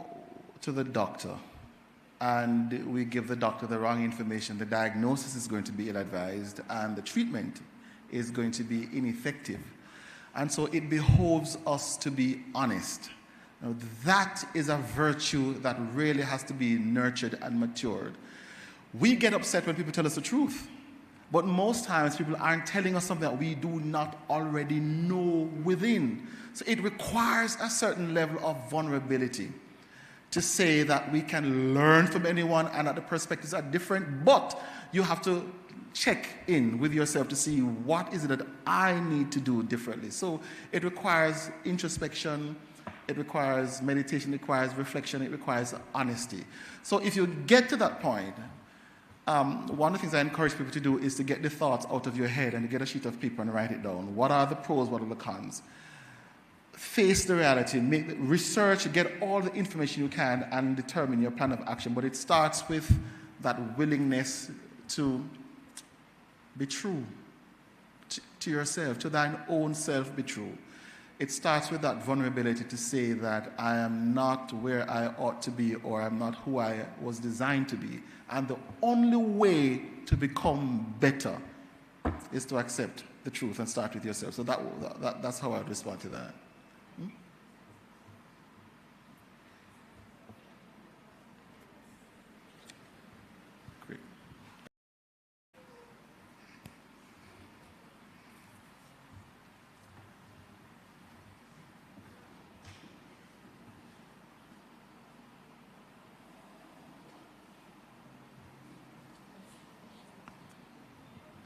to the doctor and we give the doctor the wrong information, the diagnosis is going to be ill-advised and the treatment is going to be ineffective. And so it behoves us to be honest. Now, that is a virtue that really has to be nurtured and matured. We get upset when people tell us the truth, but most times people aren't telling us something that we do not already know within. So it requires a certain level of vulnerability to say that we can learn from anyone and that the perspectives are different, but you have to check in with yourself to see what is it that I need to do differently. So it requires introspection, it requires meditation, it requires reflection, it requires honesty. So if you get to that point, one of the things I encourage people to do is to get the thoughts out of your head and to get a sheet of paper and write it down. What are the pros, what are the cons? Face the reality, make the research, get all the information you can and determine your plan of action. But it starts with that willingness to be true to yourself, to thine own self be true. It starts with that vulnerability to say that I am not where I ought to be or I'm not who I was designed to be. And the only way to become better is to accept the truth and start with yourself. So that's how I would respond to that. Great.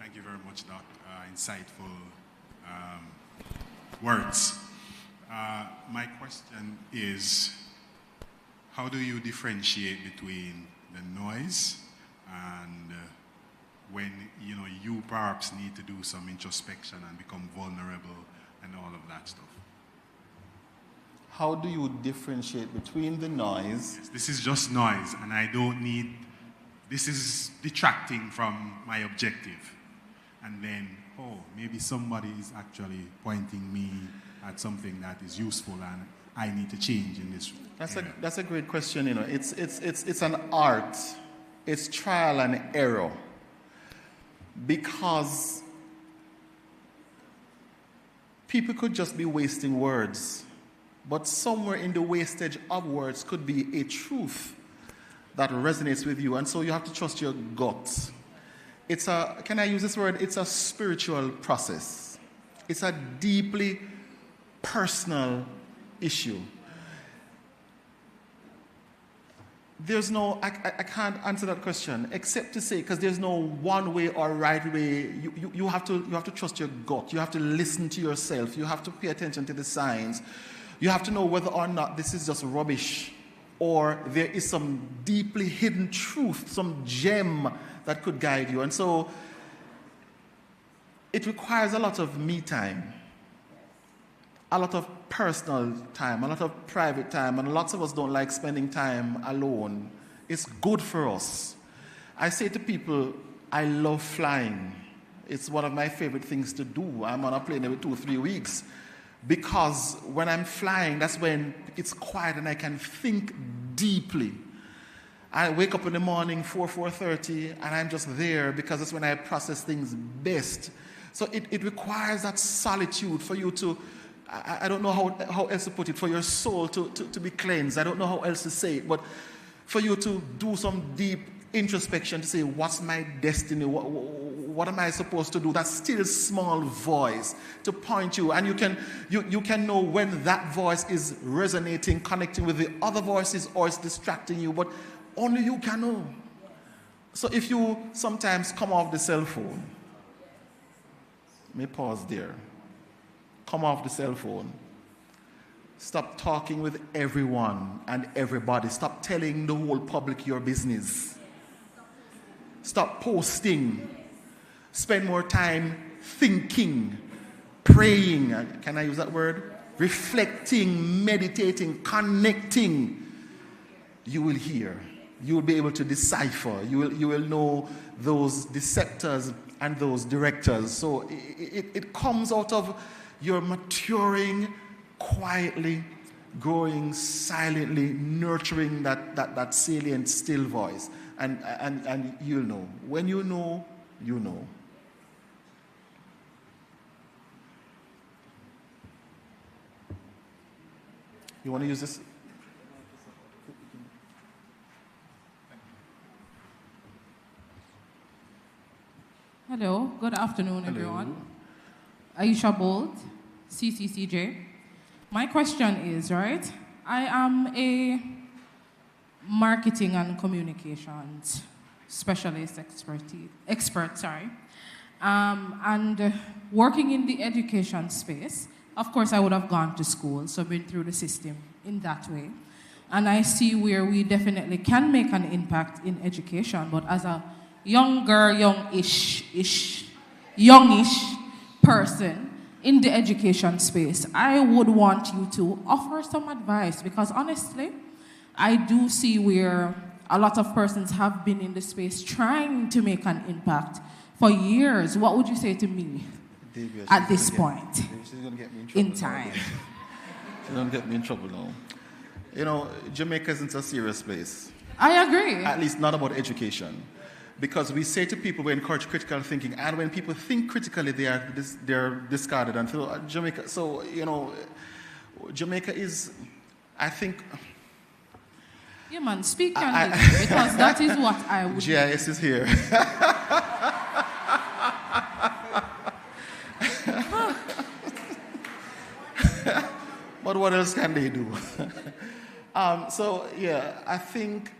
Thank you very much, Doc. Insightful words. My question is, how do you differentiate between the noise and when you perhaps need to do some introspection and become vulnerable and all of that stuff? how do you differentiate between the noise? Yes, this is just noise, and I don't need, this is detracting from my objective. And then, oh, maybe somebody is actually pointing me at something that is useful and I need to change in this area. That's a great question. You know, it's an art. It's trial and error. Because people could just be wasting words, but somewhere in the wastage of words could be a truth that resonates with you, and so you have to trust your gut. It's a, can I use this word? It's a spiritual process. It's a deeply personal issue. There's no, I can't answer that question except to say, because there's no one way or right way. You have to trust your gut. You have to listen to yourself. You have to pay attention to the signs. You have to know whether or not this is just rubbish or there is some deeply hidden truth, some gem that could guide you. And so it requires a lot of me time, a lot of personal time, a lot of private time, and lots of us don't like spending time alone. It's good for us. I say to people, I love flying. It's one of my favorite things to do. I'm on a plane every 2-3 weeks because when I'm flying, that's when it's quiet and I can think deeply. I wake up in the morning, 4:30, and I'm just there because that's when I process things best. So it requires that solitude for you to, I don't know how else to put it, for your soul to be cleansed. I don't know how else to say it, but for you to do some deep introspection to say, what's my destiny? What am I supposed to do? That still small voice to point you. And you can know when that voice is resonating, connecting with the other voices, or it's distracting you, but only you can know. So if you sometimes come off the cell phone, let me pause there. Come off the cell phone. Stop talking with everyone and everybody. Stop telling the whole public your business. Stop posting. Spend more time thinking, praying. Can I use that word? Reflecting, meditating, connecting. You will hear. You will be able to decipher. You will know those deceptors and those directors. So it comes out of your maturing quietly, growing silently, nurturing that salient, still voice. And you'll know. When you know, you know. You want to use this? Hello, good afternoon, Hello. everyone. Aisha Bolt, CCCJ. My question is, right, I am a marketing and communications specialist expert, and working in the education space. Of course, I would have gone to school, so been through the system in that way. And I see where we definitely can make an impact in education, but as a youngish person in the education space, I would want you to offer some advice, because honestly, I do see where a lot of persons have been in the space trying to make an impact for years. What would you say to me at this point she's gonna get me in trouble in time? She's going to get me in trouble now. You know, Jamaica isn't a serious place. I agree. At least not about education. Because we say to people, we encourage critical thinking, and when people think critically, they're discarded. And so Jamaica, so, you know, Jamaica is, I think... Yeah, man, speak candidly, because that is what I would GIS is here. But what else can they do? So, yeah, I think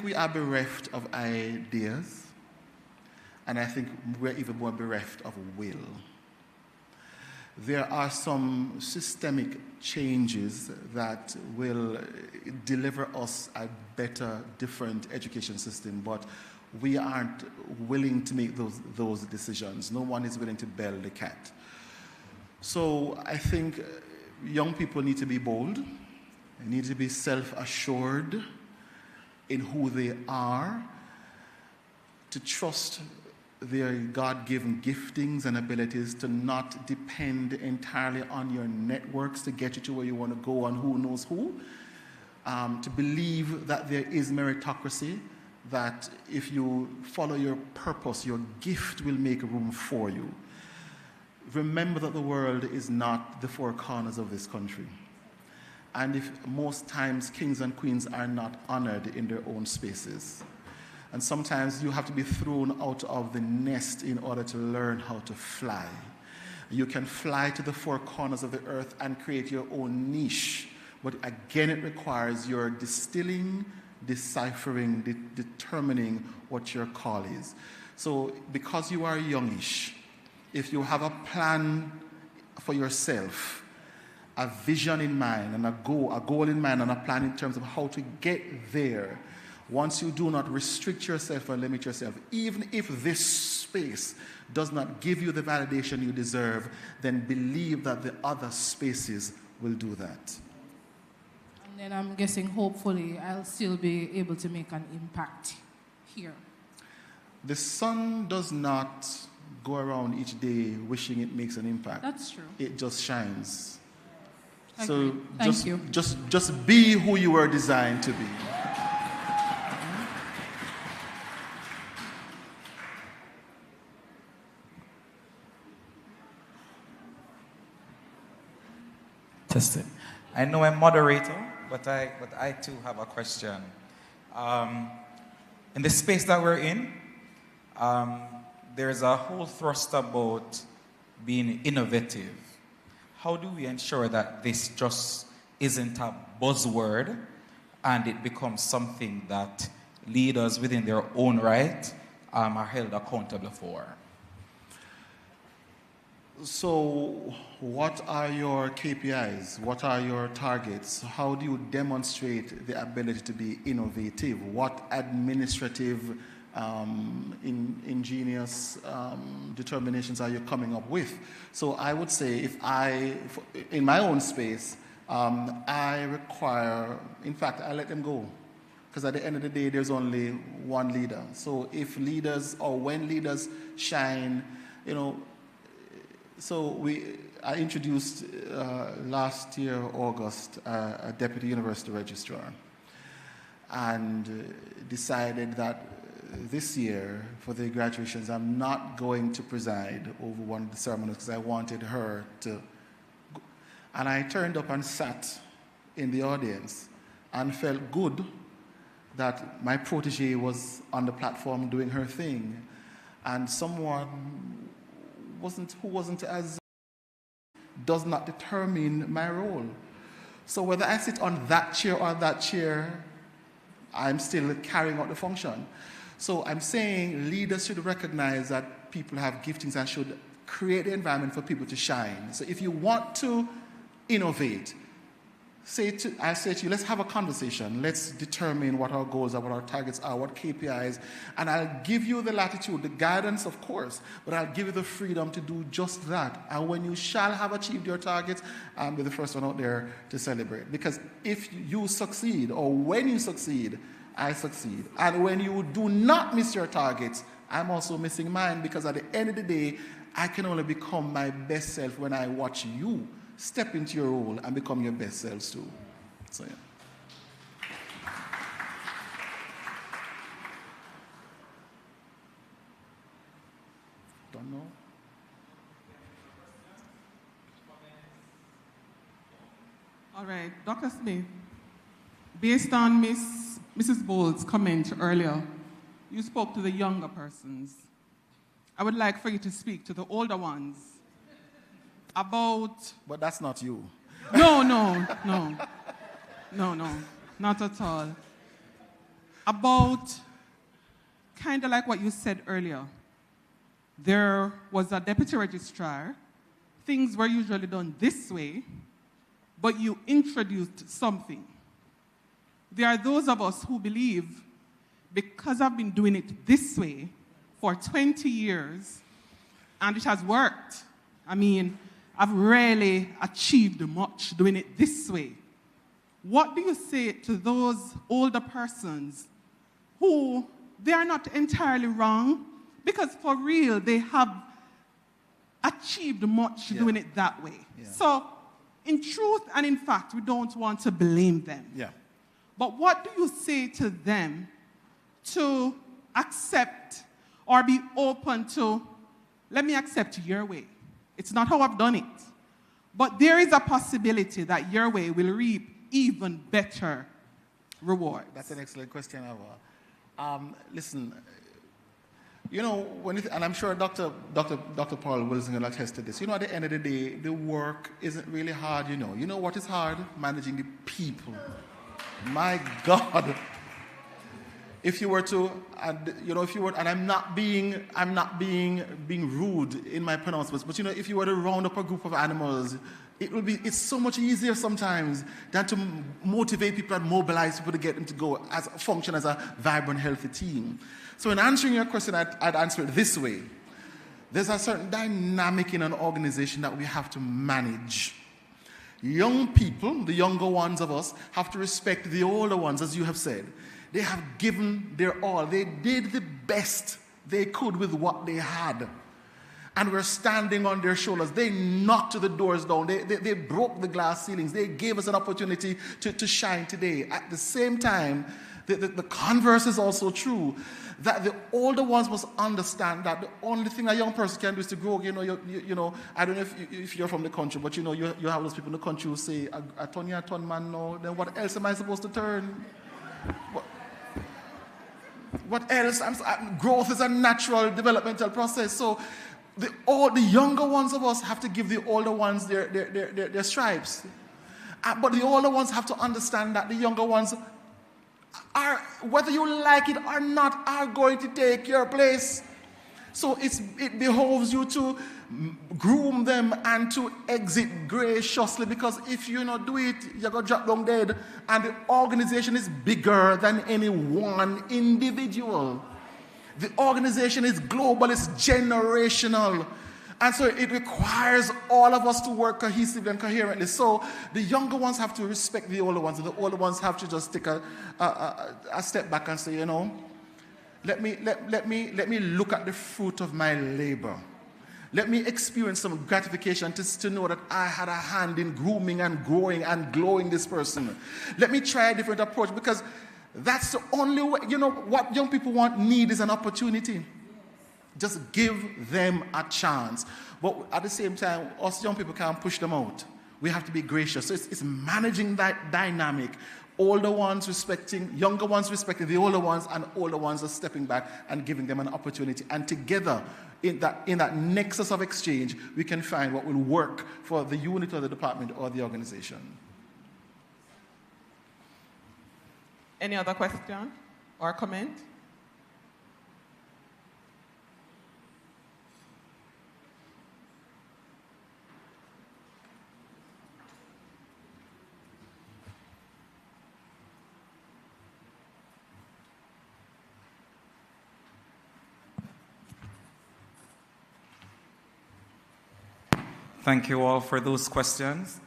we are bereft of ideas, and I think we're even more bereft of will. There are some systemic changes that will deliver us a better, different education system, but we aren't willing to make those decisions. No one is willing to bail the cat. So I think young people need to be bold. They need to be self-assured in who they are, to trust their God-given giftings and abilities, to not depend entirely on your networks to get you to where you want to go and who knows who, to believe that there is meritocracy, that if you follow your purpose, your gift will make room for you. Remember that the world is not the four corners of this country. And if most times kings and queens are not honored in their own spaces. And sometimes you have to be thrown out of the nest in order to learn how to fly. You can fly to the four corners of the earth and create your own niche. But again, it requires your distilling, deciphering, determining what your call is. So because you are youngish, if you have a plan for yourself, a vision in mind and a goal in mind and a plan in terms of how to get there, once you do not restrict yourself or limit yourself, even if this space does not give you the validation you deserve, then believe that the other spaces will do that. And then I'm guessing, hopefully, I'll still be able to make an impact here. The sun does not go around each day wishing it makes an impact. That's true. It just shines. Agree. So Thank you. just be who you were designed to be. Testing. I know I'm moderator, but I too have a question. In the space that we're in, there's a whole thrust about being innovative. How do we ensure that this just isn't a buzzword and it becomes something that leaders within their own right are held accountable for? So what are your KPIs? What are your targets? How do you demonstrate the ability to be innovative? What administrative ingenious determinations are you coming up with? So I would say in my own space, I require, in fact, I let them go. Because at the end of the day, there's only one leader. So if leaders, or when leaders shine, I introduced last year, August, a deputy university registrar, and decided that this year, for the graduations, I'm not going to preside over one of the ceremonies because I wanted her to. And I turned up and sat in the audience and felt good that my protege was on the platform doing her thing, and someone who wasn't as does not determine my role. So whether I sit on that chair or that chair, I'm still carrying out the function. So I'm saying leaders should recognize that people have giftings and should create the environment for people to shine. So if you want to innovate, I say to you, let's have a conversation. Let's determine what our goals are, what our targets are, what KPIs, and I'll give you the latitude, the guidance, of course, but I'll give you the freedom to do just that. And when you shall have achieved your targets, I'll be the first one out there to celebrate. Because if you succeed, or when you succeed, I succeed. And when you do not miss your targets, I'm also missing mine, because at the end of the day, I can only become my best self when I watch you step into your role and become your best selves too. So yeah. Don't know. All right, Dr. Smith, based on Mrs. Bowles' comment earlier, you spoke to the younger persons. I would like for you to speak to the older ones about... But that's not you. No, not at all. About kind of like what you said earlier. There was a deputy registrar. Things were usually done this way, but you introduced something. There are those of us who believe, because I've been doing it this way for 20 years, and it has worked. I mean, have really achieved much doing it this way. What do you say to those older persons who they are not entirely wrong, because for real, they have achieved much doing it that way. Yeah. So, in truth and in fact, we don't want to blame them. Yeah. But what do you say to them to accept or be open to, let me accept your way. It's not how I've done it. But there is a possibility that your way will reap even better reward. That's an excellent question, Ava. Listen, you know, and I'm sure Dr. Paul Wilson will attest to this. You know, at the end of the day, the work isn't really hard, you know. You know what is hard? Managing the people. My God. If you were to, and I'm not being rude in my pronouncements, but you know, if you were to round up a group of animals, it's so much easier sometimes than to motivate people and mobilize people to get them to go function as a vibrant, healthy team. So in answering your question, I'd answer it this way. There's a certain dynamic in an organization that we have to manage. Young people, the younger ones of us, have to respect the older ones, as you have said. They have given their all. They did the best they could with what they had. And we're standing on their shoulders. They knocked the doors down. They broke the glass ceilings. They gave us an opportunity to shine today. At the same time, the converse is also true, that the older ones must understand that the only thing a young person can do is to grow. You know, I don't know if you're from the country, but you know, you have those people in the country who say, "I turn you a ton man now, then what else am I supposed to turn?" What else? Growth is a natural developmental process. So the younger ones of us have to give the older ones their stripes. But the older ones have to understand that the younger ones are, whether you like it or not, are going to take your place. So it behoves you to groom them and to exit graciously, because if you not do it, you're going to drop down dead. And the organization is bigger than any one individual. The organization is global, it's generational. And so it requires all of us to work cohesively and coherently. So the younger ones have to respect the older ones, and the older ones have to just take a step back and say, you know, let me look at the fruit of my labor. Let me experience some gratification to know that I had a hand in grooming and growing and glowing this person. Let me try a different approach, because that's the only way. You know, what young people need is an opportunity. Just give them a chance. But at the same time, us young people can't push them out. We have to be gracious. So it's managing that dynamic. Older ones respecting, younger ones respecting the older ones, and older ones are stepping back and giving them an opportunity. And together, in that nexus of exchange, we can find what will work for the unit or the department or the organization. Any other question or comment? Thank you all for those questions.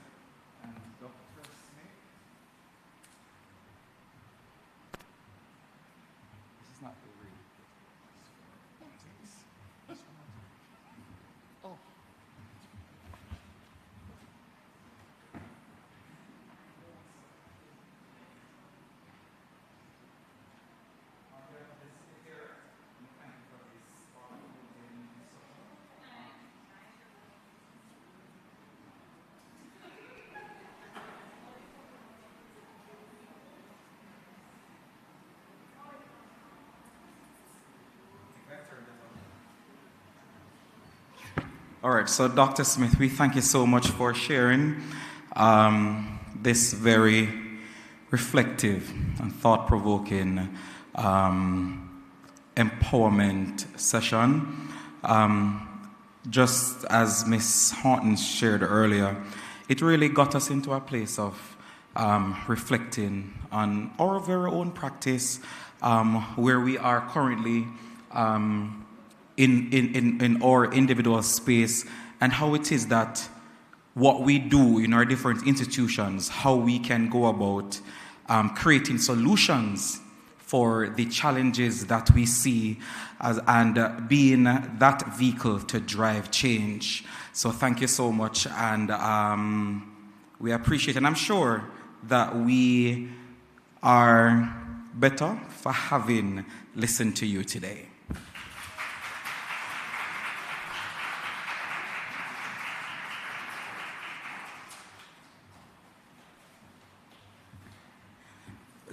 All right, so Dr. Smith, we thank you so much for sharing this very reflective and thought-provoking empowerment session. Just as Ms. Horton shared earlier, it really got us into a place of reflecting on our very own practice, where we are currently in our individual space, and how it is that what we do in our different institutions, how we can go about creating solutions for the challenges that we see and being that vehicle to drive change. So thank you so much, and we appreciate it. And I'm sure that we are better for having listened to you today.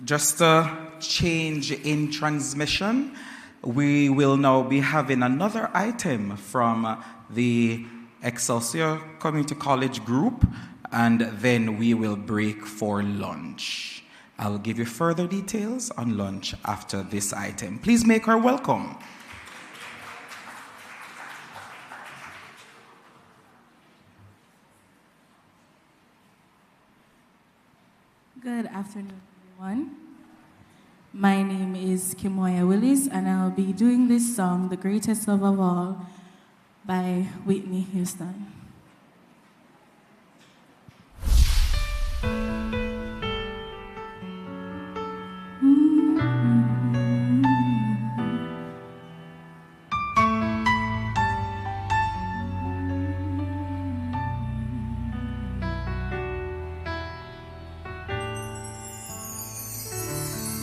Just a change in transmission. We will now be having another item from the Excelsior Community College group, and then we will break for lunch. I'll give you further details on lunch after this item. Please make her welcome. Good afternoon, everyone. My name is Kimoya Willis, and I'll be doing this song, The Greatest Love of All, by Whitney Houston.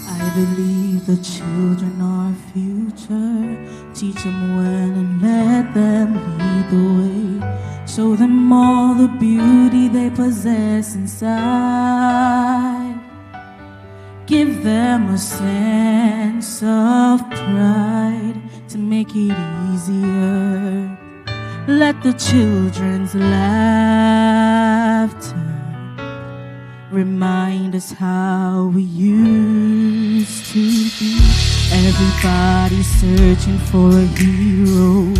I believe the children are our future. Teach them well and let them lead the way. Show them all the beauty they possess inside. Give them a sense of pride to make it easier. Let the children's laughter remind us how we used to be. Everybody's searching for a hero.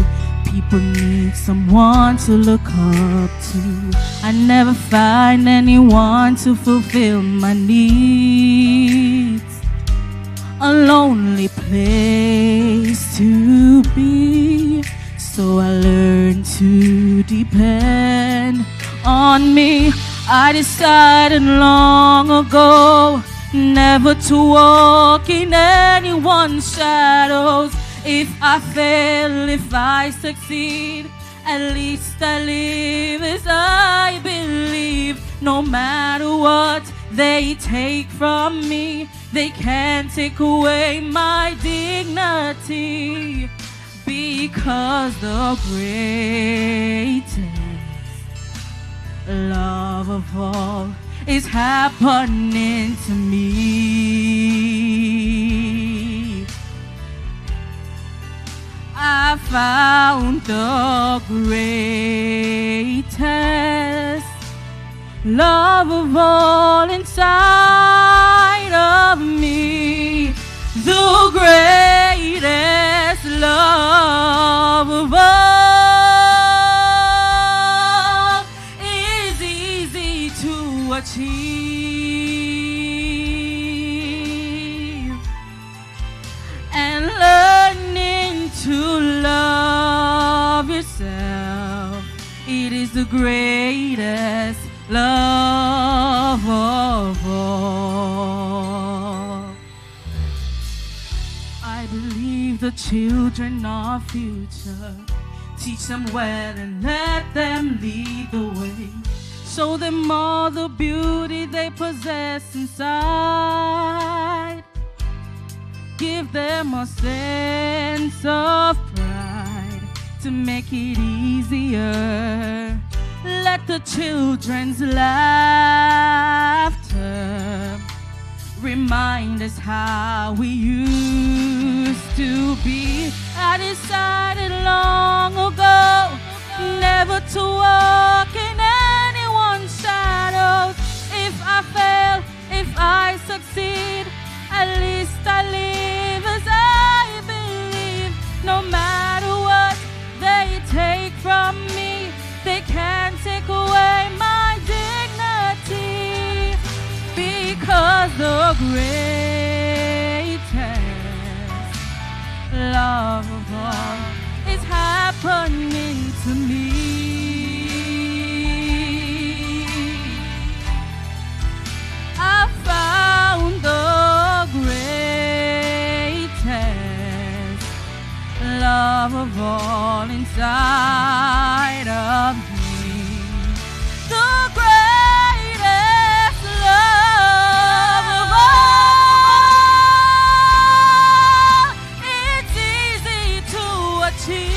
People need someone to look up to. I never find anyone to fulfill my needs. A lonely place to be. So I learned to depend on me. I decided long ago never to walk in anyone's shadows. If I fail, if I succeed, at least I live as I believe. No matter what they take from me, they can't take away my dignity. Because the greatest love of all is happening to me. I found the greatest love of all inside of me. The greatest love of all is easy to achieve. And learning to love yourself, it is the greatest love of all. I believe the children are future. Teach them well and let them lead the way. Show them all the beauty they possess inside. Give them a sense of pride to make it easier. Let the children's laughter remind us how we used to be. I decided long ago never to walk in anyone's shadows. If I fail, if I succeed, at least I live as I believe. No matter what they take from me, they can't take away my dignity. Because the greatest love of all is happening to me. love all inside of me. The greatest love of all. It's easy to achieve.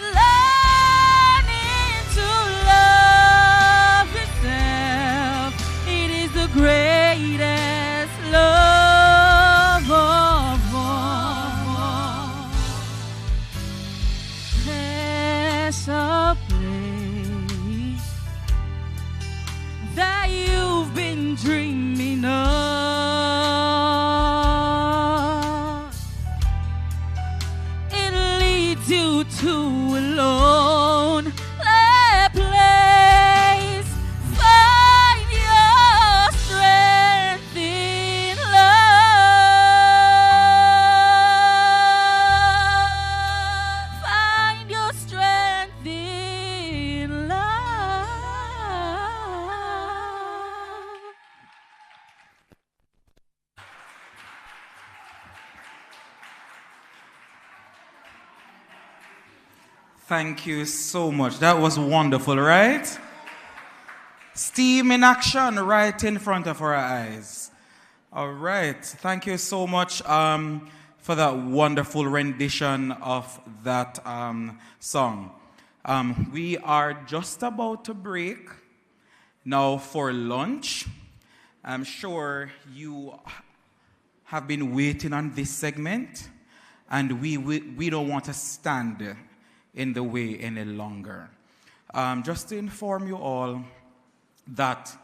Learning to love yourself. It is the greatest love of all. There's a place that you've been dreaming of. It leads you to a lonely place. Find your strength in love. Find your strength in love. Thank you so much. That was wonderful, right? Steam in action right in front of our eyes. All right. Thank you so much for that wonderful rendition of that song. We are just about to break now for lunch. I'm sure you have been waiting on this segment, and we don't want to stand in the way any longer. Just to inform you all that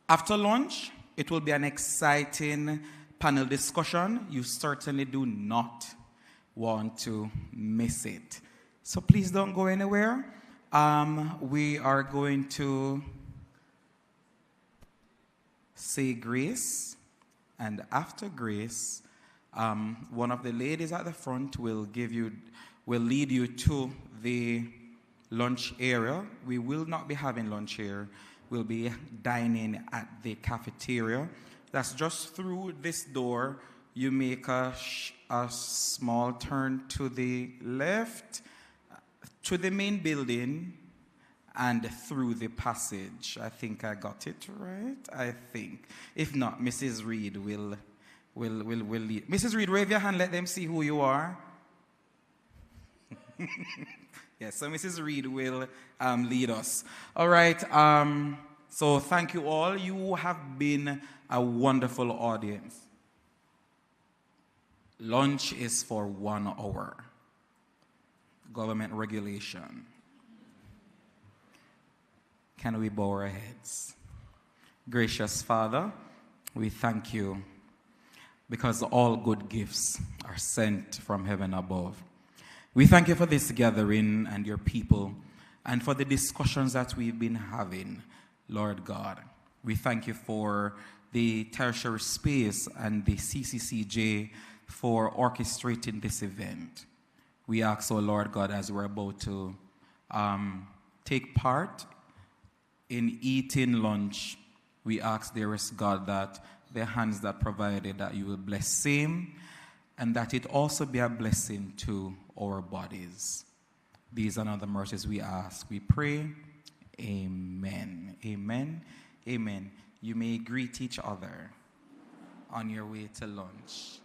after lunch, it will be an exciting panel discussion. You certainly do not want to miss it. So please don't go anywhere. We are going to say grace, and after grace, one of the ladies at the front will lead you to the lunch area. We will not be having lunch here. We'll be dining at the cafeteria. That's just through this door. You make a small turn to the left, to the main building, and through the passage. I think I got it right. I think. If not, Mrs. Reed will lead. Mrs. Reed, wave your hand. Let them see who you are. Yes, so Mrs. Reed will lead us. All right. So thank you all. You have been a wonderful audience. Lunch is for 1 hour. Government regulation. Can we bow our heads? Gracious Father, we thank you because all good gifts are sent from heaven above. We thank you for this gathering and your people and for the discussions that we've been having, Lord God. We thank you for the tertiary space and the CCCJ for orchestrating this event. We ask, oh Lord God, as we're about to take part in eating lunch, we ask, dearest God, that the hands that provided, that you will bless same, and that it also be a blessing to our bodies. These are the mercies we ask. We pray. Amen. Amen. Amen. You may greet each other on your way to lunch.